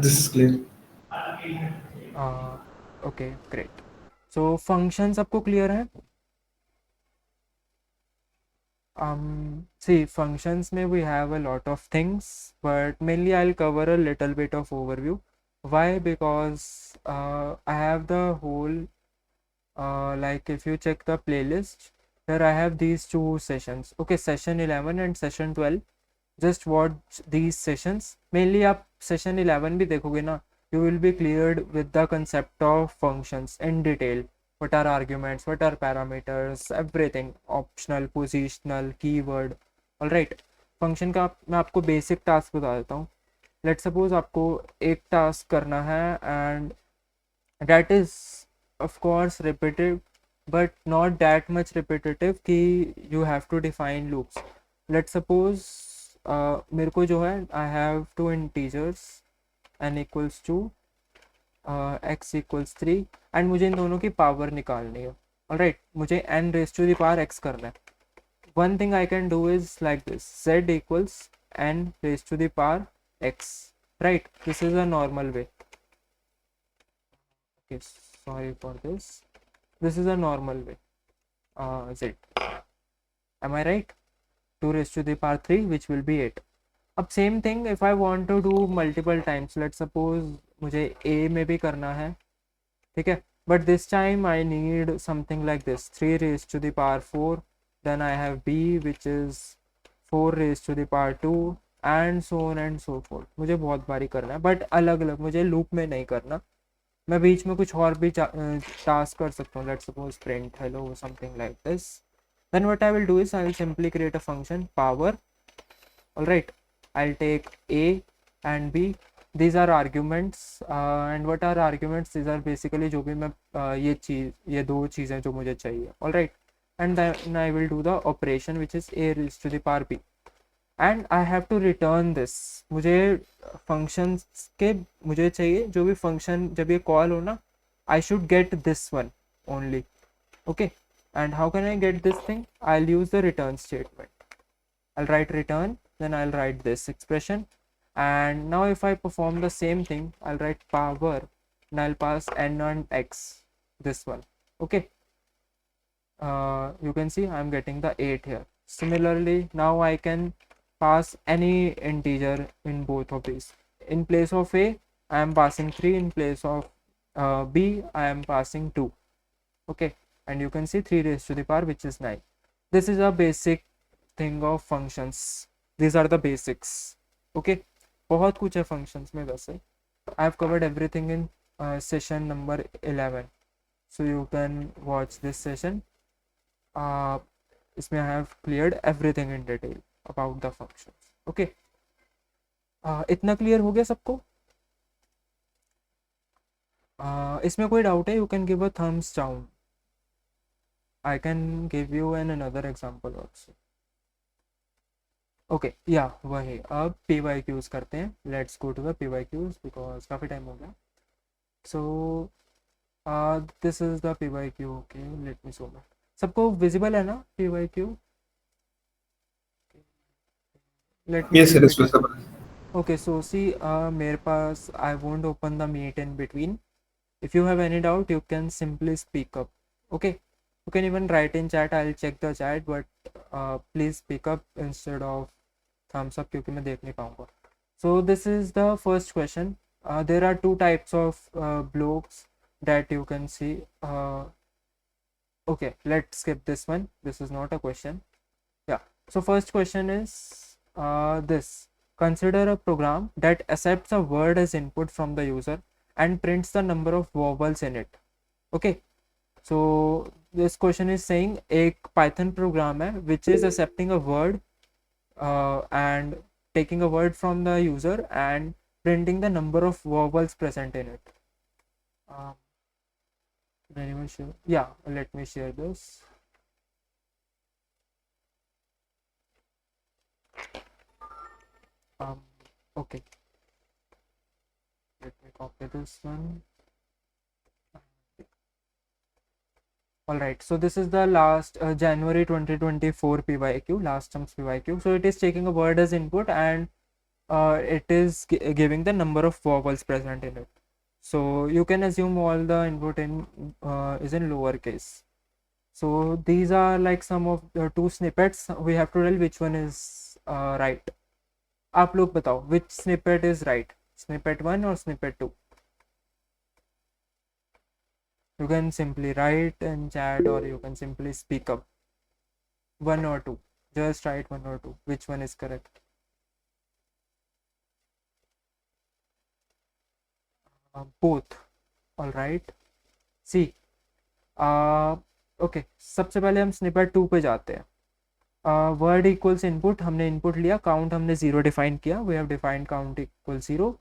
This is clear. Okay, great. So functions आपको clear है? See, functions may we have a lot of things, but mainly I'll cover a little bit of overview. Why? Because I have the whole like if you check the playlist, here I have these 2 sessions. Okay, session 11 and session 12. Just watch these sessions. Mainly आप session 11 भी देखोगे ना, you will be cleared with the concept of functions in detail. What are arguments, what are parameters, everything, optional, positional, keyword. All right, function का मैं आपको basic task बता देता हूँ. Let's suppose आपको एक task करना है and that is of course repetitive, but not that much repetitive कि you have to define loops. Let's suppose मेरे को जो है I have 2 integers n equals 2 x equals 3 and मुझे इन दोनों की पावर निकालनी है. Alright, मुझे n raised to the power x करना है. One thing I can do is like this: z equals n raised to the power x. Right, this is a normal way. Okay, sorry for this. This is a normal way. Z. Am I right? 2 raised to the power 3, which will be 8. अब same thing if I want to do multiple times. Let's suppose मुझे a में भी करना है, ठीक है? But this time I need something like this: 3 raised to the power 4. Then I have b, which is 4 raised to the power 2, and so on and so forth. मुझे बहुत बारी करना है, but अलग अलग, मुझे लूप में नहीं करना. मैं बीच में कुछ और भी टास्क कर सकता हूँ. Let's suppose print hello, something like this. Then what I will do is I will simply create a function power. All right, I'll take a and b. These are arguments, and what are arguments? These are basically जो भी मैं ये 2 चीज़ें जो मुझे चाहिए. All right, and then I will do the operation which is a raised to the power b, and I have to return this. मुझे functions के मुझे चाहिए जो भी function जब ये call हो ना, I should get this one only. Okay, and how can I get this thing? I'll use the return statement. I'll write return, then I'll write this expression, and now if I perform the same thing, I'll write power and I'll pass n and x, this one. Okay, you can see I'm getting the 8 here. Similarly, now I can pass any integer in both of these. In place of a, I am passing 3. In place of b, I am passing 2. Okay, and you can see 3 raised to the power, which is 9. This is a basic thing of functions. These are the basics. Okay, बहुत कुछ है functions में वैसे. I have covered everything in session number 11, so you can watch this session. इसमें I have cleared everything in detail about the functions. Okay, इतना clear हो गया सबको? इसमें कोई डाउट है? You can give a thumbs down. I can give you another example also. Okay, yeah, वही. अब PYQs करते हैं. Let's go to the PYQs because काफ़ी टाइम हो गया. So This is the PYQ. Okay, let me zoom in. सबको visible है ना PYQ? Let me Yes, see it if is it is. visible. Okay, so see, मेरे पास I won't open the meet in between. If you have any doubt, you can simply speak up. Okay, you can even write in chat. I'll check the chat, but please speak up instead of thumbs up क्योंकि मैं देख नहीं पाऊंगा. So this is the first question. There are two types of blocks that you can see. Okay, let's skip this one. This is not a question. Yeah. So first question is this. Consider a program that accepts a word as input from the user and prints the number of vowels in it. Okay. So this question is saying एक Python program है which is accepting a word and taking a word from the user and printing the number of vowels present in it. Anyone share? Yeah, let me share this. Okay, let me copy this one. All right, so this is the last January 2024 PYQ, last term's PYQ. So it is taking a word as input and it is giving the number of vowels present in it. So you can assume all the input in is in lowercase. So these are like some of the two snippets. We have to tell which one is right. आप लोग बताओ which snippet is right, snippet 1 or snippet 2? You can simply write in chat or you can simply speak up. 1 or 2, just write 1 or 2, which one is correct? Both. All right, see, okay सबसे पहले हम snippet 2 पे जाते हैं. Word equals input, हमने input लिया, count हमने 0 define किया, we have defined count equal 0.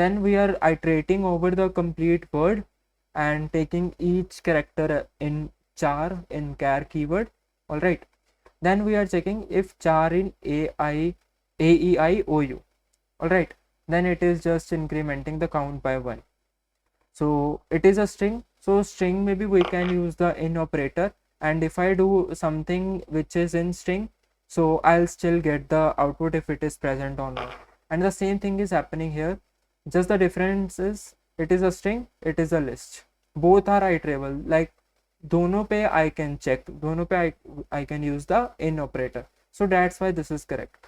Then we are iterating over the complete word and taking each character in char in char keyword. All right, then we are checking if char in AEI OU. All right, then it is just incrementing the count by 1. So it is a string, so string maybe we can use the in operator, and if I do something which is in string, so I'll still get the output if it is present or not. And the same thing is happening here, just the difference is it is a string, it is a list, both are iterable. Like दोनों पे I can check, दोनों पे I can use the in operator, so that's why this is correct.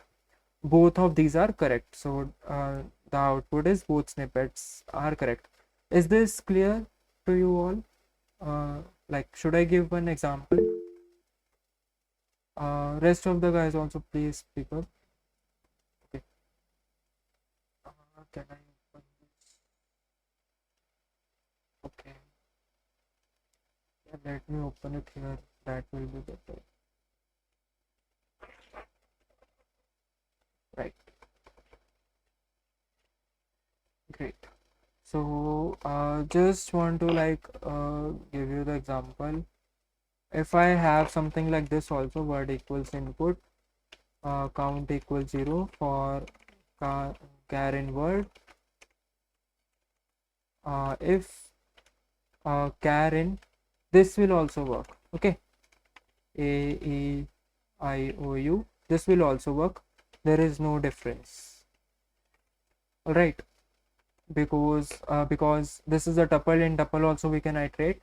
Both of these are correct, so the output is both snippets are correct. Is this clear to you all? Like, should I give one example? Rest of the guys also please speak up. Okay. Can I open this? Okay. Yeah, let me open it here. That will be better. Right. Great. So just want to like give you the example. If I have something like this also, word equals input, count equals 0 for char in word. If char in, this will also work. Okay, AEIOU, this will also work. There is no difference. All right, because this is a tuple. In tuple also we can iterate,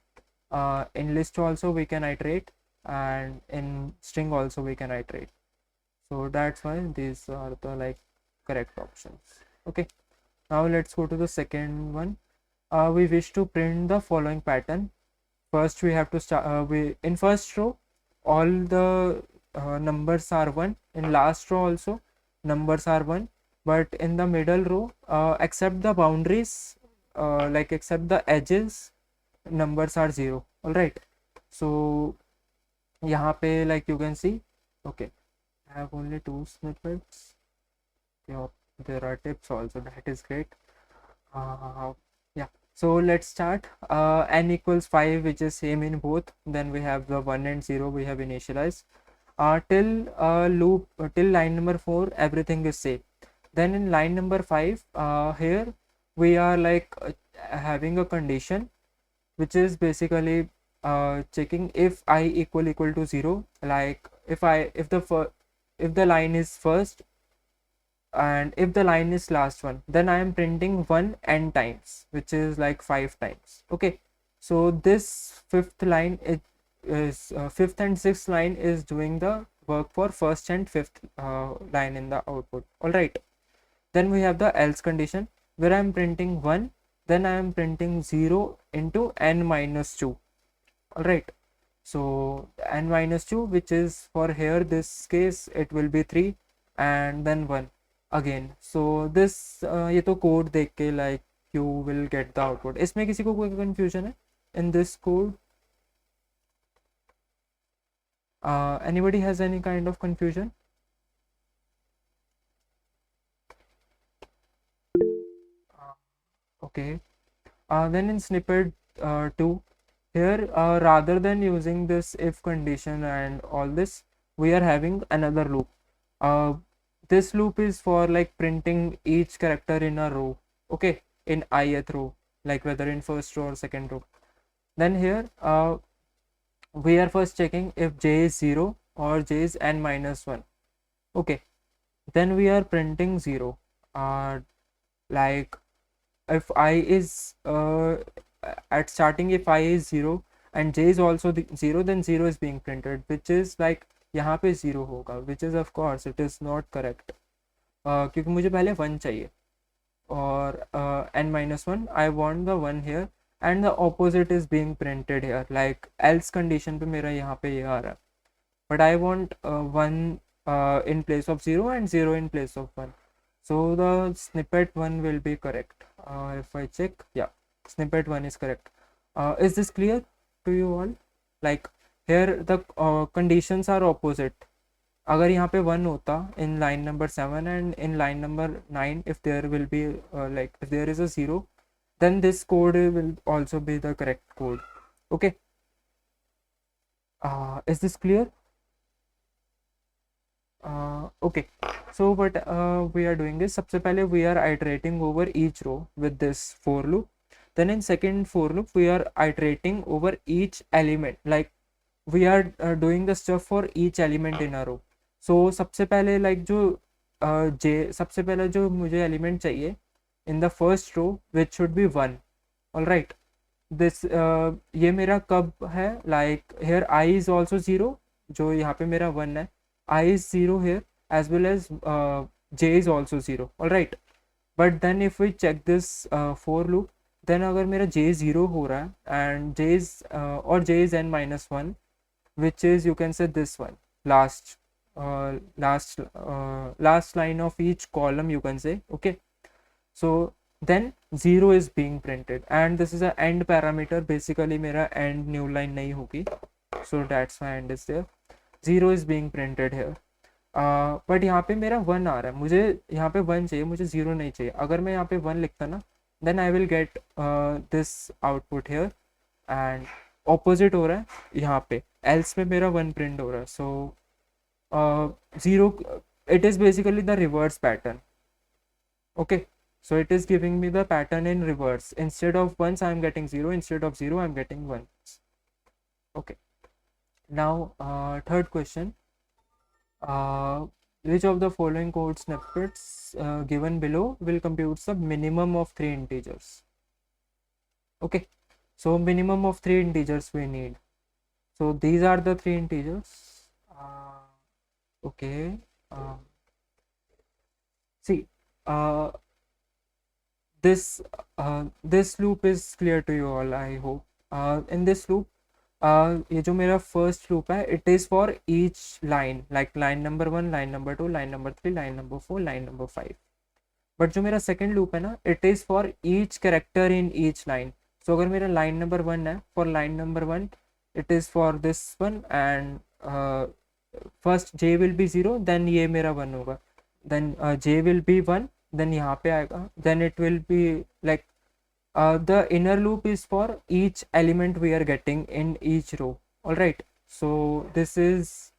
in list also we can iterate, and in string also we can iterate. So that's why these are the like correct options. Okay, now let's go to the second one. We wish to print the following pattern. First we have to start, we in first row all the numbers are 1, in last row also numbers are 1, but in the middle row except the boundaries, like except the edges, numbers are 0. All right, so यहाँ पे like you can see, okay, I have only 2 snippets. Yeah, there are tips also, that is great. Yeah, so let's start. N equals 5, which is same in both. Then we have the 1 and 0 we have initialized. Till loop till line number 4 everything is same. Then in line number 5 here we are like having a condition which is basically checking if I equal to 0, like if the line is first and if the line is last one, then I am printing 1 n times, which is like 5 times. Okay, so this fifth line is fifth and sixth line is doing the work for first and fifth line in the output. All right, then we have the else condition where I am printing 1, then I am printing 0 into n minus 2. All right, so n minus 2, which is for here this case it will be 3 and then 1 again. So this ये तो code देख के like you will get the output. इसमें किसी को कोई confusion है in this code? Anybody has any kind of confusion? Okay, then in snippet 2, here rather than using this if condition and all this, we are having another loop. This loop is for like printing each character in a row, okay, in ith row, like whether in first row or second row. Then here we are first checking if j is 0 or j is n minus 1. Okay, then we are printing 0. Like if I is at starting, if I is 0 and j is also 0, then 0 is being printed, which is like यहाँ पे 0 होगा, which is of course it is not correct, क्योंकि मुझे पहले 1 चाहिए और n minus 1, I want the 1 here and the opposite is being printed here, like else condition पे मेरा यहाँ पे ये आ रहा है, but I want 1 in place of 0 and 0 in place of 1. So the snippet 1 will be correct. If I check, yeah, snippet 1 is correct. Is this clear to you all? Like here the conditions are opposite. अगर यहाँ पे 1 होता in line number 7 and in line number 9, if there will be like if there is a 0, then this code will also be the correct code. Okay. Is this clear? Okay, so what we are doing is, सबसे पहले we are iterating over each row with this for loop. Then in second for loop we are iterating over each element, like we are doing the stuff for each element in a row. So सबसे पहले like जो सबसे पहले जो मुझे element चाहिए in the first row, which should be 1. All right, this ये मेरा कब है, like here I is also 0, जो यहाँ पे मेरा 1 है, I is 0 here as well as j is also 0. all right, but then if we check this for loop, then अगर मेरा j 0 हो रहा है and j is or j is n minus 1, which is you can say this one, last line of each column, you can say. Okay, so then 0 is being printed and this is a end parameter, basically मेरा end new line नहीं होगी, so that's why end is there. 0 is being printed here, but यहाँ पे मेरा 1 आ रहा है, मुझे यहाँ पे 1 चाहिए, मुझे 0 नहीं चाहिए. अगर मैं यहाँ पे 1 लिखता ना, then I will get this output here and opposite हो रहा है यहाँ पे, else में मेरा 1 print हो रहा है. So 0, it is basically the reverse pattern. Okay, so it is giving me the pattern in reverse. Instead of 1s I am getting 0, instead of 0 I am getting 1. Okay, now third question, which of the following code snippets given below will compute the minimum of 3 integers? Okay, so minimum of 3 integers we need. So these are the 3 integers. Okay, see, this loop is clear to you all, I hope. In this loop, ये जो मेरा first loop है, it is for each line, like line number 1, line number 2, line number 3, line number 4, line number 5. But जो मेरा second loop है ना, it is for each character in each line. So अगर मेरा line number 1 है, for line number 1, it is for this one and first j will be 0, then ये मेरा 1 होगा, then j will be 1, then यहाँ पे आएगा, then it will be like the inner loop is for each element we are getting in each row. All right, so this is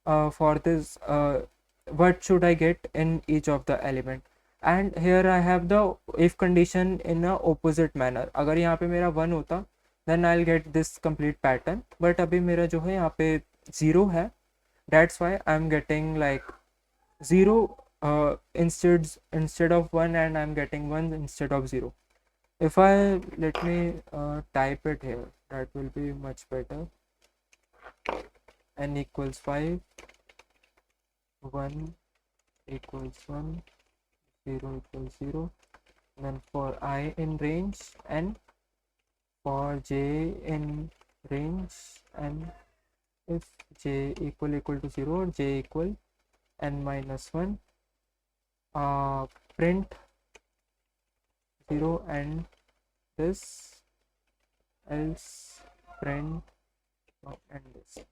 for this what should I get in each of the element, and here I have the if condition in a opposite manner. अगर यहाँ पे मेरा 1 होता then I'll get this complete pattern. But अभी मेरा जो है यहाँ पे 0 है, that's why I'm getting like 0 instead of 1, and I'm getting 1 instead of 0. If I let me type it here, that will be much better. N equals 5, 1 equals 1, 0 equals 0. Then for I in range n, for j in range n, if j equal to 0 or j equal n minus 1, print 0 and this, else print and this.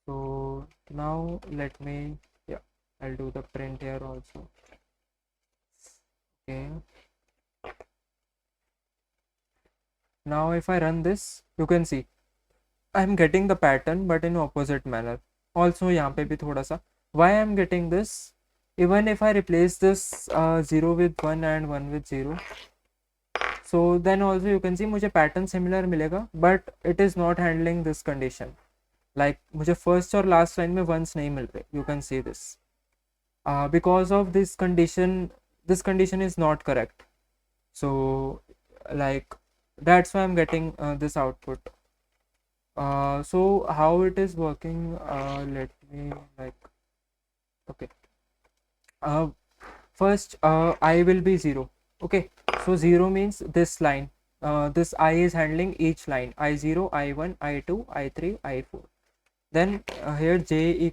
So now let me, yeah, I'll do the print here also. Okay, now if I run this, you can see I'm getting the pattern but in opposite manner. Also यहाँ पे भी थोड़ा सा, why I'm getting this, even if I replace this 0 with 1 and 1 with 0, so then also you can see मुझे pattern similar मिलेगा, but it is not handling this condition. Like मुझे first और last line में ones नहीं मिल रहे, you can see this. Because of this condition is not correct. So like that's why I'm getting this output. So how it is working, let me like, okay, first I will be 0. Okay, so 0 means this line, this I is handling each line, I0, I1, I2, I3, I4. Then here j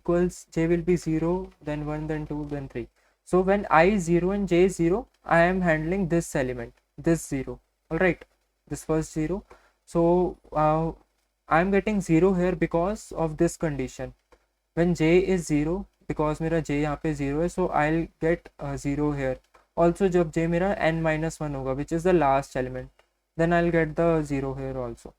will be 0, then 1, then 2, then 3. So when I 0 and j 0, I am handling this element, this 0. All right, this first 0. So I am getting 0 here because of this condition. When j is 0, because मेरा j यहाँ पे 0 है, so I'll get 0 here. Also जब j मेरा n minus 1 होगा, which is the last element, then I'll get the 0 here also.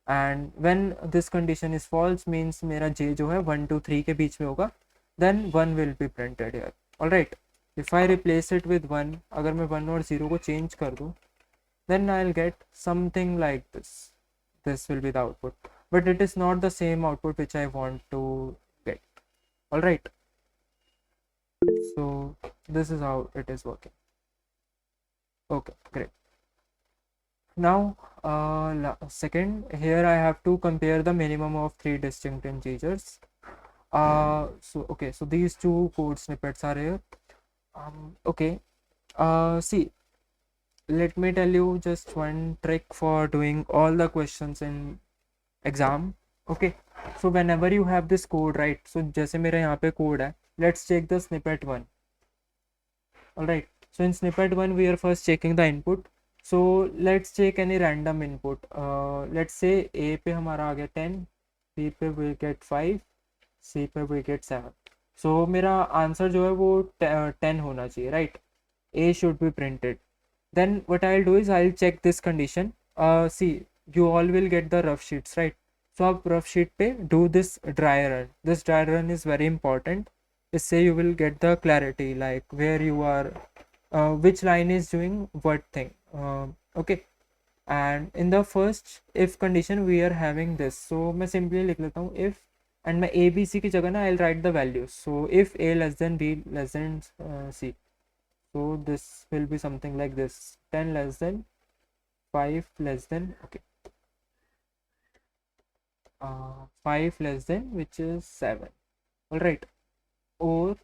And when this condition is false, means मेरा j जो है 1 to 3 के बीच में होगा, then 1 will be printed here. Alright, if I replace it with 1, अगर मैं 1 और 0 को change कर दूँ, then I'll get something like this. This will be the output, but it is not the same output which I want to get. Alright, so this is how it is working. Okay, great. Now second, here I have to compare the minimum of 3 distinct integers. So okay, so these two code snippets are here. Okay, see, let me tell you just one trick for doing all the questions in exam. Okay, so whenever you have this code, right, so जैसे मेरा यहाँ पे code है, let's check the snippet 1. Alright, so in snippet 1 we are first checking the input. So let's check any random input. Let's say A पे हमारा आ गया 10, B पे we get 5, C पे we get 7. So मेरा answer जो है वो 10 होना चाहिए, right? A should be printed. Then what I'll do is I'll check this condition. See, you all will get the rough sheets, right? So आप rough sheet पे do this dry run. This dry run is very important. इससे you will get the clarity, like where you are, which line is doing what thing. Okay, and in the first if condition we are having this, so मैं simply लिख लेता हूँ if, and मैं a b c की जगह ना I'll write the values. So if a less than b less than c, so this will be something like this: 10 less than 5 less than, okay, 5 less than, which is 7. All right, or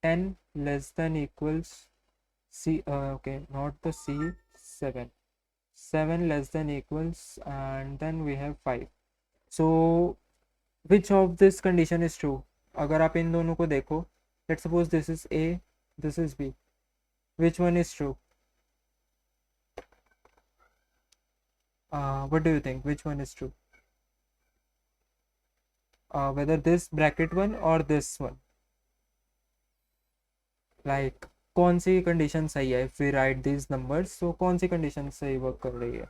10 less than equals c, okay, not the c, 7 less than equals, and then we have 5. So which of this condition is true? अगर आप इन दोनों को देखो, let's suppose this is a, this is b, which one is true? What do you think, which one is true? Whether this bracket one or this one, like कौन सी condition सही है? If we write these numbers, so कौन सी condition सही work कर रही है?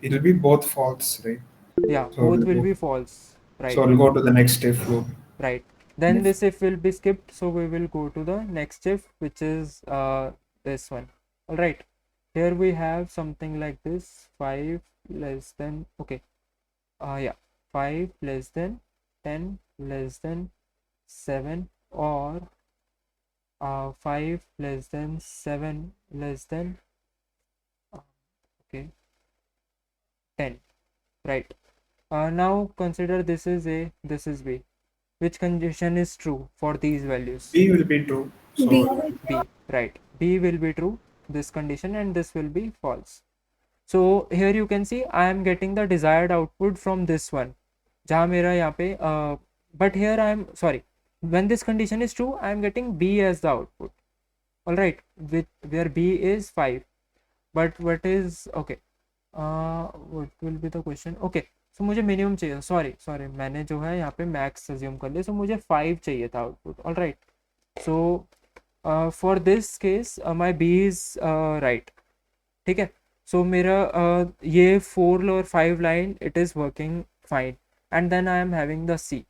It'll be both false, right? Yeah, So both we'll will go, be false, right? so we'll go to the next if loop. Right, then If- this if will be skipped, so we will go to the next if, which is this one. All right, here we have something like this, 5 less than, okay, yeah, 5 less than 10 less than 7, or 5 less than 7 less than okay 10, right? Now consider this is A, this is B. Which condition is true for these values? B will be true. So B. B, right? B will be true, this condition, and this will be false. So here you can see I am getting the desired output from this one, जहाँ मेरा यहाँ पे but here I am sorry, when this condition is true I am getting B as the output, all right, with where B is 5. But what is okay, what will be the question? Okay, so मुझे minimum चाहिए, sorry मैंने जो है यहाँ पे max assume कर लिया, सो मुझे 5 चाहिए था output, all right. So for this case my B is right, ठीक है. सो मेरा ये 4 और 5 line it is working fine, and then I am having the C.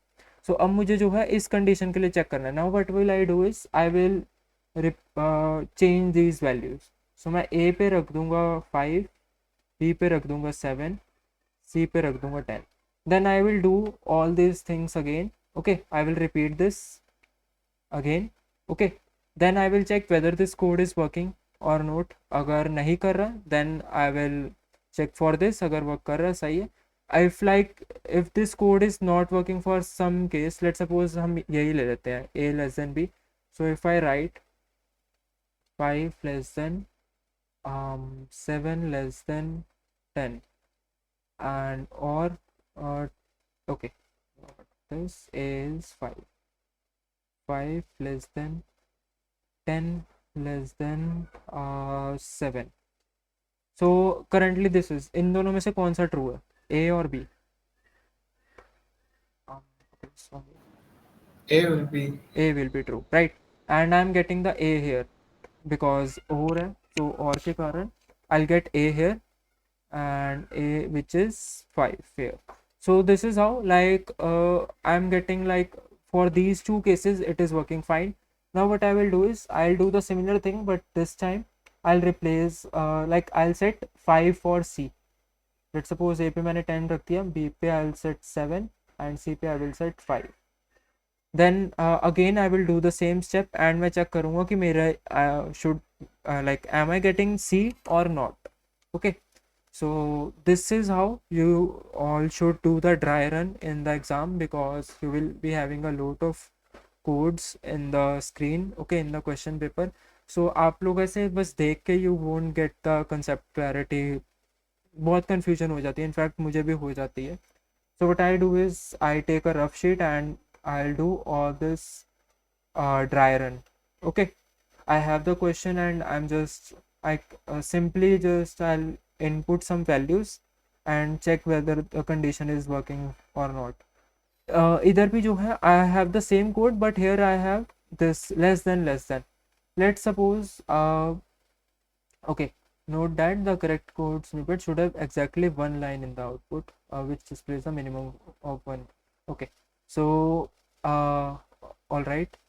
So अब मुझे जो है इस कंडीशन के लिए चेक करना है. Now what will I do is I will change these values. So मैं ए पे रख दूंगा 5, बी पे रख दूंगा 7, सी पे रख दूंगा 10. Then I will do all this things again. Okay, I will repeat this again. Okay, then I will check whether this code is working or not. अगर नहीं कर रहा then I will check for this. अगर work कर रहा है सही है. if like if this code is not working for some case, let's suppose हम यही ले लेते हैं a less than b. so if I write 5 less than 7 less than 10, and or okay, this is 5 less than 10 less than 7. so currently this is, इन दोनों में से कौन सा ट्रू है, A और B? Okay, so A will be A will be true, right? And I'm getting the A here because और है, so और के कारण I'll get A here and A which is 5 here. So this is how like I'm getting like for these two cases it is working fine. Now what I will do is I'll do the similar thing, but this time I'll replace like I'll set 5 for C. Let's suppose A पे मैंने 10 रख दिया, B पे I will set 7 and C पे I will set 5. Then again I will do the same step and मैं check करूँगा कि मेरा should like am I getting C or not. Okay, so this is how you all should do the dry run in the exam, because you will be having a lot of codes in the screen, okay, in the question paper. So आप लोग ऐसे बस देख के you won't get the concept clarity. बहुत confusion हो जाती है, इनफैक्ट मुझे भी हो जाती है. So what I do is I take a rough sheet and I will do all this dry run. Okay, I have the question and I'm just I simply just I'll input some values and check whether the condition is working or not. इधर भी जो है I have the same code, but here I have this less than. Let's suppose okay, note that the correct code snippet should have exactly one line in the output which displays the minimum of one. Okay, so all right.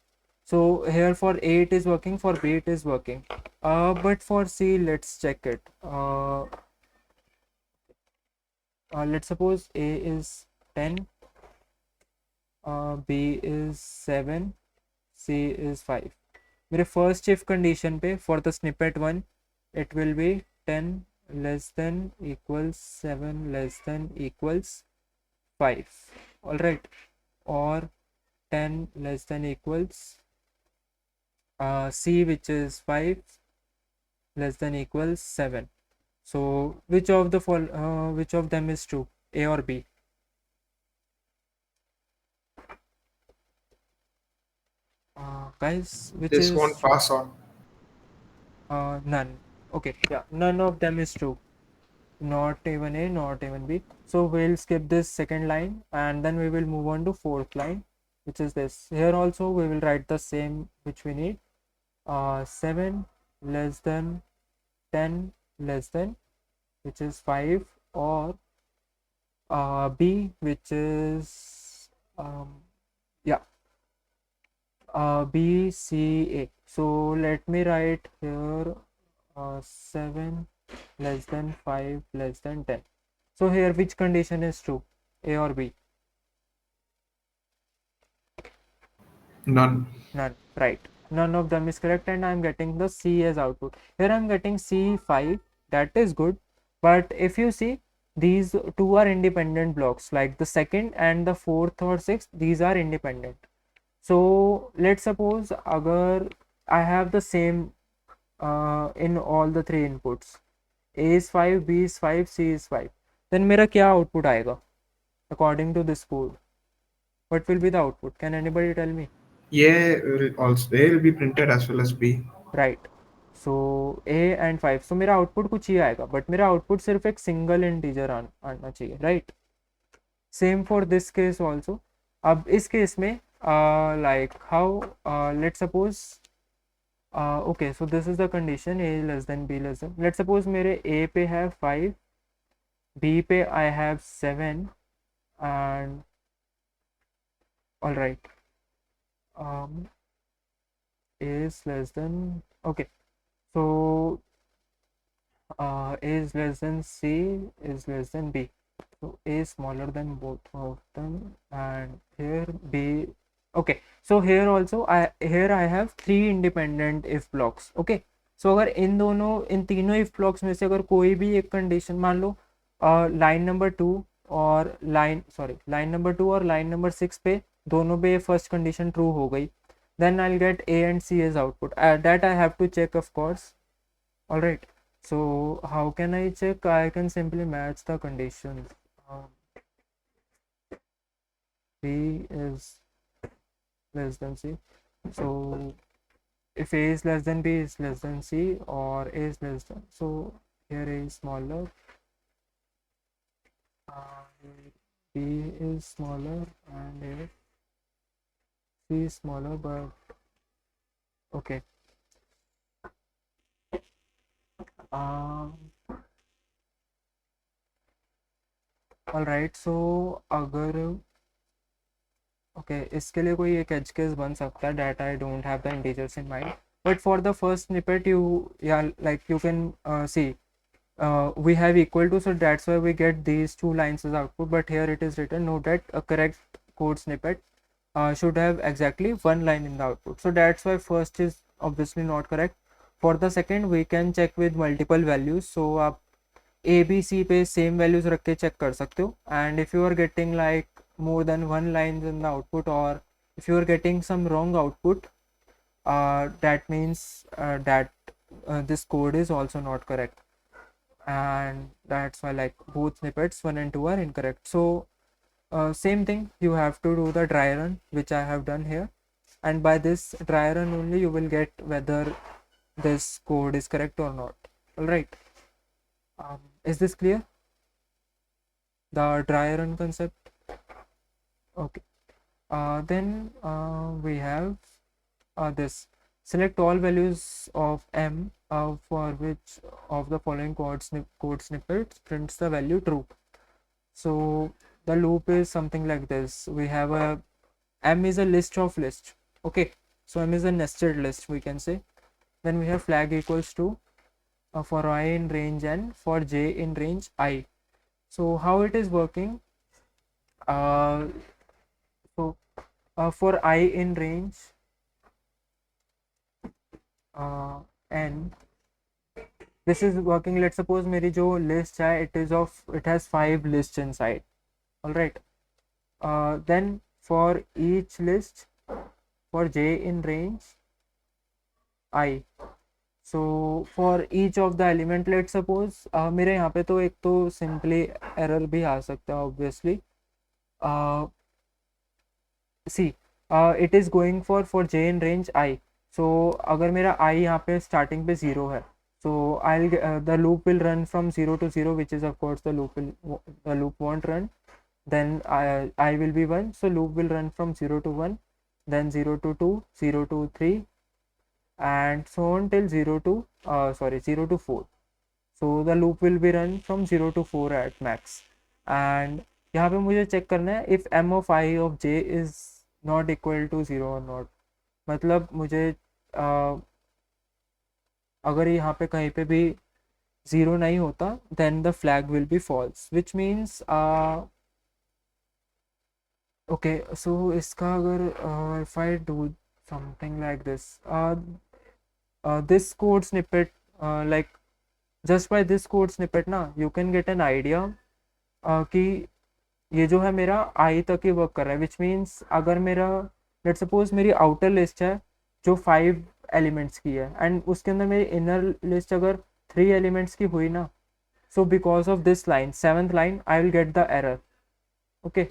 So here for A it is working, for B it is working, but for C let's check it. Let's suppose A is 10, B is 7, C is 5. मेरे first if condition पे for the snippet 1 it will be 10 less than equals 7 less than equals 5, all right, or 10 less than equals C which is 5 less than equals 7. So which of the which of them is true, A or B? Guys, which this is won't pass on. none. Okay, yeah, none of them is true, not even A, not even B. So we'll skip this second line and then we will move on to fourth line, which is this. Here also we will write the same which we need. 7 less than 10 less than, which is 5, or B which is yeah, B C A. So let me write here 7 less than 5 less than 10. So here which condition is true, A or B? None. None, right? None of them is correct, and I'm getting the C as output. Here I'm getting C5, that is good. But if you see, these two are independent blocks, like the second and the fourth or sixth, these are independent. So let's suppose agar I have the same in all the three inputs, A is 5, B is 5, C is 5, then मेरा क्या output आएगा according to this code? What will be the output? Can anybody tell me? A will be printed as well as B. Right. So A and 5, सो मेरा output कुछ ही आएगा, but मेरा output सिर्फ एक single integer आना चाहिए, right? Same for this case also. अब इस केस में like how, let suppose, okay, so this is the condition, A less than be less than. Let suppose मेरे ए पे है 5, बी पे I have 7, and all right, is less than, okay, so A is less than C is less than B, so A is smaller than both of them, and here B, okay, so here also I have three independent if blocks. Okay, so अगर इन तीनों if blocks में से अगर कोई भी एक condition मान लो line number 2 और लाइन नंबर 2 और लाइन नंबर 6 पे दोनों पे फर्स्ट कंडीशन ट्रू हो गई, then I'll get A and C as output. That I have to check, of course. All right, so how can I check? I can simply match the conditions. B is less than C, so if A is less than B is less than C, or A is less than, so here A is smaller, B is smaller, and here C is smaller, but okay. All right, so अगर okay इसके लिए कोई एक as case बन सकता है that I don't have the integers in mind, but for the first snippet you या like you can see we have equal to, so that's why we get these two lines as output, but here it is written note that a correct code snippet should have exactly one line in the output, so that's why first is obviously not correct. For the second we can check with multiple values, so आप A B C पे same values रख के check कर सकते हो, and if you are getting like more than one line in the output, or if you are getting some wrong output, that means that this code is also not correct, and that's why like both snippets 1 and 2 are incorrect. So same thing, you have to do the dry run, which I have done here, and by this dry run only you will get whether this code is correct or not. All right, is this clear, the dry run concept? Okay, then we have this select all values of m for which of the following code snippets prints the value true. So the loop is something like this. We have a m is a list of list. Okay, so m is a nested list, we can say. Then we have flag equals to for I in range n, for j in range I. So how it is working, so for I in range n, this is working. Let's suppose मेरी जो list है it has 5 lists inside. All right, then for each list for j in range I, so for each of the element, let's suppose मेरे यहाँ पे तो एक तो simply error भी आ सकता है obviously. See, it is going for j in range I, so अगर मेरा I यहाँ पे starting पे 0 है, so I'll the loop will run from 0 to 0, which is of course the loop won't run. Then I will be 1, so loop will run from 0 to 1, then 0 to 2, 0 to 3, and so on till 0 to 4. So the loop will be run from 0 to 4 at max, and यहाँ पे मुझे check करना है if m of I of j is not equal to 0 or not. मतलब मुझे अगर यहाँ पे कहीं पे भी 0 नहीं होता then the flag will be false, which means okay, so इसका अगर if I do something like this, this code snippet, like just by this code snippet ना you can get an idea कि ये जो है मेरा आई तक ही वर्क कर रहा है, विच मीन्स अगर मेरा लेट सपोज मेरी आउटर लिस्ट है जो 5 एलिमेंट्स की है एंड उसके अंदर मेरी इनर लिस्ट अगर 3 एलिमेंट्स की हुई ना, so because of this line, 7th line, I will get the error. Okay,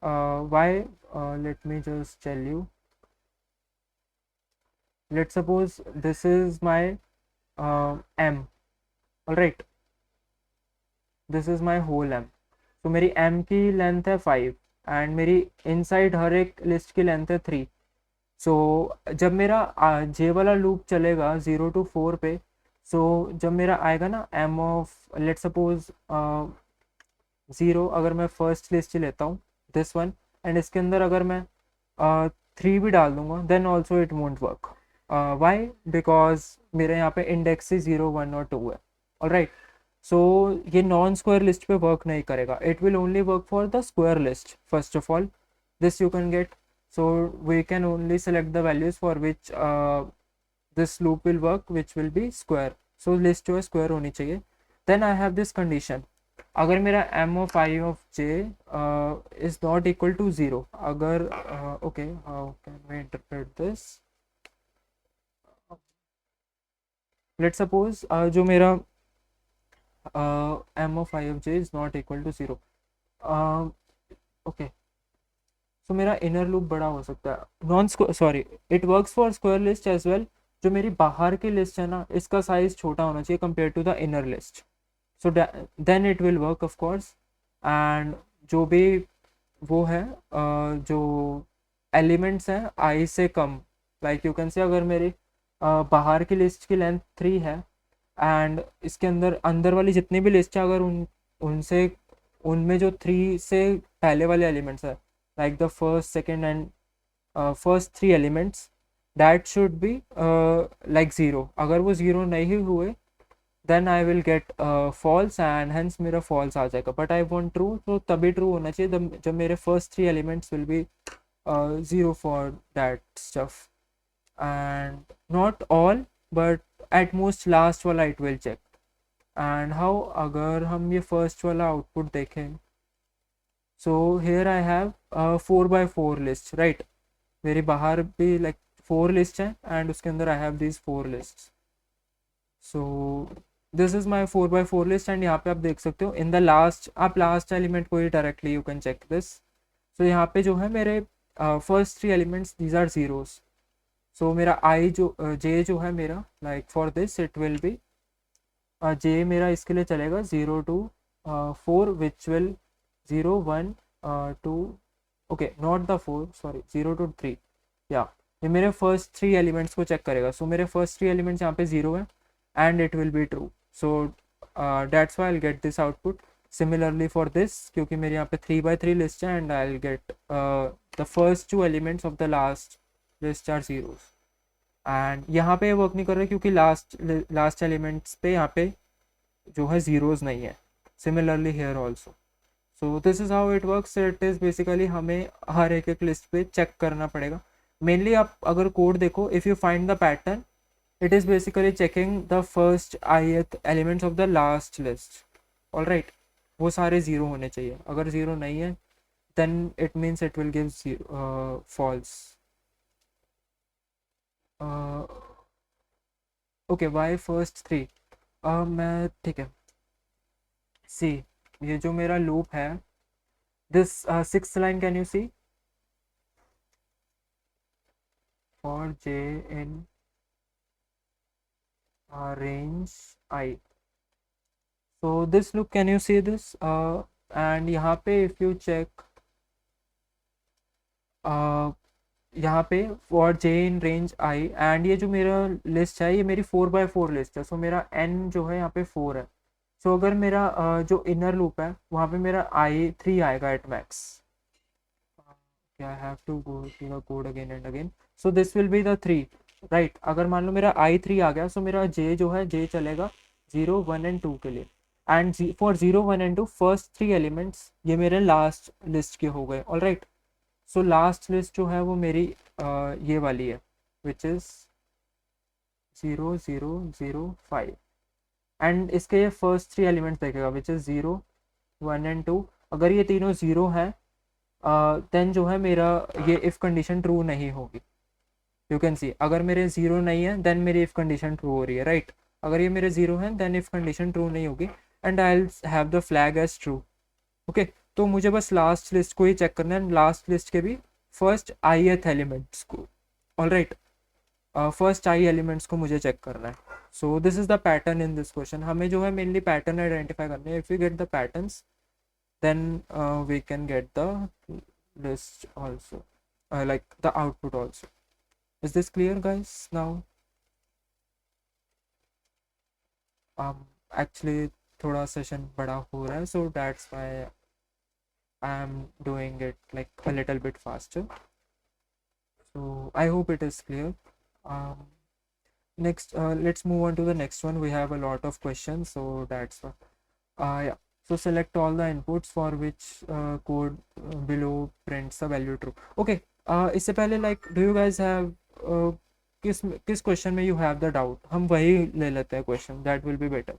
why? Let me just tell you. Let's suppose this is my m. All right, this is my whole m. तो मेरी m की length है 5 and मेरी inside हर एक list की length है 3. सो जब मेरा जे वाला लूप चलेगा 0 to 4 पे, सो जब मेरा आएगा ना m ऑफ लेट सपोज 0, अगर मैं फर्स्ट लिस्ट लेता हूँ दिस वन एंड इसके अंदर अगर मैं 3 भी डाल दूंगा then also it won't work. Why? Because मेरे यहाँ पे इंडेक्स से 0, 1 और 2 है. ऑलराइट, सो ये नॉन स्क्वायर लिस्ट पे वर्क नहीं करेगा. It will only work for the square list first of all. This you can get. So we can only select the values for which this loop will work, which will be square. So list जो है square होनी चाहिए. Then I have this condition, अगर मेरा m of i of j is not equal to 0, अगर okay, how can we interpret this? Let suppose जो मेरा m of i of j is not equal to 0, okay, so मेरा inner loop बड़ा हो सकता है. Non sorry, it works for square list as well. जो मेरी बाहर की लिस्ट है ना, इसका साइज छोटा होना चाहिए compare to the inner list. So then it will work of course. And जो भी वो है जो एलिमेंट्स हैं आई से कम, लाइक यू कैन से अगर मेरी बाहर की लिस्ट की लेंथ 3 है एंड इसके अंदर अंदर वाली जितनी भी लिस्ट है, अगर उनसे उनमें जो 3 से पहले वाले एलिमेंट्स है, like the first, second and first 3 elements, that should be like 0. अगर वो 0 नहीं हुए then I will get false and hence मेरा false आ जाएगा. but I want true, तो तभी true होना चाहिए जब मेरे first 3 elements will be 0 for that stuff, and not all but at most last वाला it will check. and how? अगर हम ये first वाला output देखें, so here I have 4x4 list, right? मेरी बाहर भी like 4 list है and उसके अंदर I have these 4 lists. so this is my 4x4 list and यहाँ पे आप देख सकते हो इन द लास्ट, आप लास्ट एलिमेंट को ही directly you can check this. So यहाँ पे जो है मेरे first 3 elements these are zeros. So मेरा आई जो जे जो है मेरा, like for this it will be J मेरा इसके लिए चलेगा 0 to 4, which will 0, 1, 2, okay, not the 4, sorry, 0 to 3. या ये मेरे फर्स्ट 3 एलिमेंट्स को चेक करेगा. सो मेरे फर्स्ट 3 एलिमेंट्स यहाँ पे 0 है and it will be true. So that's why I'll get this output. Similarly for this, क्योंकि मेरे यहाँ पे 3x3 list है and I'll get the first 2 elements of the last list are zeros. and यहाँ पे वर्क नहीं कर रहा क्योंकि लास्ट एलिमेंट्स पे यहाँ पे जो है zeros नहीं है. Similarly here also. So this is how it works. It is basically हमें हर एक लिस्ट पे चेक करना पड़ेगा. मेनली आप अगर कोड देखो, if you find the pattern, it is basically checking the first ith elements of the last list. all right, वो सारे 0 होने चाहिए. अगर 0 नहीं है then it means it will give false. okay, why first 3? मैं ठीक है, see, ये जो मेरा loop है, this 6th line, can you see? for j in range I. so this loop, can you see this? and यहाँ पे if you check यहाँ पे for j in range I, and ये जो मेरा लिस्ट है ये मेरी 4x4 लिस्ट है. सो मेरा n जो है यहाँ पे 4 है. सो अगर मेरा जो इनर लूप है वहाँ पे मेरा I 3 आएगा at max. I have to go to the code again and again. So this will be the 3. Right. अगर मान लो मेरा i3 आ गया, सो मेरा j जो है j चलेगा 0 1 एंड 2 के लिए। And for 0 1 and 2 first 3 elements ये मेरे लास्ट लिस्ट के हो गए। All right. So last list जो है वो मेरी ये वाली है, विच इज़ 0 0 0 5। एंड इसके ये फर्स्ट 3 एलिमेंट्स देखेगा, विच इज़ 0 1 एंड 2। अगर ये तीनों 0 हैं देन जो है मेरा ये इफ़ कंडीशन ट्रू नहीं होगी। यू कैन सी, अगर मेरे 0 नहीं है देन मेरी इफ़ कंडीशन ट्रू हो रही है, राइट। अगर ये मेरे 0 हैं देन इफ़ कंडीशन ट्रू नहीं होगी, and I will have the flag as true. Okay, तो मुझे बस लास्ट लिस्ट को ही चेक करना है, लास्ट लिस्ट के भी फर्स्ट ith एलिमेंट्स को। All right, first I elements को मुझे चेक करना है। So this is the pattern in this question. हमें जो है मेनली पैटर्न आइडेंटिफाई करने हैं। If you get the patterns then we can get the list also, like the output also. Is this clear guys now? Actually थोड़ा session बड़ा हो रहा है, so that's why I am doing it like a little bit faster. So I hope it is clear. um, Next, let's move on to the next one. We have a lot of questions, so that's why. Yeah. So select all the inputs for which code below prints the value true. Okay. इससे पहले like do you guys have किस question में you have the doubt? हम वही ले लेते हैं question, that will be better.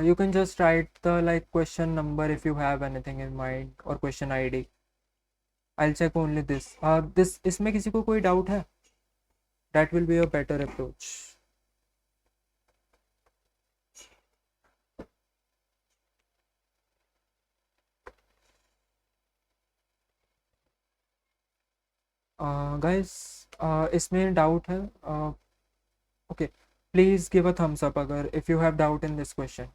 You can just write the like question number if you have anything in mind or question ID. I'll check only this. This इसमें किसी को कोई doubt है? That will be a better approach. Guys, इसमें doubt है? Okay, please give a thumbs up अगर if you have doubt in this question.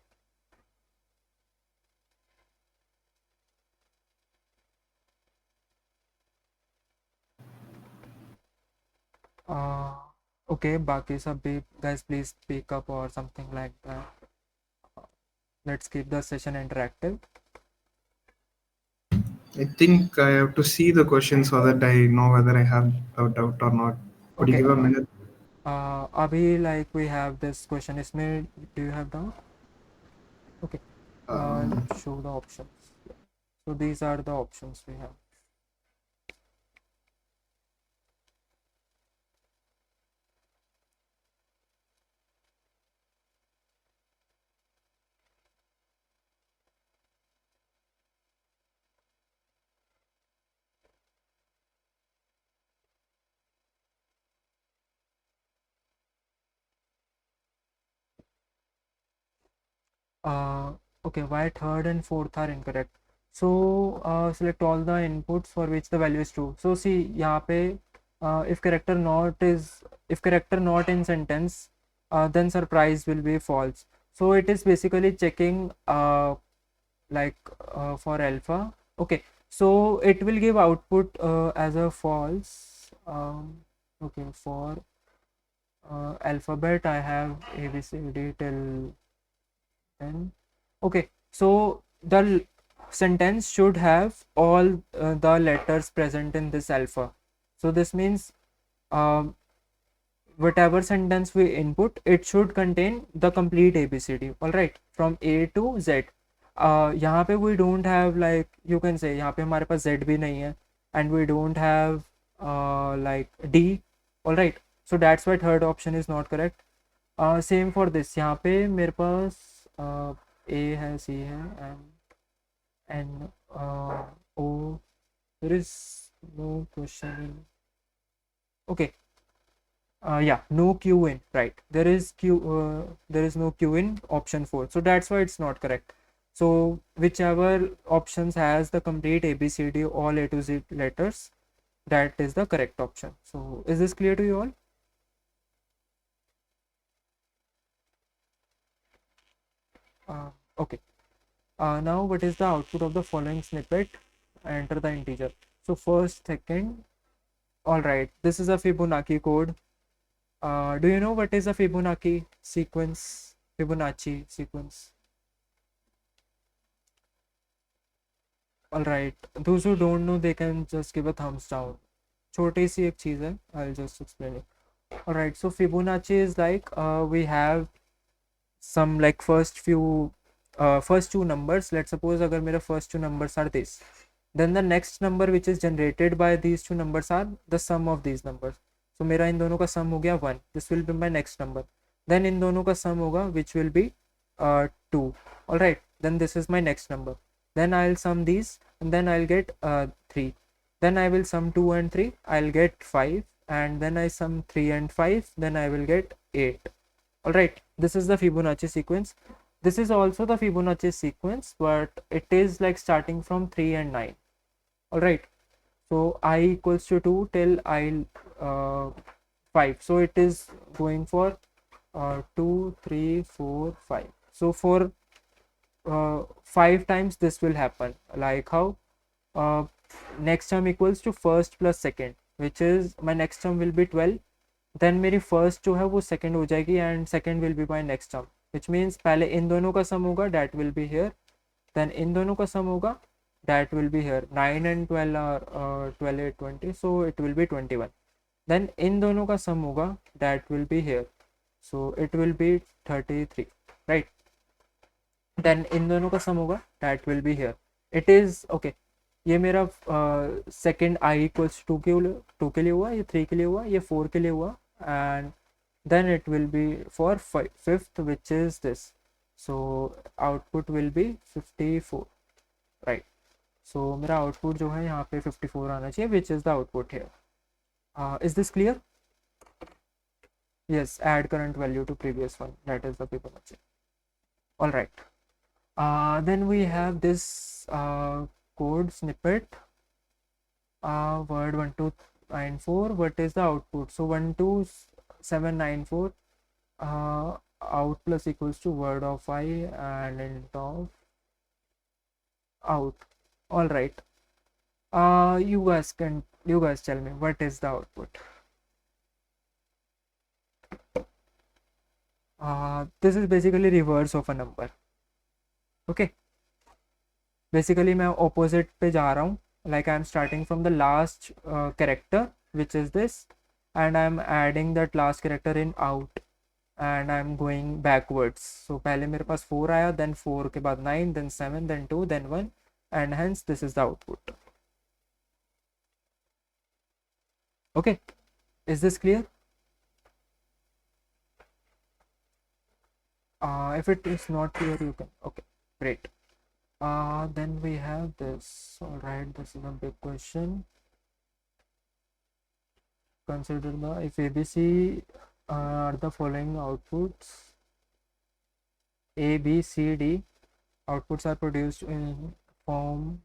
Okay, बाकी सब भी guys please speak up or something like that. Let's keep the session interactive. I think I have to see the question so that I know whether I have a doubt or not. Could you Okay. give a minute? अभी like we have this question. इसमें do you have doubt? Okay. Let's show the options. So these are the options we have. Okay, why third and fourth are incorrect? So select all the inputs for which the value is true. So see यहाँ पे if character not in sentence, then surprise will be false. So it is basically checking like for alpha. Okay, so it will give output as a false. Okay, for alphabet I have A B C D till 10. Okay, so the sentence should have all the letters present in this alpha. So this means um, whatever sentence we input, it should contain the complete ABCD. All right, from A to Z. यहाँ पे we don't have like you can say यहाँ पे हमारे पास Z भी नहीं है, and we don't have like D. All right, so that's why third option is not correct. Same for this. यहाँ पे मेरे पास A है, C है, and O. There is no question. Okay. Yeah, no Q in, right? There is no Q in option 4. So that's why it's not correct. So whichever options has the complete ABCD, all A to Z letters, that is the correct option. So is this clear to you all? Okay. Now what is the output of the following snippet? Enter the integer. So first, second. All right. This is a Fibonacci code. Do you know what is a Fibonacci sequence? Fibonacci sequence. All right, those who don't know, they can just give a thumbs down. छोटी सी एक चीज़ है, I'll just explain it. All right, so Fibonacci is like we have some like first two numbers. Let's suppose अगर मेरा first two numbers are this, then the next number which is generated by these two numbers are the sum of these numbers. So मेरा इन दोनों का sum हो गया 1, this will be my next number. Then इन दोनों का sum होगा which will be 2. All right, then this is my next number. Then I'll sum these and then I'll get 3. Then I will sum 2 and 3, I'll get 5, and then I sum 3 and 5, then I will get 8. All right, this is the Fibonacci sequence. This is also the Fibonacci sequence, but it is like starting from 3 and 9. All right, so I equals to 2 till I 5. So it is going for 2, 3, 4, 5. So for 5 times this will happen. Like how next term equals to first plus second, which is my next term will be 12. Then मेरी first जो है वो second हो जाएगी and second will be my next term, which means पहले इन दोनों का सम होगा, that will be here. Then इन दोनों का सम होगा, that will be here. 9 and 12 are 12 8 20, so it will be 21. Then इन दोनों का सम होगा, that will be here, so it will be 33, right. Then इन दोनों का सम होगा, that will be here. It is okay. ये मेरा सेकेंड आई इक्वल्स 2 के लिए हुआ, ये 3 के लिए हुआ, ये 4 के लिए हुआ, and then it will be for fifth, which is this. So output will be 54, right. So मेरा output जो है यहाँ पे 54 आना चाहिए, which is the output here. Is this clear? Yes, add current value to previous one, that is the Fibonacci. All right, then we have this code snippet, word 1294. What is the output? So 12794 out plus equals to word of I and int of out. All right, you guys tell me what is the output. This is basically reverse of a number. Okay, basically मैं opposite पे जा रहा हूँ. Like I am starting from the last character, which is this, and I am adding that last character in out, and I am going backwards. So पहले मेरे पास 4 आया, then 4 के बाद 9, then 7, then 2, then 1, and hence this is the output. Okay, is this clear? If it is not clear, you can. Okay, great. Then we have this. All right, this is a big question. Consider the if ABC are the following outputs, A, B, C, D. Outputs are produced in form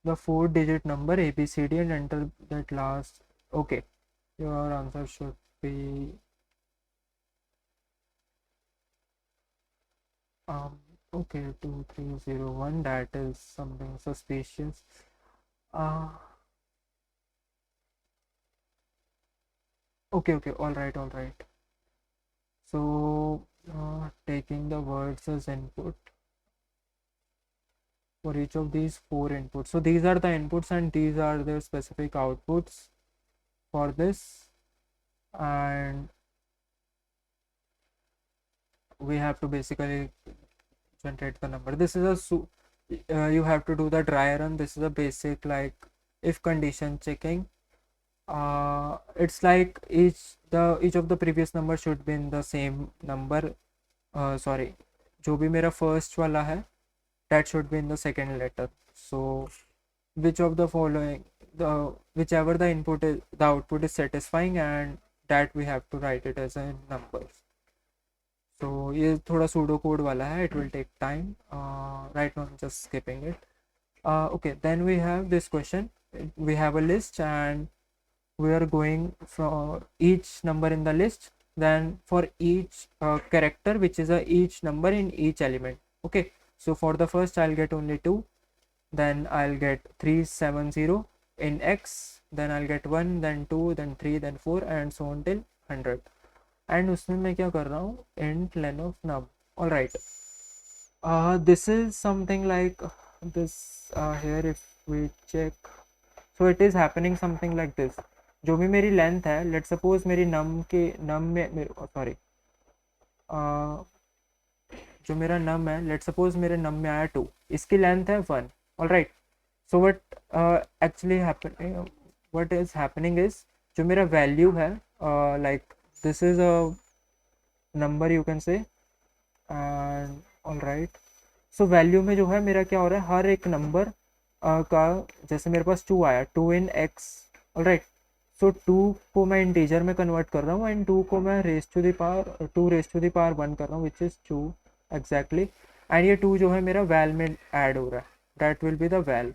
the 4-digit number ABCD and enter that last. Okay, your answer should be okay, 2301. That is something suspicious. Okay, all right. So taking the words as input for each of these 4 inputs. So these are the inputs and these are the specific outputs for this, and we have to basically generate the number. This is a you have to do the dry run. This is a basic like if condition checking. It's like each of the previous number should be in the same number. Sorry, जो भी मेरा first वाला है, that should be in the second letter. So which of the following, whichever the input is, the output is satisfying, and that we have to write it as a number. So ये थोड़ा pseudo code वाला है, it will take time. Right now I'm just skipping it. Okay, then we have this question. We have a list and we are going for each number in the list, then for each character which is each number in each element. Okay, so for the first I'll get only 2, then I'll get 370 in X, then I'll get 1, then 2, then 3, then 4, and so on till 100. And उसमें मैं क्या कर रहा हूँ, int len of num. All right, This is something like this here. If we check, so it is happening something like this. जो भी मेरी length है, लेट सपोज मेरी नम में सॉरी जो मेरा नम है, लेट सपोज मेरे नम में आया 2, इसकी लेंथ है 1. All right. So what actually happen what is happening is, जो मेरा वैल्यू है, like this is a number you can से, and all right. So value में जो है मेरा क्या हो रहा है, हर एक नंबर का, जैसे मेरे पास 2 आया, 2 in X. All right. So 2 को मैं इंटीजर में कन्वर्ट कर रहा हूँ एंड 2 को मैं raise to the power 2 raise to the power 1 कर रहा हूँ, विच इज़ 2 एग्जैक्टली. एंड ये 2 जो है मेरा वैल में ऐड हो रहा है, that will be the val.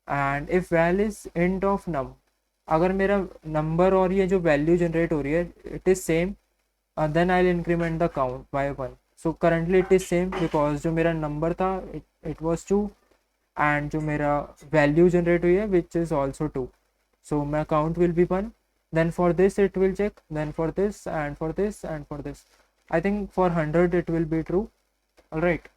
And if val is int of num, अगर मेरा नंबर और ये जो वैल्यू जनरेट हो रही है it is same, then I'll increment the count by 1. So currently it is same because जो मेरा number था it was 2, and जो मेरा value generate हुई है which is also 2. So my count will be 1. Then for this it will check, then for this and for this and for this. I think for 100 it will be true. Alright.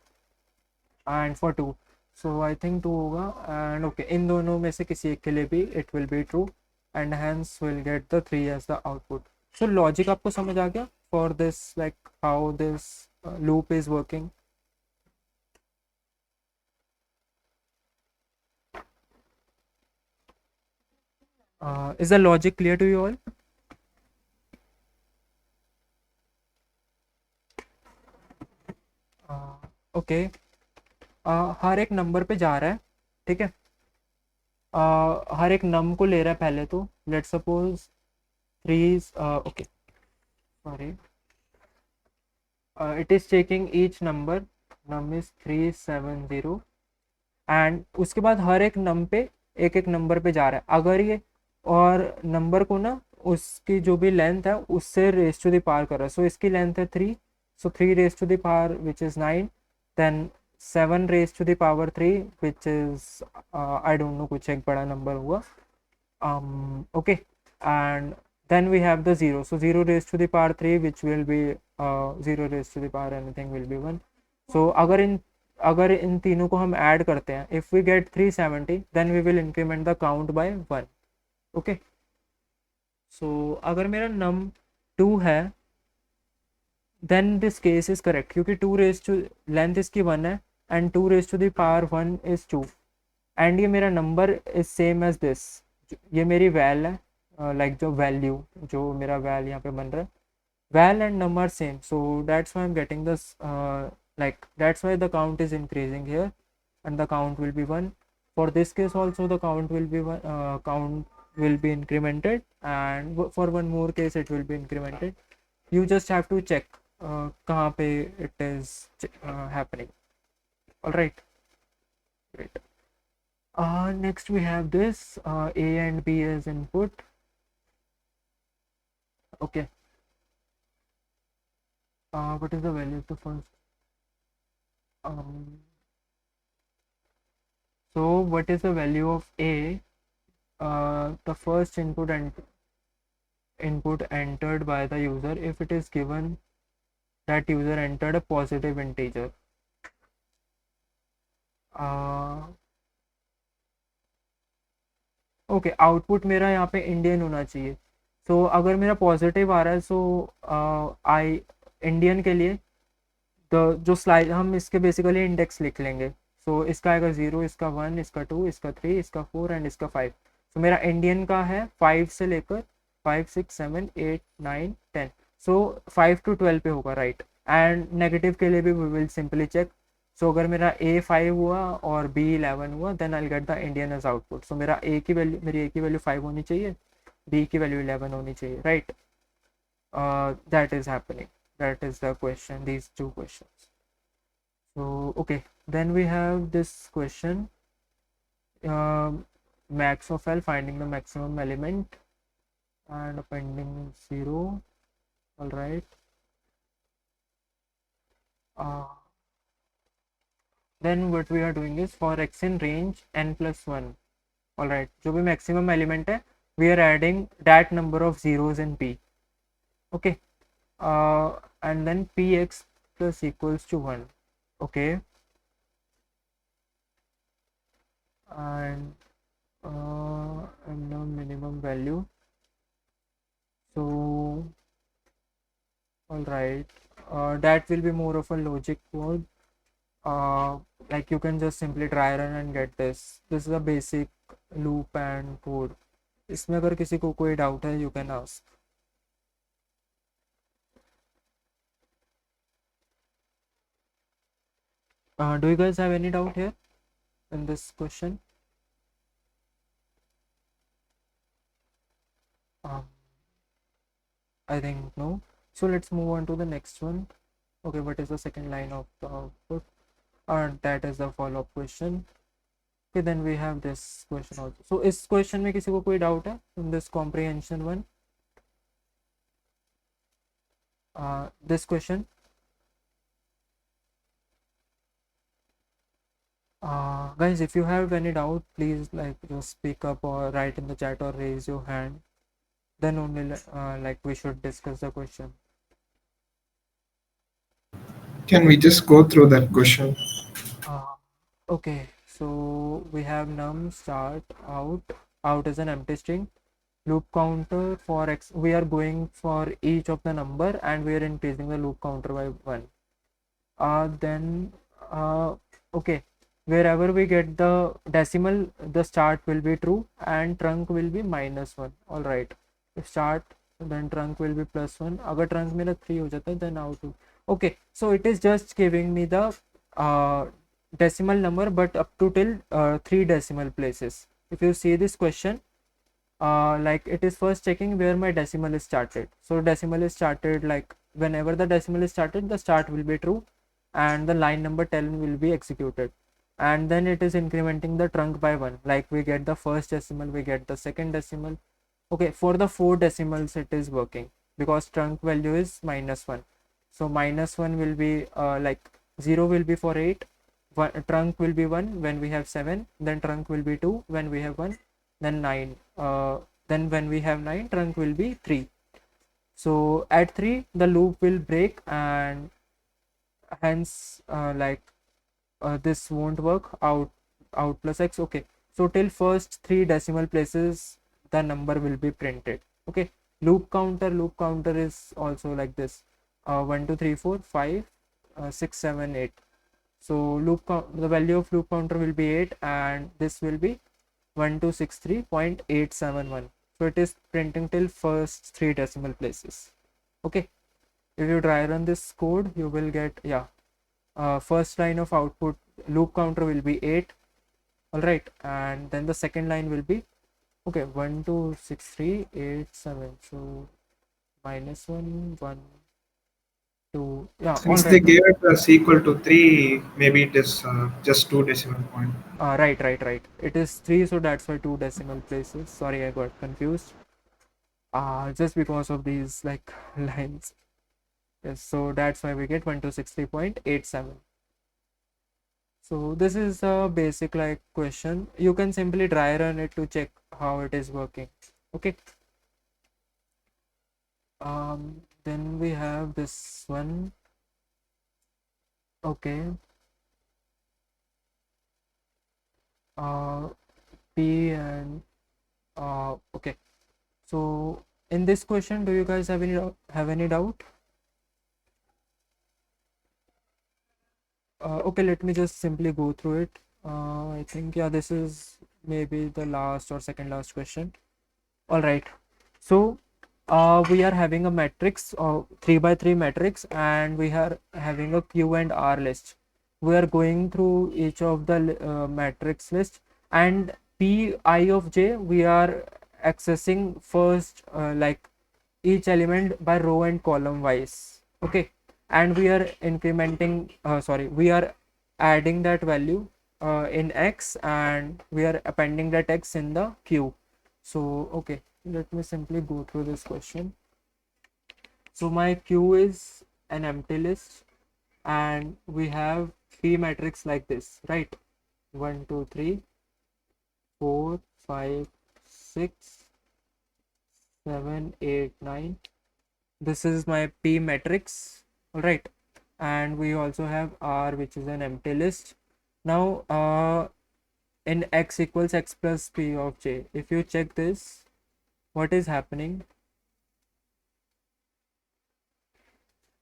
And for 2. So I think 2 होगा, and okay, इन दोनों में से किसी एक के लिए भी it will be true, and hence we'll get the 3 as the output. So logic आपको समझ आ गया for this, like how this loop is working. Is the logic clear to you all? Okay. हर एक नंबर पे जा रहा है, ठीक है. हर एक नम को ले रहा है पहले, तो let suppose 3 okay, sorry, it is taking each number, num is 370, and उसके बाद हर एक नम पे एक एक नंबर पे जा रहा है. अगर ये और नंबर को ना उसकी जो भी लेंथ है उससे रेस टू द पावर कर रहा है. सो इसकी लेंथ है 3, so 3 raise to the power which is 9, then 7 raise to the power 3 which is I don't know, कुछ एक बड़ा नंबर हुआ. Okay, and then we have the 0, so 0 raised to the power 3 which will be 0 raised to the power anything will be 1. So अगर इन तीनों को हम add करते हैं, if we get 370 then we will increment the count by 1. okay, so अगर मेरा num 2 है then this case is correct, क्योंकि 2 raised to लेंथ इसकी 1 है and 2 raised to the power 1 is 2, and ये मेरा number is same as this. ये मेरी वैल है, लाइक जो वैल्यू जो मेरा वैल यहाँ पे बन रहा है, well and number same. So that's why I am getting this, like that's why the count is increasing here and the count will be 1. For this case also the count will be count will be incremented, and for one more case it will be incremented. You just have to check कहाँ पे it is happening. All right, great. Next we have this a and b as input. Okay, what is the value of the first? So what is the value of a? The first input entered by the user if it is given that user entered a positive integer. Okay, output मेरा यहाँ पे Indian होना चाहिए. सो अगर मेरा positive आ रहा है, सो आई Indian के लिए जो स्लाइड हम इसके बेसिकली इंडेक्स लिख लेंगे. सो इसका आएगा 0, इसका 1, इसका 2, इसका 3, इसका 4 एंड इसका 5. सो मेरा इंडियन का है 5 से लेकर 5, 6, 7, 8, 9, 10. सो 5 to 12 पे होगा, राइट. एंड नेगेटिव के लिए भी we will simply check. So अगर मेरा a 5 हुआ और b 11 हुआ then I get the Indian as output. So मेरा a की वैल्यू मेरी a की वैल्यू 5 होनी चाहिए, b की वैल्यू 11 होनी चाहिए, right. That is happening, that is the question, these two questions. So okay, then we have this question, max of L, finding the maximum element and appending 0. All right, then what we are doing is for x in range n plus 1. all right, जो भी maximum element है we are adding that number of zeros in p. okay, and then px plus equals to 1. okay, and the minimum value. So all right, that will be more of a logic code. uh, like you can just simply try run and get this is a basic loop and code. इसमें अगर किसी को कोई doubt है, you can ask. Do you guys have any doubt here in this question? um, I think no. So let's move on to the next one. Okay, what is the second line of the output? That is the follow-up question. Okay, then we have this question also. So इस question में किसी को कोई doubt है in this comprehension one? This question. Guys, if you have any doubt, please like just speak up or write in the chat or raise your hand. Then only like we should discuss the question. Can we just go through that question? Okay, so we have num start out is an empty string, loop counter for x. We are going for each of the number and we are increasing the loop counter by 1. Then okay, wherever we get the decimal, the start will be true and trunk will be -1. All right, if start then trunk will be +1. अगर trunk मेरा 3 हो जाता है then out. Okay, so it is just giving me the decimal number but up to till 3 decimal places. If you see this question, like it is first checking where my decimal is started. So decimal is started, like whenever the decimal is started, the start will be true and the line number 10 will be executed, and then it is incrementing the trunk by 1. Like we get the first decimal, we get the second decimal. Okay, for the 4 decimals it is working because trunk value is -1. So -1 will be like 0 will be for 8, trunk will be 1 when we have 7, then trunk will be 2 when we have 1, then 9, then when we have 9, trunk will be 3. So at 3 the loop will break and hence this won't work. Out plus x. Okay, so till first 3 decimal places the number will be printed. Okay, loop counter is also like this, 1 2 3 4 5 6 7 8. So the value of loop counter will be 8 and this will be 1263.871. so it is printing till first 3 decimal places. Okay, if you try run this code you will get, yeah, first line of output loop counter will be 8. All right, and then the second line will be, okay, 126387. So -1 1 2, yeah, all Since they right. gave it as equal to 3, maybe it is just 2 decimal point. Right, it is 3, so that's why 2 decimal places. Sorry, I got confused just because of these like lines. Yes, so that's why we get 1263.87. So this is a basic like question. You can simply dry run it to check how it is working. Okay. Then we have this one. Okay. P and okay. So in this question, do you guys have any doubt? Okay, let me just simply go through it. I think, yeah, this is maybe the last or second last question. All right, so we are having a matrix, 3 by 3 matrix, and we are having a q and r list. We are going through each of the matrix list, and pi of j we are accessing first, like each element by row and column wise. Okay, and we are incrementing, sorry, we are adding that value in x and we are appending that x in the q. So okay, let me simply go through this question. So my q is an empty list and we have p matrix like this, right? 1 2 3 4 5 6 7 8 9. This is my p matrix. All right, and we also have r, which is an empty list. Now in x equals x plus p of j. If you check this, what is happening?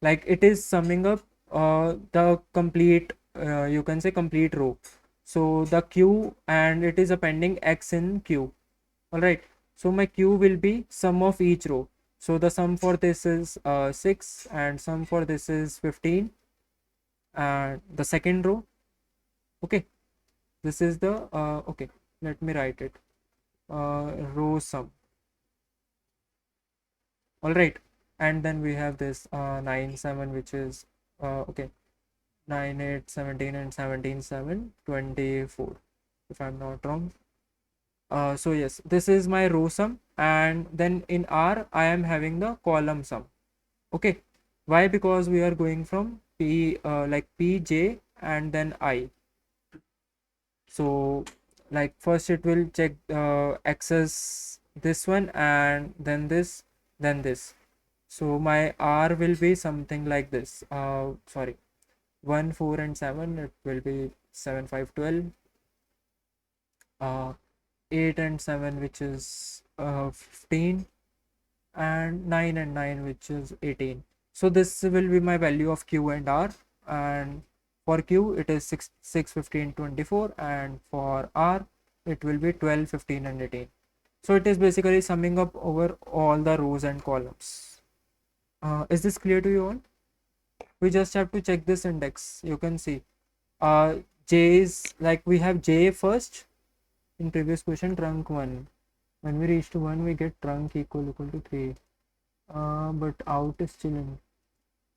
Like it is summing up the complete, you can say complete row. So the q, and it is appending x in q. All right. So my q will be sum of each row. So the sum for this is 6, and sum for this is 15, and the second row. Okay. This is the okay. Let me write it. Row sum. All right. And then we have this 9 7, which is okay, 9 8 17, and 17 7 24, if I'm not wrong. So yes, this is my row sum, and then in R I am having the column sum. Okay. Why? Because we are going from p, like p j and then I. So like first it will check access this one, and then this, then this. So my R will be something like this. Sorry, 1 4 and 7, it will be 7 5 12. 8 and 7, which is 15, and 9 and 9, which is 18. So this will be my value of q and r, and for q it is 6 6 15 24, and for r it will be 12 15 and 18. So it is basically summing up over all the rows and columns. Is this clear to you all? We just have to check this index. You can see j is like, we have j first in previous question, trunk 1. When we reach to 1, we get trunk equal to 3. But out is still in.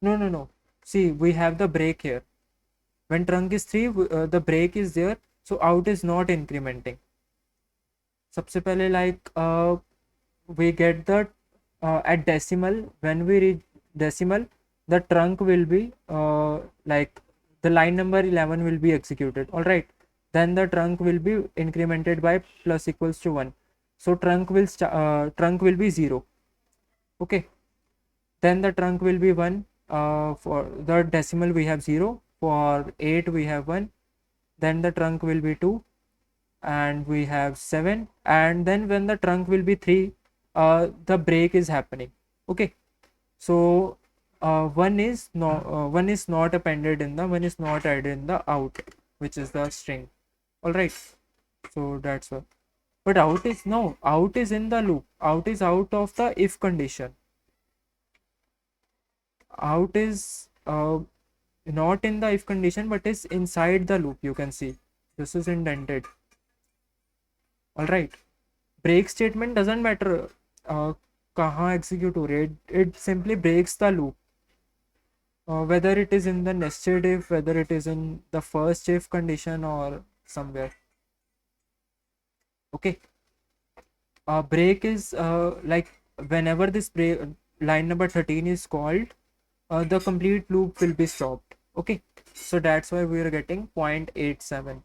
No. See, we have the break here. When trunk is 3, the break is there. So out is not incrementing. सबसे पहले like we get the at decimal. When we reach decimal, the trunk will be like the line number 11 will be executed. All right. Then the trunk will be incremented by plus equals to 1. So trunk will be 0. Okay. Then the trunk will be 1. For the decimal we have 0. For 8 we have 1. Then the trunk will be 2, and we have 7. And then when the trunk will be 3, the break is happening. Okay. So one is not appended in the, one is not added in the out, which is the string. All right. So that's what. But out is no, out is in the loop. Out is out of the if condition. Out is not in the if condition, but is inside the loop. You can see this is indented. All right. Break statement doesn't matter kahan execute ho rahe. It simply breaks the loop. Whether it is in the nested if, whether it is in the first if condition, or somewhere. Okay. Break is like whenever this break line number 13 is called, the complete loop will be stopped. Okay. So that's why we are getting 0.87.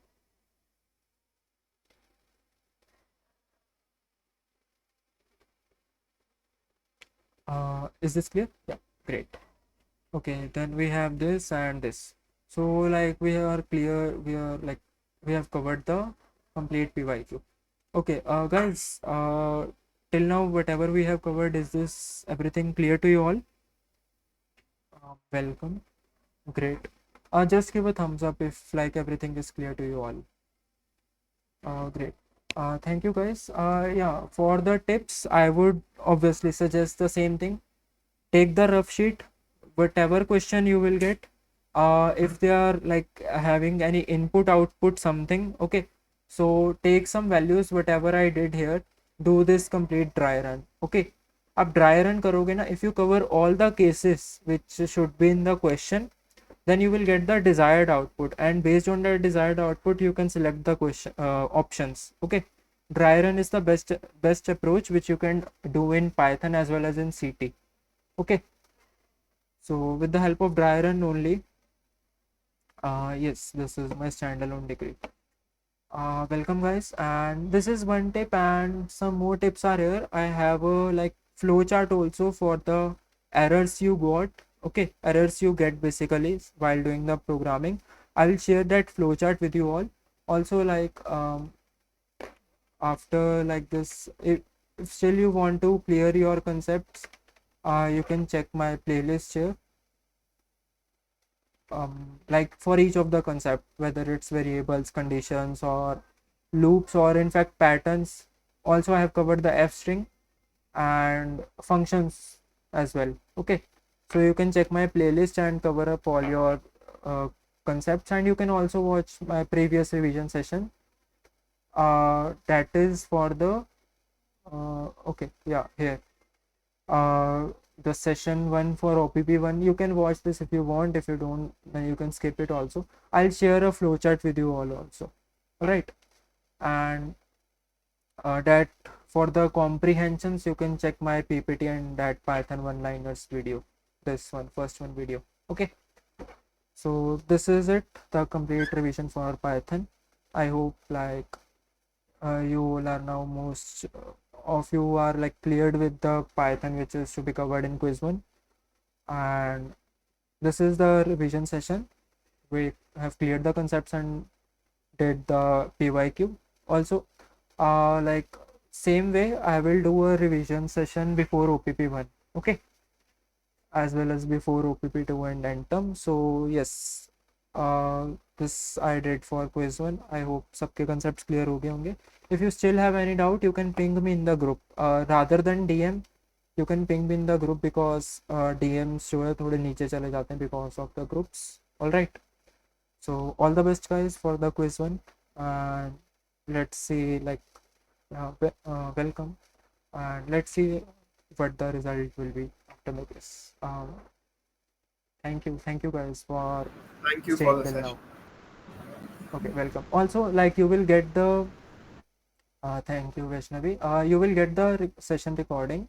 Is this clear? Yeah, great. Okay, then we have this and this. So like we are clear, we have covered the complete PYQ. Okay, guys, till now whatever we have covered, is this everything clear to you all? Welcome. Great. Just give a thumbs up if like everything is clear to you all. Great. Thank you guys. Yeah, for the tips, I would obviously suggest the same thing. Take the rough sheet, whatever question you will get, if they are like having any input output something. Okay, so take some values, whatever I did here, do this complete dry run. Okay, अब dry run करोगे ना, if you cover all the cases which should be in the question, then you will get the desired output, and based on the desired output you can select the question options. Okay, dry run is the best approach which you can do in Python as well as in CT. Okay, so with the help of dry run only, yes, this is my standalone degree. Welcome guys, and this is one tip, and some more tips are here. I have a like flowchart also for the errors you got. Okay, errors you get basically while doing the programming. I will share that flowchart with you all. Also, like after like this, if still you want to clear your concepts, you can check my playlist here. Like for each of the concept, whether it's variables, conditions, or loops, or in fact patterns. Also, I have covered the f string and functions as well. Okay, so you can check my playlist and cover up all your concepts, and you can also watch my previous revision session. That is for the okay, yeah, here. The session one for OPP1. You can watch this if you want. If you don't, then you can skip it also. I'll share a flowchart with you all also. All right, and that for the comprehensions, you can check my PPT and that Python one-liners video. This one, first one video. Okay, so this is it, the complete revision for Python. I hope like you all are now most of you are like cleared with the Python which is to be covered in quiz 1, and this is the revision session. We have cleared the concepts and did the PYQ. Also, like same way I will do a revision session before OPP1. Okay, as well as before OPP2 and end-term. So yes, this I did for quiz 1. I hope सबके concepts clear हो गए होंगे. If you still have any doubt, you can ping me in the group. Rather than DM, you can ping me in the group because DMs जो है थोड़े नीचे चले जाते हैं because of the groups. All right. So all the best guys for the quiz 1, and let's see like welcome, and let's see what the result will be after the quiz. Thank you guys for Thank you for staying the till session. now. Okay, welcome. Also, like you will get the thank you Vaishnavi. You will get the session recording